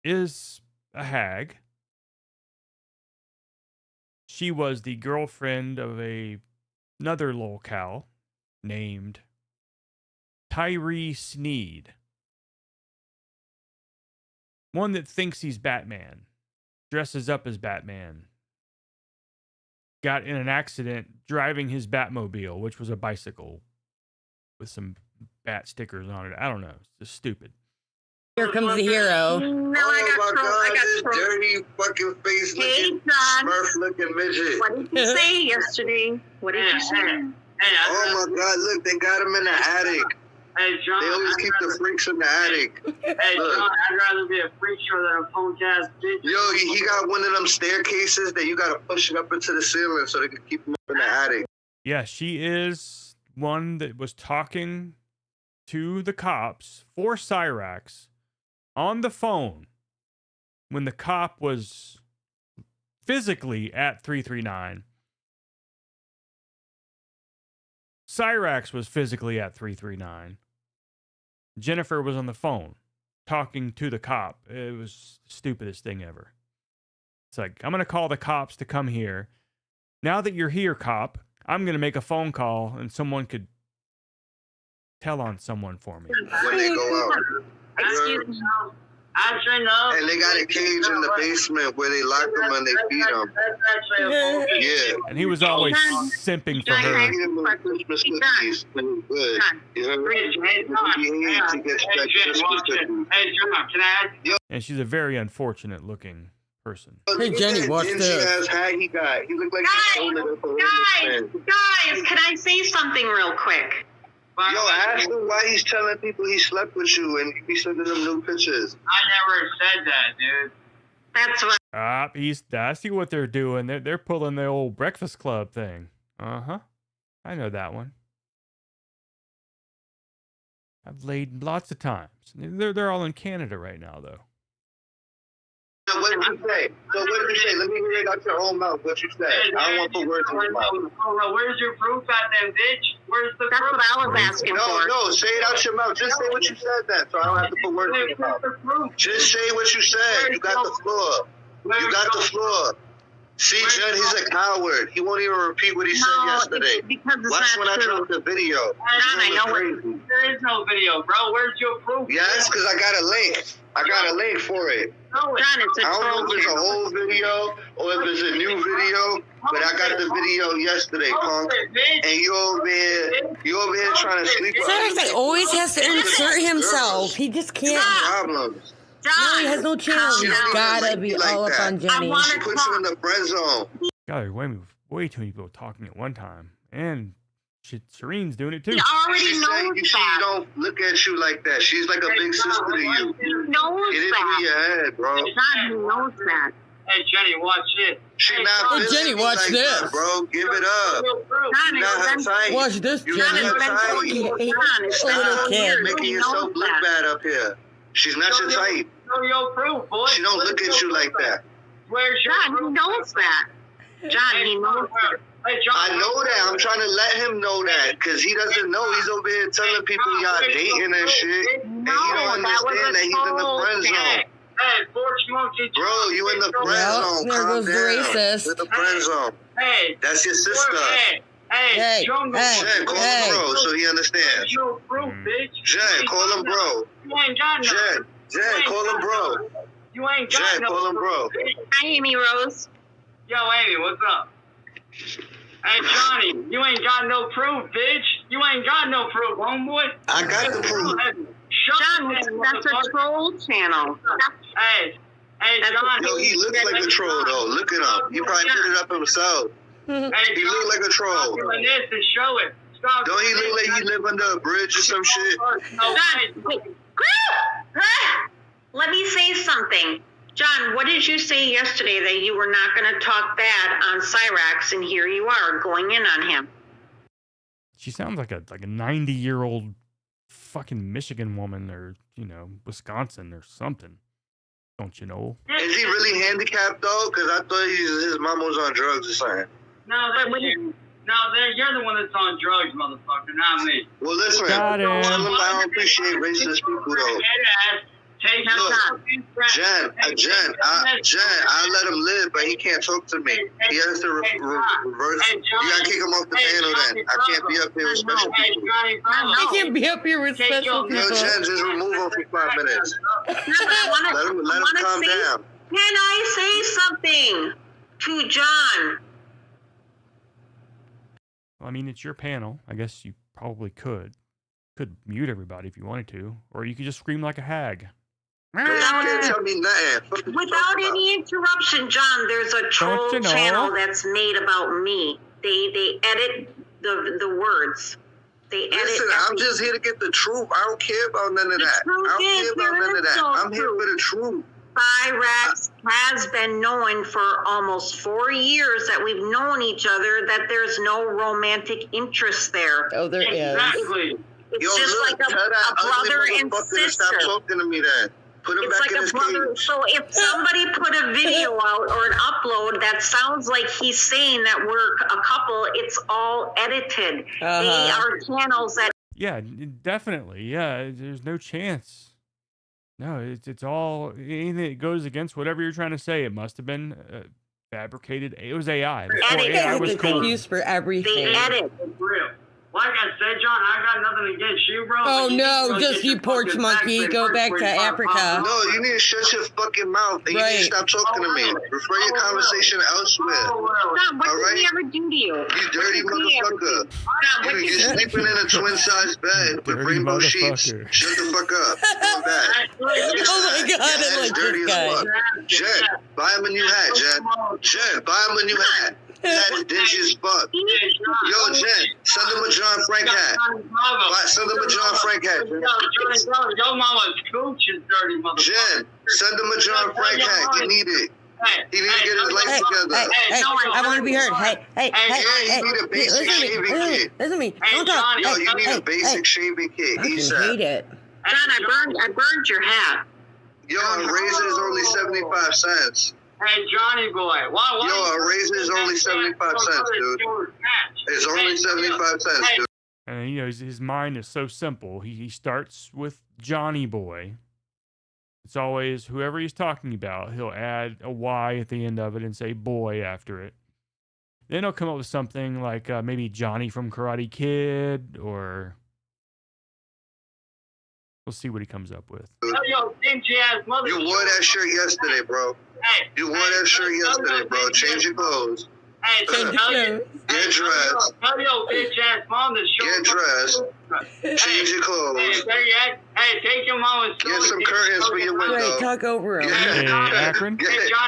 is a hag. She was the girlfriend of another lolcow named Tyree Sneed. One that thinks he's Batman, dresses up as Batman, got in an accident driving his Batmobile, which was a bicycle with some bat stickers on it. I don't know. It's just stupid. Here comes the hero. No, I got this dirty fucking face looking, smurf looking midget. What did you say yesterday? What did you say? Oh my God, look, they got him in the attic. Hey, John, they always keep the freaks in the attic. Hey, John, I'd rather be a freak show than a punk ass bitch. Yo, he got one of them staircases that you got to push it up into the ceiling so they can keep him up in the attic. Yeah, she is one that was talking to the cops for Cyraxx on the phone when the cop was physically at 339. Cyraxx was physically at 339. Jennifer was on the phone talking to the cop. It was the stupidest thing ever. It's like, I'm going to call the cops to come here. Now that you're here, cop, I'm going to make a phone call and someone could tell on someone for me. When they go out. Excuse me. Actually, no. And they got a cage in the basement where they lock them and they feed them. That's actually a bullshit. Yeah. And he was always simping for her. Christmas cookies. Good. And she's a very unfortunate looking person. Hey, Jenny, watch this. He got. He looked like Guys, can I say something real quick? Yo, ask him why he's telling people he slept with you and he be sending them new pictures. I never said that, dude. That's what. I see what they're doing. They're pulling the old Breakfast Club thing. Uh-huh. I know that one. I've laid lots of times. They're all in Canada right now, though. So what did you say? Let me hear it out your own mouth. What you said? I don't want to put words in your mouth. Where's your proof, goddamn bitch? Where's the proof? That's what I was asking for. No, say it out your mouth. Just say what you said then, so I don't have to put words in your mouth. Just say what you said. You got the floor. You got the floor. See, Jen, he's a coward. He won't even repeat what he said yesterday. Watch when I drop the video. John, I know there is no video, bro. Where's your proof? Yes, because I got a link. I got a link for it. John, it's a I don't know if it's a troll. old video or if it's a new video, but I got the video yesterday, punk. And you over here trying to sleep on Cyraxx always has to insert himself. He just can't. problems. No, he has no channel. He's gotta be all up on Jenny. She puts you in the friend zone. God, way too many people talking at one time. And Shireen's doing it too. He already knows She don't look at you like that. She's like a big sister to you. He knows Get it that. through your head, bro. John, he knows that. Hey, Jenny, watch this. She not Hey, Jenny, watch like this. that, bro. Give it up. John, Not her type. Watch this, You Jenny. not her type. Little kid. Making yourself look bad up here. She's not your type. Show your proof, boy. She don't look at you like that. Where's your John, he knows that. John, he knows that. Hey, John, I know that. I'm trying to let him know that because he doesn't know. He's over here telling people y'all dating and shit. And he don't understand that he's in the friend zone. Hey, fortune, Bro, you in the friend zone. There Calm goes the down. racist. You're in the friend zone. Hey, that's your sister. Hey, Hey, Jen, call him bro so he understands. No proof, bitch. Jen, call him bro. You ain't got no. Jen, call him bro. You ain't got Jen, no. call him bro. Hi, Amy Rose. Yo, Amy, what's up? Hey, Johnny, you ain't got no proof, bitch. You ain't got no proof, homeboy. I got the proof. John, that's a troll channel. Hey, Johnny. Yo, he looks like a troll though. Look at him. He probably put it up himself. Hey, He look like a troll. Stop doing this and show it. Stop. Don't he look like he live under a bridge or some shit? No, Let me say something. John, what did you say yesterday that you were not going to talk bad on Cyraxx, and here you are going in on him? She sounds like a 90-year-old fucking Michigan woman, or Wisconsin or something. Don't you know? Is he really handicapped though? Because I thought his mom was on drugs or something. You're the one that's on drugs, motherfucker, not me. Well, listen, Got him. I don't appreciate racist people though. Take Jen, I let him live, but he can't talk to me. He has to reverse. You gotta kick him off the panel then. I can't be up here with special people. I can't be up here with special people. Yo, Jen, just remove him for 5 minutes. No, but I Let him calm down. Can I say something to John? Well, I mean, it's your panel. I guess you probably could mute everybody if you wanted to, or you could just scream like a hag. Without any interruption, John, there's a troll channel that's made about me. They edit the words. They edit. Listen, I'm just here to get the truth. I don't care about none of that. I don't care about none of that. I'm here for the truth. Cyraxx has been knowing for almost 4 years that we've known each other that there's no romantic interest there. Oh, there is. Exactly. It's just like a brother and sister. Stop talking to me then. Put him It's back like in a his brother. cage. So if somebody put a video out or an upload that sounds like he's saying that we're a couple, it's all edited. They are channels that. Yeah, definitely. Yeah, there's no chance. No, it's all anything that goes against whatever you're trying to say. It must have been fabricated. It was AI. Before AI was cool. Confused for everything. They edit. It's real. Like I said, John, I got nothing against you, bro. Oh but no, just you porch monkey. Go back to Africa. No, you need to shut your fucking mouth and you need to stop talking to me. Refer your conversation elsewhere. John, what did he ever do to you? You dirty motherfucker. You're sleeping in a twin-size bed with rainbow sheets. Shut the fuck up. Come back. Oh my God, I like dirty this as guy. fuck. Jen, buy him a new hat, Jen. Jen, buy him a new hat. That is dingy as fuck. Yo, Jen, send him a John Frank hat. Send him a John Frank hat. Yo, mama's cooch is dirty, motherfucker. Jen, send him a John Frank hat. He need it. He need to get his life together. Hey, I want to be heard. Hey. You need a basic shaving kit. Listen to me. Don't talk. Yo, you need a basic shaving kit. I hate it. John, I burned your hat. Yo, a razor is only 75 cents. Hey, Johnny boy. Why Yo, a razor is only 75 cents, dude. It's only 75 cents, dude. And his mind is so simple. He starts with Johnny Boy. It's always whoever he's talking about. He'll add a Y at the end of it and say boy after it. Then he'll come up with something like maybe Johnny from Karate Kid, or we'll see what he comes up with. Yo, dingy ass mother. You wore that shirt yesterday, bro. You wore that shirt yesterday, bro. Change your clothes. Hey, get dressed. Tell your bitch ass mom to show. Get dressed. Change your clothes. Hey, take your mama's. Get some curtains for your window. Wait, talk over him. Hey, Akron.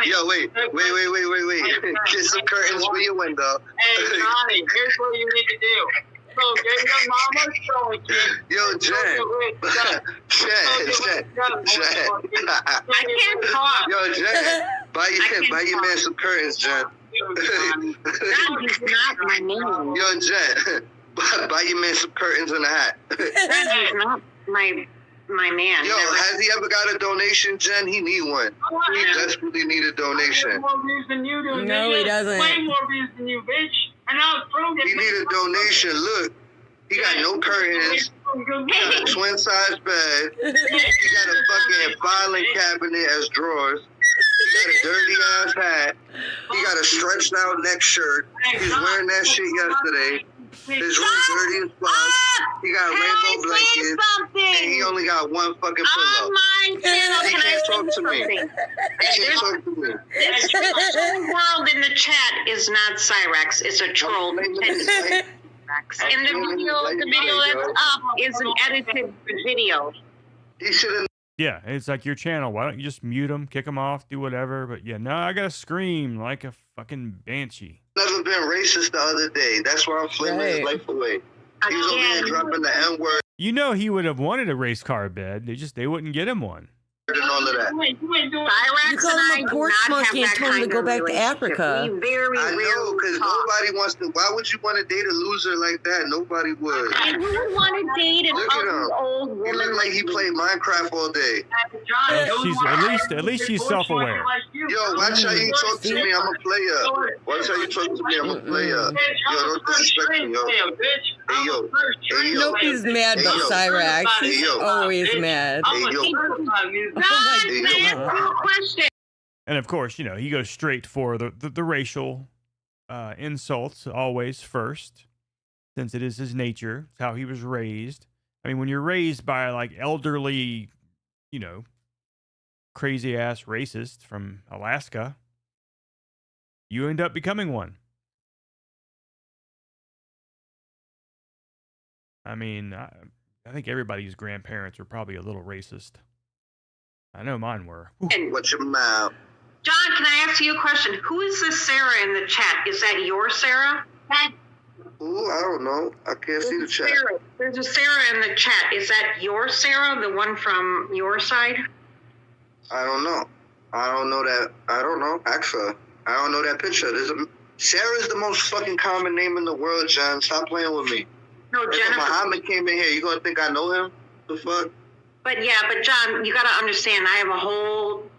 Yo, wait. Get some curtains for your window. Hey, Johnny, here's what you need to do. So get your mama's throwing kid. Yo, Jen. I can't talk. Yo, Jen. Buy your man some curtains, Jen. That is not my name. Yo, Jen. Buy your man some curtains and a hat. That is not my man. Yo, has he ever got a donation, Jen? He need one. He desperately need a donation. More views than you do. No, he doesn't. Way more views than you, bitch. And I'll prove it. He need a donation. Look, he got no curtains. He got a twin-size bed. He got a fucking filing cabinet as drawers. He got a dirty-ass hat. He got a stretched-out neck shirt. He's wearing that shit yesterday. His room dirty as fuck. He got rainbow blankets. And he only got one fucking pillow. On my channel, He can can't I talk say to me. something? He can't talk to me. This whole world in the chat is not Cyraxx. It's a troll. And the video that's up is an edited video. He should have. Yeah, it's like your channel. Why don't you just mute them, kick them off, do whatever? But yeah, no, I gotta scream like a fucking banshee. Never been racist the other day. That's why I'm flaming his life away. He was over here dropping the N-word You know he would have wanted a race car bed. They wouldn't get him one. and all of that. You called him a porch monkey and told him to go back to Africa. I know, because nobody wants to. Why would you want to date a loser like that? Nobody would. And who would want to date an Look at him. old He woman look like he played Minecraft all day. She's at least she's self-aware. Yo, watch how you talk to me. I'm a player. Watch how you talk to me. I'm a player. Yo, don't disrespect me, yo. Hey, yo. Hey, yo. Nope, he's mad about Cyraxx. He's always mad. Hey, yo. And of course, you know, he goes straight for the racial insults always first, since it is his nature. It's how he was raised. I mean, when you're raised by like elderly, you know, crazy ass racist from Alaska, you end up becoming one. I mean, I think everybody's grandparents are probably a little racist. I know mine were. What's your mouth? John, can I ask you a question? Who is this Sarah in the chat? Is that your Sarah? Ooh, I don't know. I can't see the chat. There's a Sarah in the chat. Is that your Sarah, the one from your side? I don't know. I don't know that. I don't know. Actually, I don't know that picture. Sarah's the most fucking common name in the world, John. Stop playing with me. No, if Jennifer. Muhammad came in here, you gonna think I know him? The fuck? But John, you gotta understand, I have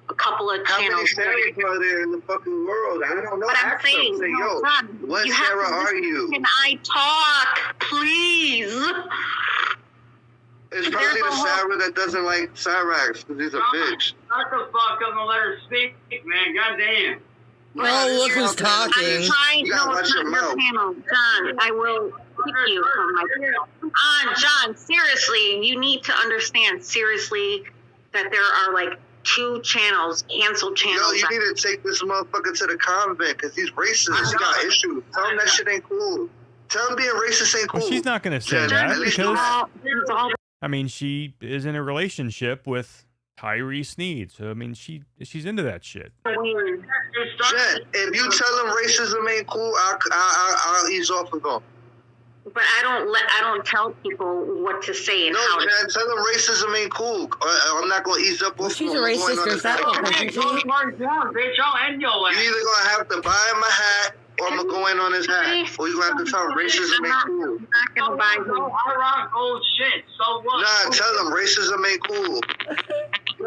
a couple of How channels. many Sarahs are there in the fucking world? I don't know. But I'm saying, say, yo, John, what you have Sarah to are listen. you? Can I talk, please? It's probably the Sarah that doesn't like Cyraxx because he's a bitch. Shut the fuck up and let her speak, man. Goddamn. Oh, look who's talking. I'm trying. No, it's not your panel. John, I will kick you from my panel. John, seriously, you need to understand, seriously, that there are like 2 channels, canceled channels. Yo, you need to take this motherfucker to the convent because he's racist. He got issues. Tell him that shit ain't cool. Tell him being racist ain't cool. Well, she's not going to say that because, I mean, she is in a relationship with Tyree Sneed. So, I mean, she's into that shit. Jen, if you tell him racism ain't cool, I'll ease off of him. But I don't tell people what to say and how to. No, Jen, tell him racism ain't cool. I'm not gonna ease up. She's a racist herself. Bitch, I'll end your ass. You either gonna have to buy him a hat, or I'm gonna go in on his hat, or you gonna have to tell him racism ain't cool. I'm not gonna buy him. I rock old shit. So what? Nah, tell him racism ain't cool. I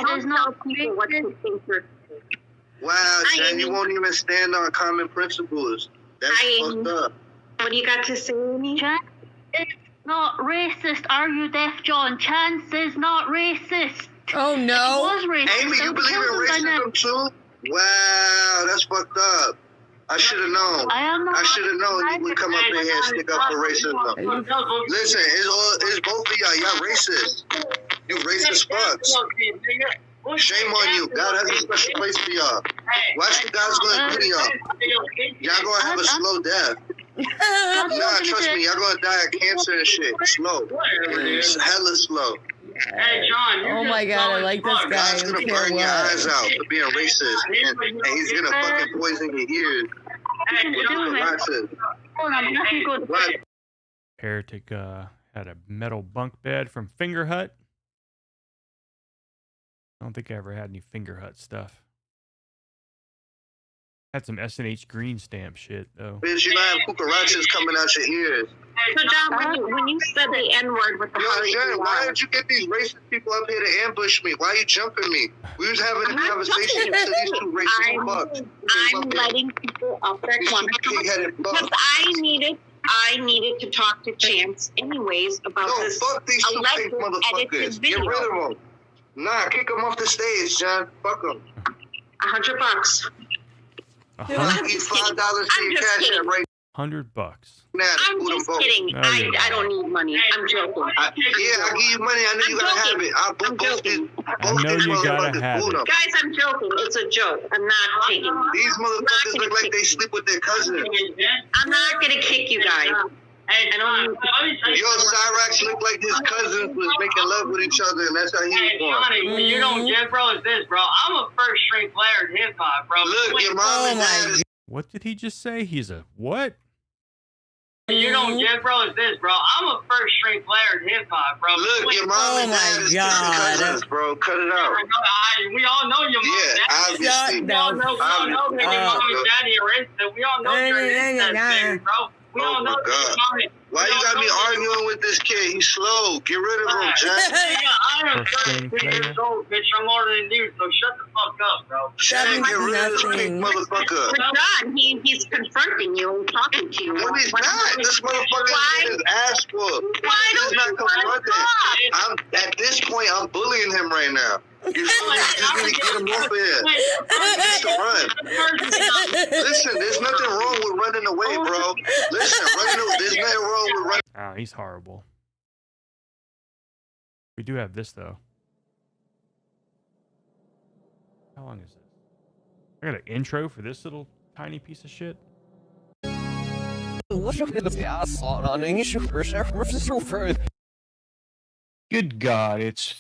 don't tell people what to think. Wow, Jen, you won't even stand on common principles. That's fucked up. What do you got to say, Nisha? It's not racist, are you, Deaf John? Chance is not racist. Oh no. It was racist. Amy, you believe in racism too? Wow, that's fucked up. I should have known. I should have known you would come up in here and stick up for racism. Listen, it's both of y'all. Y'all racist. You racist fucks. Shame on you. God has a special place for y'all. Watch what God's going to do to y'all. Y'all going to have a slow death. Nah, trust me. Y'all going to die of cancer and shit. Slow. It's hella slow. Hey, John. Oh my God, I like this guy. God's going to burn your eyes out for being racist. And he's going to fucking poison your ears. What? Heretic had a metal bunk bed from Finger Hut. I don't think I ever had any Finger Hut stuff. Had some S&H green stamp shit, though. Bitch, you gonna have cucarachas coming out your ears. So, John, when you said the N-word with the Jen, why did you get these racist people up here to ambush me? Why are you jumping me? We was having a conversation to these 2 racist fucks. I'm letting people up that one. Because I needed to talk to Chance anyways about this fuck these 2 fake edited motherfuckers. video. Get rid of them. Nah, kick them off the stage, John. Fuck them. $100. I'll give you $5 for your cash app right $100. I'm just kidding. No, I you're don't need money. I'm joking. I'll give you money. I know you gotta have it. I'll book both these. I know you gotta have it. Guys, I'm joking. It's a joke. I'm not taking it. These motherfuckers look like they sleep with their cousins. I'm not gonna kick you guys. I don't. Yo, Cyraxx looked like his cousins was making love with each other, and that's how he was born. Johnny, what you don't get, bro, is this, bro. I'm a first string player in hip hop, bro. Look, your mom and dad is. What did he just say? He's a what? What you don't get, bro, is this, bro. I'm a first string player in hip hop, bro. Look, your mom and dad is cousins, bro. Cut it out. We all know your mom and dad. Obviously. We all know that your mom and daddy are instant. We all know you're an instant, bro. We all know God. Why you got me arguing with this kid? He's slow. Get rid of him, Jack. I'm 33 years old, bitch. I'm older than you, so shut the fuck up, bro. Jack, get rid of this pink motherfucker. But John, he's confronting you and talking to you. No, he's not. This motherfucker is his ass whooped. He's not confronting. At this point, I'm bullying him right now. You just need to get him off of here. He needs to run. Listen, there's nothing wrong with running away, bro. Listen, running away. There's nothing wrong with running. Oh, he's horrible. We do have this though. How long is this? I got an intro for this little tiny piece of shit. Good God, it's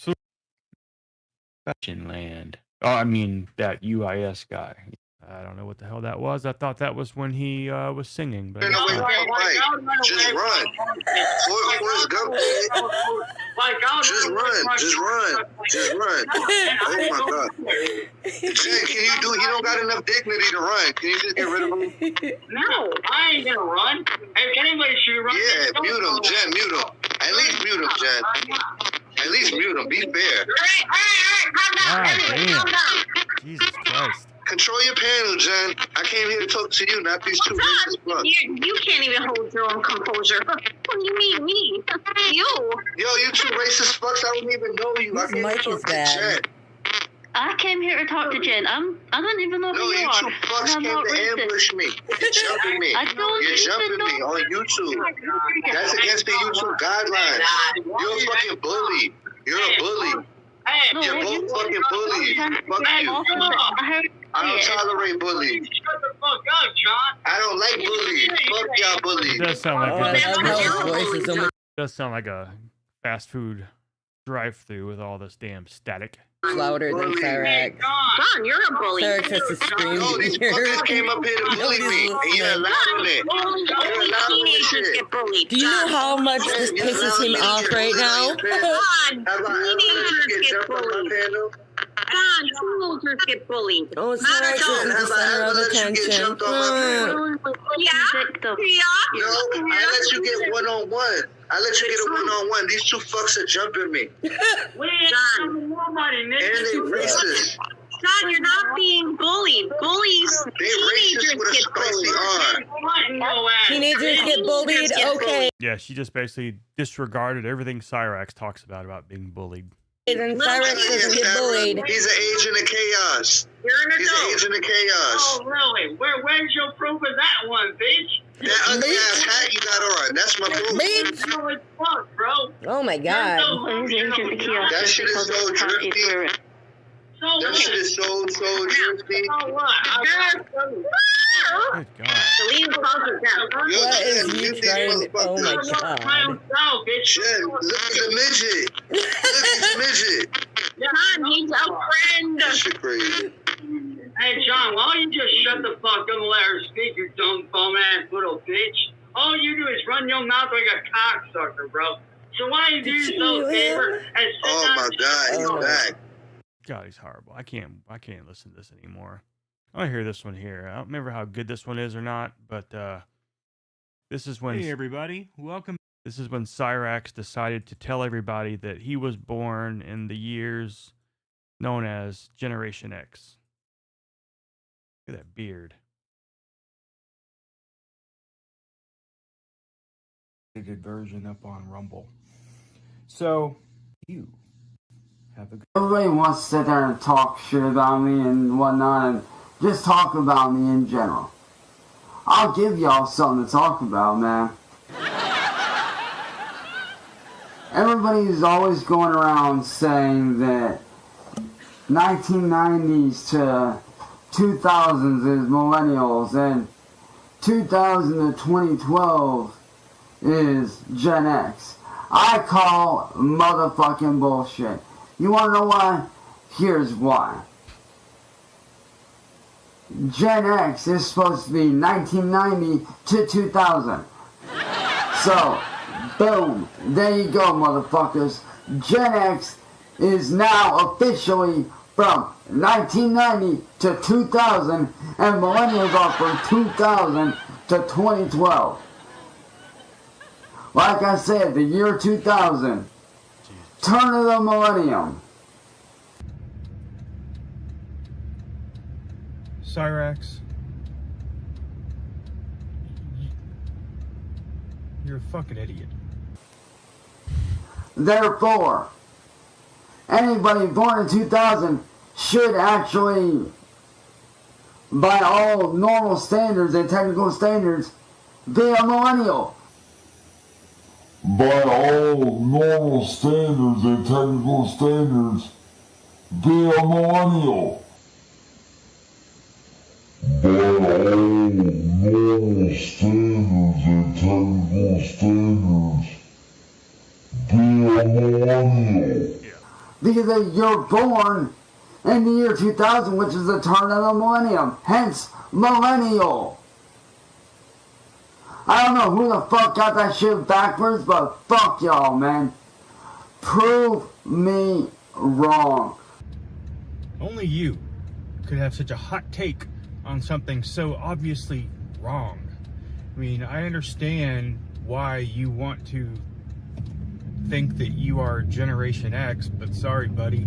land. Oh, I mean that UIS guy. I don't know what the hell that was. I thought that was when he was singing. But just run. Forrest Gump. Just run. Oh my God. Jen, can you do? He don't got enough dignity to run. Can you just get rid of him? No, I ain't gonna run. If anybody should run, yeah, mute him, Jen. Mute him. At least mute him, Jen. At least mute him. Be fair. Damn. Jesus Christ. Control your panel, Jen. I came here to talk to you, not these two racist fucks. You can't even hold your own composure. What do you mean, me? You. Yo, you two racist fucks, I don't even know you. His mic is bad. I came here to talk to Jen. I don't even know who you are. No, you two fucks came to ambush me. You're jumping me. You're jumping me on YouTube. That's against the YouTube guidelines. You're a fucking bully. You're a bully. You're both fucking bullies. Fuck you. I don't tolerate bullies. Shut the fuck up, John. I don't like bullies. Fuck y'all bullies. It does sound like a fast food drive-through with all this damn static. Louder than Cyraxx. John, you're a bully. Cyraxx has to scream. No, these fuckers came up here to bully me, and you're allowing it. You're allowing this shit. Do you know how much this pisses him off right now? John, teenagers get bullied. John, teenagers get bullied. Oh, Cyraxx is the center of attention. Yeah. No, I let you get one-on-one. I let you get a one-on-one. These two fucks are jumping me. John. And they racist. John, you're not being bullied. Bullies, teenagers get bullied. Teenagers get bullied? Okay. Yeah, she just basically disregarded everything Cyraxx talks about being bullied. And Cyraxx doesn't get bullied. He's an agent of chaos. You're an adult. He's an agent of chaos. Oh, really? Where's your proof of that one, bitch? That ugly ass hat you got on. That's my proof. Bitch. Fuck, bro. Oh my God. That shit is so drifty. That shit is so drifty. So what? Good God. What is you trying? Oh my God. Jen, look at the midget. Look at the midget. John, he's a friend. That shit crazy. Hey, John, why don't you just shut the fuck up and let her speak, you dumb bum-ass little bitch? All you do is run your mouth like a cocksucker, bro. So why don't you do yourself a favor and sit Oh down my God, he's back. God, he's horrible. I can't listen to this anymore. I want to hear this one here. I don't remember how good this one is or not, but this is when... Hey, everybody. Welcome. This is when Cyraxx decided to tell everybody that he was born in the years known as Generation X. Look at that beard. Version up on Rumble. So, you have a... Everybody wants to sit there and talk shit about me and whatnot, and just talk about me in general. I'll give y'all something to talk about, man. Everybody's always going around saying that 1990s to 2000s is millennials and 2000 to 2012 is Gen X. I call motherfucking bullshit. You wanna know why? Here's why. Gen X is supposed to be 1990 to 2000. So, boom, there you go, motherfuckers. Gen X is now officially from 1990 to 2000, and millennials are from 2000 to 2012. Like I said, the year 2000, turn of the millennium. Cyraxx, you're a fucking idiot. Therefore, anybody born in 2000 should actually, by all normal standards and technical standards, be a millennial. By all normal standards and technical standards, be a millennial. By all normal standards and technical standards, be a millennial. Because you're born in the year 2000, which is the turn of the millennium. Hence, millennial. I don't know who the fuck got that shit backwards, but fuck y'all, man. Prove me wrong. Only you could have such a hot take on something so obviously wrong. I mean, I understand why you want to think that you are Generation X, but sorry, buddy,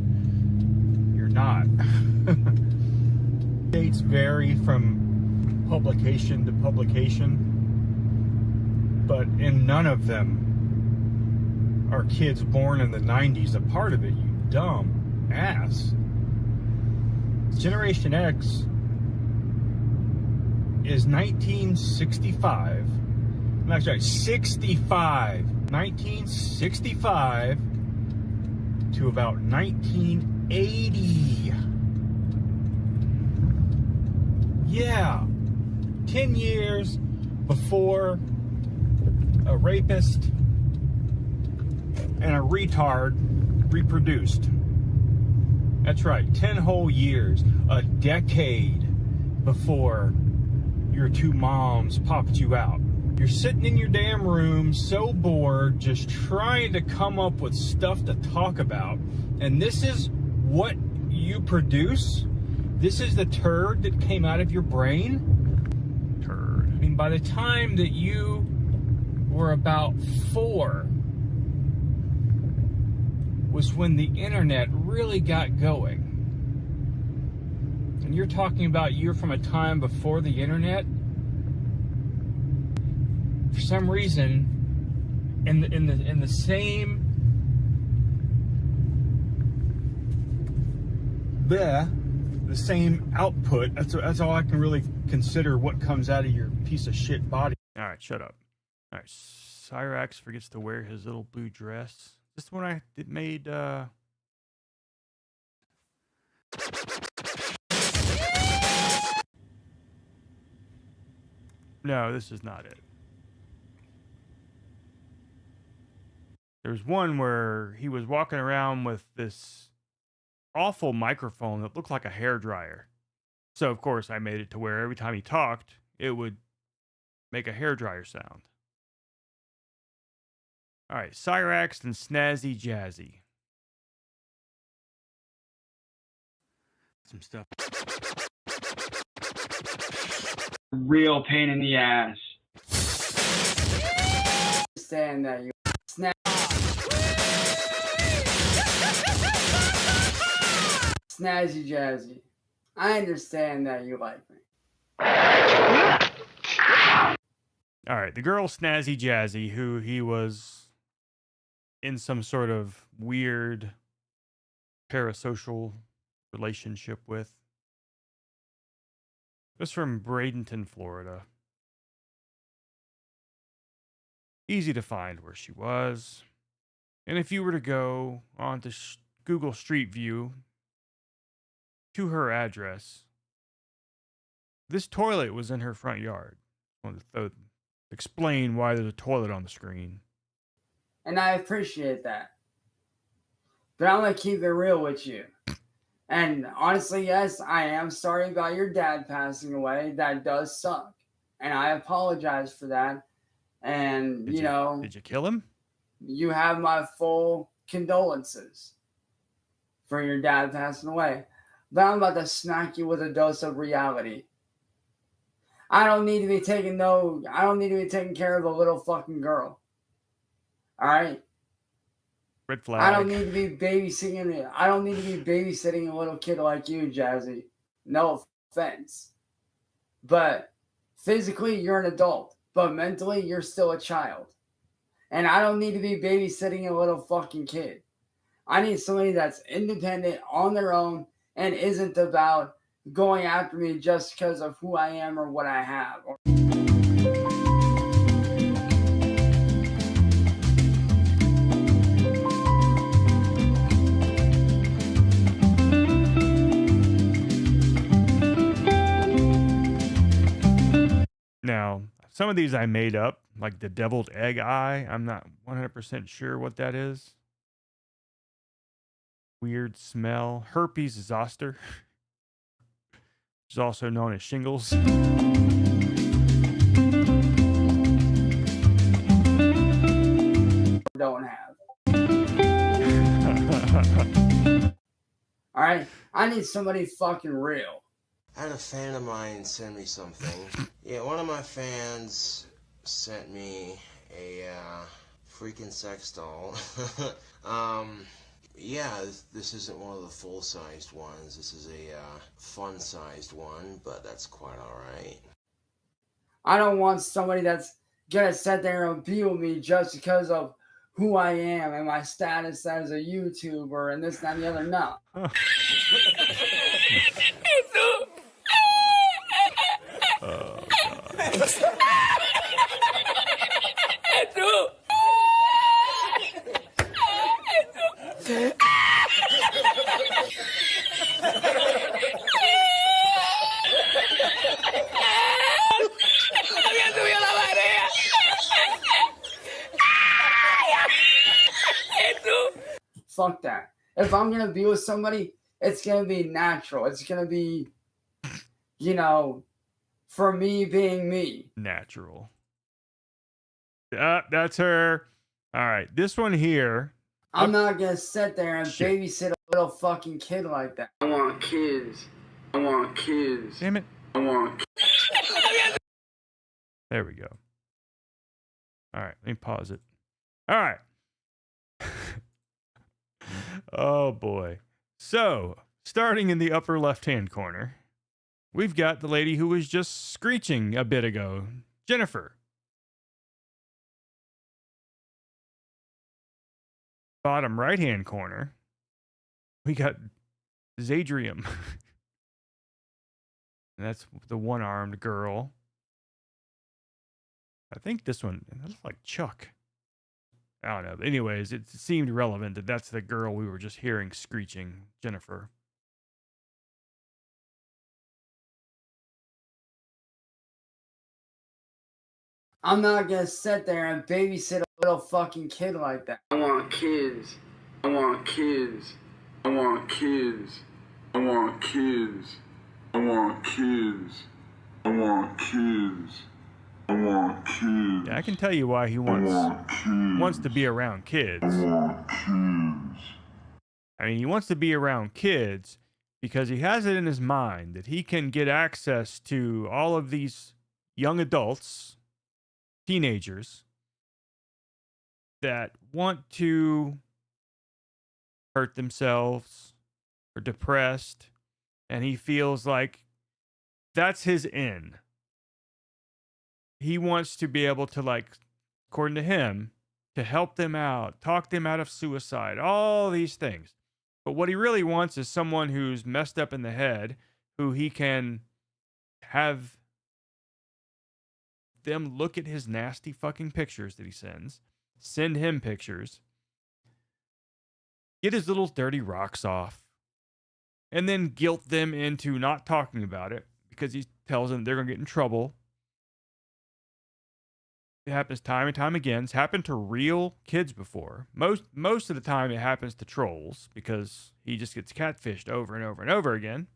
you're not. Dates vary from publication to publication, but in none of them are kids born in the 90s a part of it, you dumb ass. Generation X is 1965. I'm sorry, 65. 1965 to about 1980. Yeah. 10 years before a rapist and a retard reproduced. That's right, 10 whole years, a decade before your two moms popped you out. You're sitting in your damn room, so bored, just trying to come up with stuff to talk about, and this is what you produce? This is the turd that came out of your brain? Turd. I mean, by the time that you were about 4 was when the internet really got going. And you're talking about you're from a time before the internet? For some reason, in the same the same output, that's all I can really consider what comes out of your piece of shit body. All right, shut up. All right, Cyraxx forgets to wear his little blue dress. This is the one it made. No, this is not it. There's one where he was walking around with this awful microphone that looked like a hairdryer. So, of course, I made it to where every time he talked, it would make a hairdryer sound. All right, Cyraxx and Snazzy Jazzy. Some stuff. Real pain in the ass. Understand that you Snazzy Jazzy. I understand that you like me. All right, the girl Snazzy Jazzy, who he was in some sort of weird parasocial relationship with, was from Bradenton, Florida. Easy to find where she was. And if you were to go onto Google Street View to her address, this toilet was in her front yard. I wanted to explain why there's a toilet on the screen. And I appreciate that. But I'm going to keep it real with you. And honestly, yes, I am sorry about your dad passing away. That does suck. And I apologize for that. And, Did you kill him? You have my full condolences for your dad passing away. But I'm about to smack you with a dose of reality. I don't need to be taking care of a little fucking girl. All right? Red flag. I don't need to be babysitting a little kid like you, Jazzy. No offense. But physically, you're an adult. But mentally, you're still a child. And I don't need to be babysitting a little fucking kid. I need somebody that's independent on their own and isn't about going after me just because of who I am or what I have. Now, some of these I made up, like the deviled egg eye. I'm not 100% sure what that is. Weird smell. Herpes zoster, which is also known as shingles. Don't have. All right, I need somebody fucking real. I had a fan of mine send me something. Yeah, one of my fans sent me a freaking sex doll. Yeah, this isn't one of the full-sized ones. This is a fun-sized one, but that's quite alright. I don't want somebody that's gonna sit there and be with me just because of who I am and my status as a YouTuber and this, that, and the other. No. Oh, Fuck that. If I'm gonna be with somebody, it's gonna be natural. It's gonna be, for me being me. Natural. That's her. All right, this one here. I'm not gonna sit there and babysit a little fucking kid like that. I want kids. I want kids. Damn it. I want kids. There we go. All right, let me pause it. All right. Oh boy. So, starting in the upper left-hand corner, we've got the lady who was just screeching a bit ago, Jennifer. Bottom right-hand corner, we got Zadrium. And that's the one-armed girl. I think this one, that looks like Chuck. I don't know. Anyways, it seemed relevant that that's the girl we were just hearing screeching, Jennifer. I'm not gonna sit there and babysit a little fucking kid like that. I want kids. I want kids. I want kids. I want kids. I want kids. I want kids. I want kids. Yeah, I can tell you why he wants to be around kids. I want kids. I mean, he wants to be around kids because he has it in his mind that he can get access to all of these young adults, teenagers, that want to hurt themselves or depressed, and he feels like that's his in. He wants to be able to, like, according to him, to help them out, talk them out of suicide, all these things. But what he really wants is someone who's messed up in the head, who he can have them look at his nasty fucking pictures that he sends, send him pictures, get his little dirty rocks off, and then guilt them into not talking about it because he tells them they're going to get in trouble. It happens time and time again. It's happened to real kids before. Most of the time it happens to trolls because he just gets catfished over and over and over again.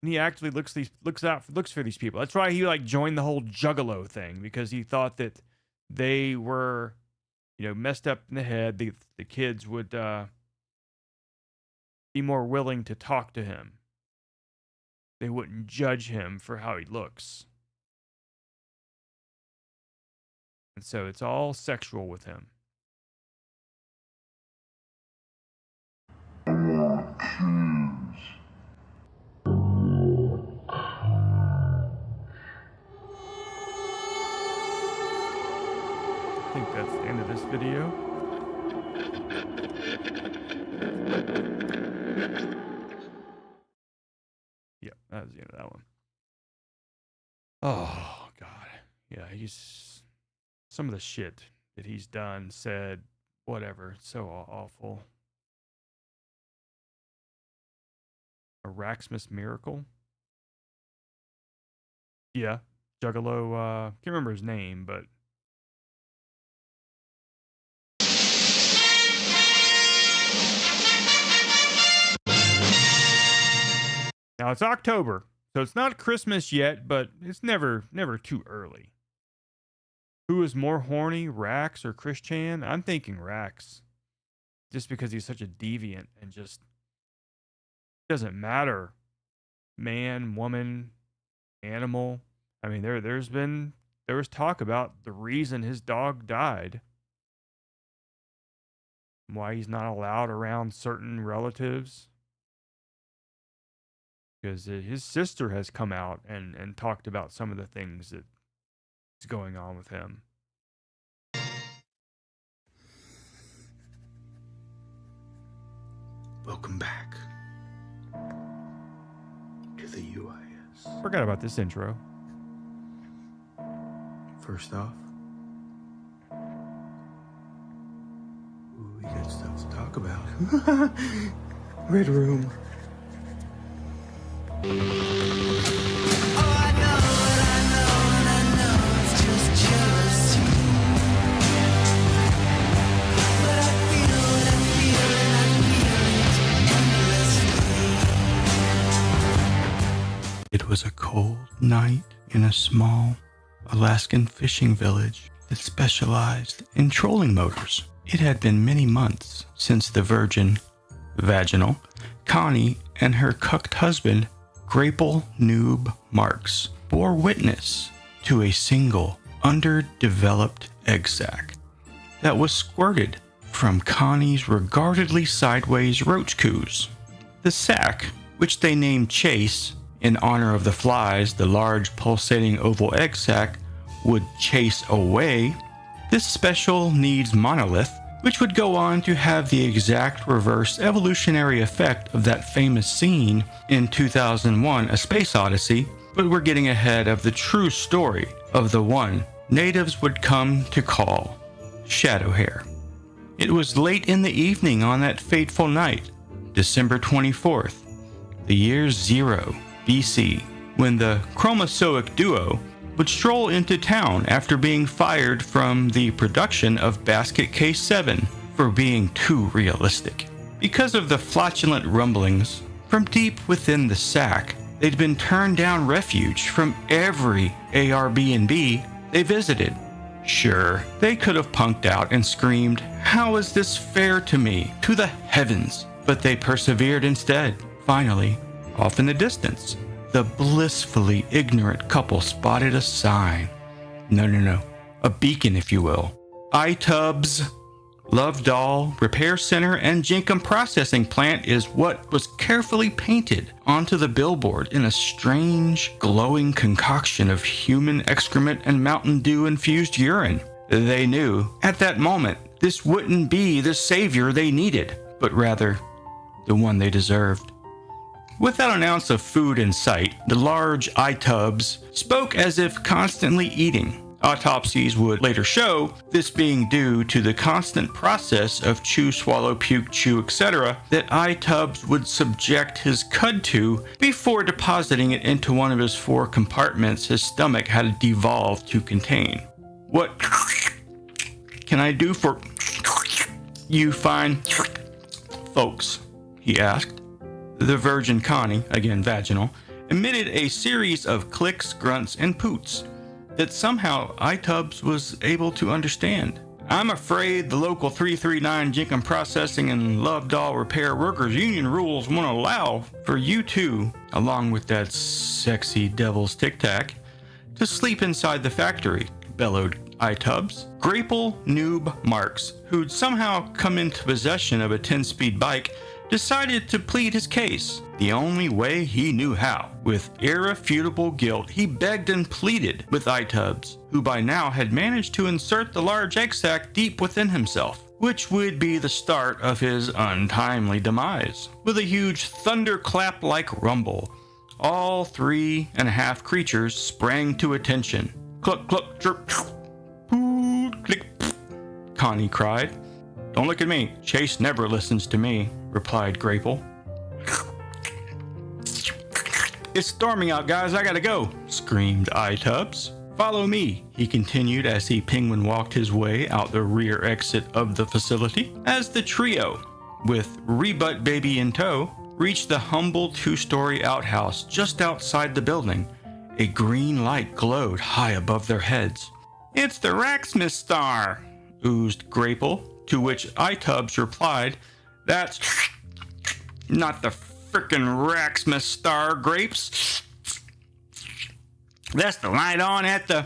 And he actually looks for these people. That's why he like joined the whole juggalo thing, because he thought that they were, messed up in the head. The kids would be more willing to talk to him. They wouldn't judge him for how he looks. And so it's all sexual with him. I think that's the end of this video. Yep, that was the end of that one. Oh, God. Yeah, some of the shit that he's done, said, whatever. It's so awful. A Raxmas miracle? Yeah. Juggalo, can't remember his name, but now it's October, so it's not Christmas yet, but it's never too early. Who is more horny, Rax or Christian? I'm thinking Rax. Just because he's such a deviant and just doesn't matter. Man, woman, animal. I mean, there was talk about the reason his dog died. Why he's not allowed around certain relatives. Because his sister has come out and talked about some of the things that's going on with him. Welcome back to the UIS. Forgot about this intro. First off, we got stuff to talk about. Red room. It was a cold night in a small Alaskan fishing village that specialized in trolling motors. It had been many months since the virgin, vaginal, Connie and her cucked husband, Grapple Noob Marks, bore witness to a single underdeveloped egg sac that was squirted from Connie's regardedly sideways roach coos. The sac, which they named Chase, in honor of the flies the large pulsating oval egg sac would chase away, this special needs monolith, which would go on to have the exact reverse evolutionary effect of that famous scene in 2001 A Space Odyssey, but we're getting ahead of the true story of the one natives would come to call Shadowhair. It was late in the evening on that fateful night, December 24th, the year 0 BC, when the chromosoic duo would stroll into town after being fired from the production of Basket Case 7 for being too realistic. Because of the flatulent rumblings from deep within the sack, they'd been turned down refuge from every Airbnb they visited. Sure, they could have punked out and screamed, "How is this fair to me?" to the heavens, but they persevered instead. Finally, off in the distance, the blissfully ignorant couple spotted a sign. No. A beacon, if you will. iTubs, Love Doll, Repair Center, and Jenkum Processing Plant is what was carefully painted onto the billboard in a strange, glowing concoction of human excrement and Mountain Dew-infused urine. They knew, at that moment, this wouldn't be the savior they needed, but rather, the one they deserved. Without an ounce of food in sight, the large eye tubs spoke as if constantly eating. Autopsies would later show this being due to the constant process of chew, swallow, puke, chew, etc. that eye tubs would subject his cud to before depositing it into one of his 4 compartments his stomach had devolved to contain. What can I do for you fine folks? He asked. The Virgin Connie, again vaginal, emitted a series of clicks, grunts, and poots that somehow iTubs was able to understand. I'm afraid the local 339 Jenkin Processing and Love Doll Repair Workers Union rules won't allow for you two, along with that sexy devil's Tic Tac, to sleep inside the factory, bellowed iTubs. Grapple Noob Marks, who'd somehow come into possession of a 10-speed bike, decided to plead his case the only way he knew how. With irrefutable guilt, he begged and pleaded with iTubs, who by now had managed to insert the large egg sac deep within himself, which would be the start of his untimely demise. With a huge thunderclap-like rumble, all 3.5 creatures sprang to attention. Cluck, cluck, chirp, poo, click, Connie cried. Don't look at me. Chase never listens to me, replied Grapple. It's storming out, guys. I gotta go, screamed iTubs. Follow me, he continued as he penguin walked his way out the rear exit of the facility. As the trio, with Rebut Baby in tow, reached the humble 2-story outhouse just outside the building, a green light glowed high above their heads. It's the Raxmas Star, oozed Grapple, to which iTubs replied, That's not the frickin' Raxmas Star, Grapes. That's the light on at the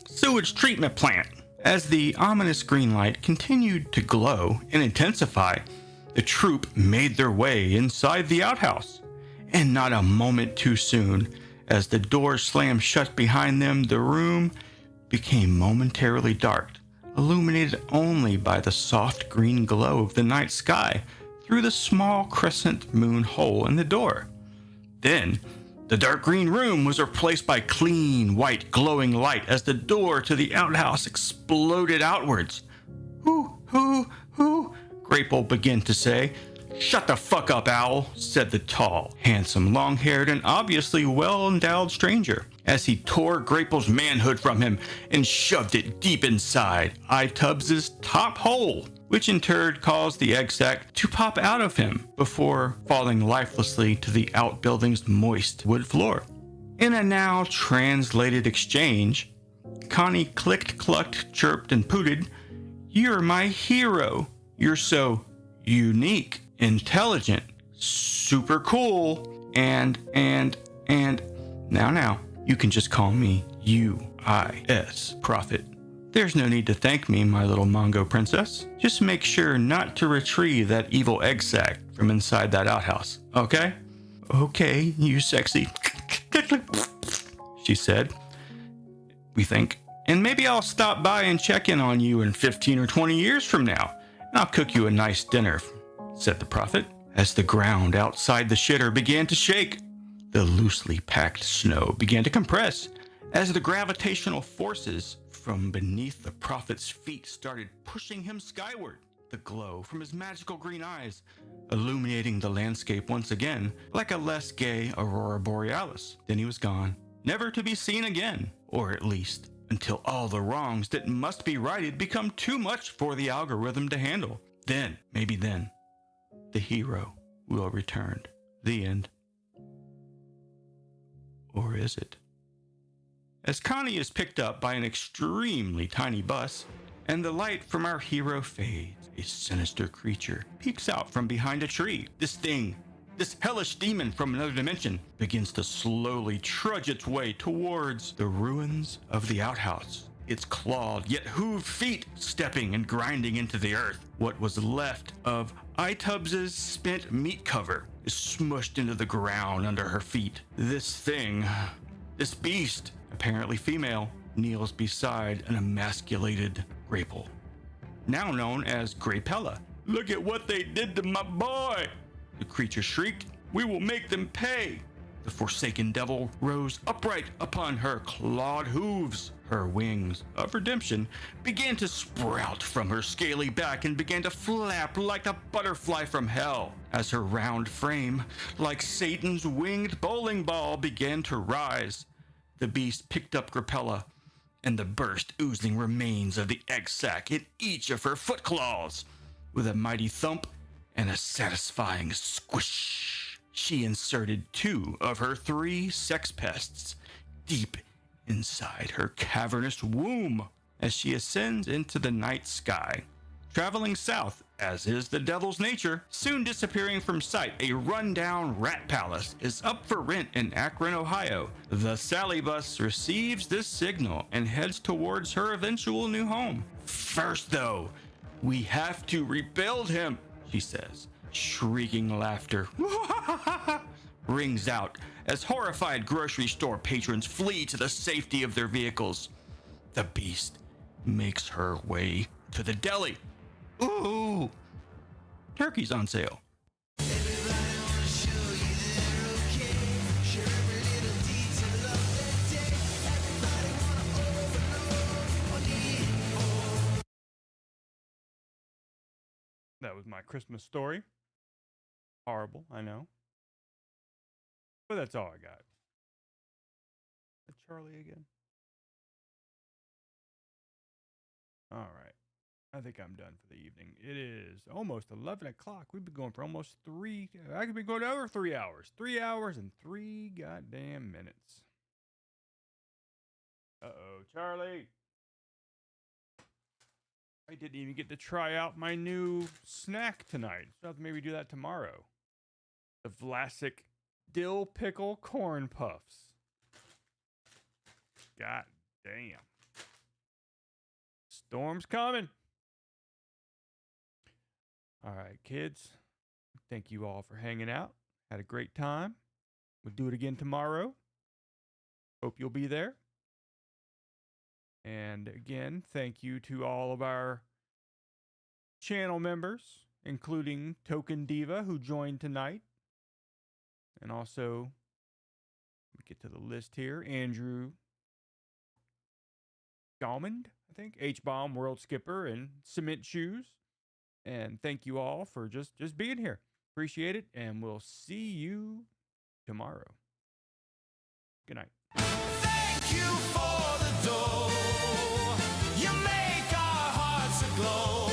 sewage treatment plant. As the ominous green light continued to glow and intensify, the troop made their way inside the outhouse. And not a moment too soon, as the doors slammed shut behind them, the room became momentarily dark, illuminated only by the soft green glow of the night sky through the small crescent moon hole in the door. Then, the dark green room was replaced by clean, white, glowing light as the door to the outhouse exploded outwards. Who, Grapple began to say. Shut the fuck up, Owl, said the tall, handsome, long-haired, and obviously well-endowed stranger, as he tore Grapple's manhood from him and shoved it deep inside iTubs' top hole, which in turn caused the egg sac to pop out of him before falling lifelessly to the outbuilding's moist wood floor. In a now translated exchange, Connie clicked, clucked, chirped, and pooted, You're my hero. You're so unique, intelligent, super cool, and now, you can just call me UIS, Prophet. There's no need to thank me, my little Mongo princess. Just make sure not to retrieve that evil egg sac from inside that outhouse, okay? Okay, you sexy, she said, we think. And maybe I'll stop by and check in on you in 15 or 20 years from now, and I'll cook you a nice dinner, said the Prophet, as the ground outside the shitter began to shake. The loosely packed snow began to compress as the gravitational forces from beneath the Prophet's feet started pushing him skyward. The glow from his magical green eyes illuminating the landscape once again like a less gay aurora borealis. Then he was gone, never to be seen again, or at least until all the wrongs that must be righted become too much for the algorithm to handle. Then, maybe then, the hero will return. The end. Or is it? As Connie is picked up by an extremely tiny bus, and the light from our hero fades, a sinister creature peeks out from behind a tree. This thing, this hellish demon from another dimension, begins to slowly trudge its way towards the ruins of the outhouse. Its clawed yet hooved feet stepping and grinding into the earth. What was left of iTubs' spent meat cover is smushed into the ground under her feet. This thing, this beast, apparently female, kneels beside an emasculated Grapple, now known as Grapella. Look at what they did to my boy, the creature shrieked, We will make them pay. The forsaken devil rose upright upon her clawed hooves. Her wings of redemption began to sprout from her scaly back and began to flap like a butterfly from hell as her round frame, like Satan's winged bowling ball, began to rise. The beast picked up Grappella and the burst oozing remains of the egg sac in each of her foot claws. With a mighty thump and a satisfying squish, she inserted 2 of her 3 sex pests deep inside her cavernous womb as she ascends into the night sky. Traveling south, as is the devil's nature, soon disappearing from sight, a rundown rat palace is up for rent in Akron, Ohio. The Sally bus receives this signal and heads towards her eventual new home. First, though, we have to rebuild him, she says. Shrieking laughter rings out as horrified grocery store patrons flee to the safety of their vehicles. The beast makes her way to the deli. Ooh, turkey's on sale. That was my Christmas story. Horrible, I know. But that's all I got. Is Charlie again? All right. I think I'm done for the evening. It is almost 11 o'clock. We've been going for almost 3. I could be going over 3 hours. 3 hours and 3 goddamn minutes. Uh-oh, Charlie. I didn't even get to try out my new snack tonight. So I'll have to maybe do that tomorrow. The Vlasic Dill Pickle Corn Puffs. God damn. Storm's coming. All right, kids. Thank you all for hanging out. Had a great time. We'll do it again tomorrow. Hope you'll be there. And again, thank you to all of our channel members, including Token Diva, who joined tonight. And also, let me get to the list here. Andrew Dalmond, I think. H-Bomb, World Skipper, and Cement Shoes. And thank you all for just being here. Appreciate it. And we'll see you tomorrow. Good night. Thank you for the dough. You make our hearts aglow.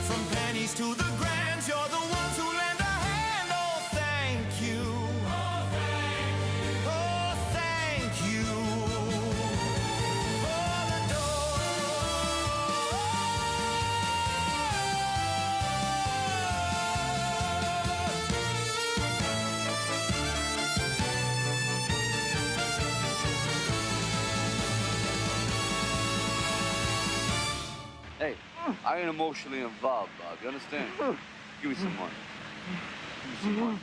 From pennies to the grands, you're the ones who lend a hand. Oh, thank you. Oh, thank you. Oh, thank you for the Hey, I ain't emotionally involved, Bob. You understand? Give me some money. Give me some money.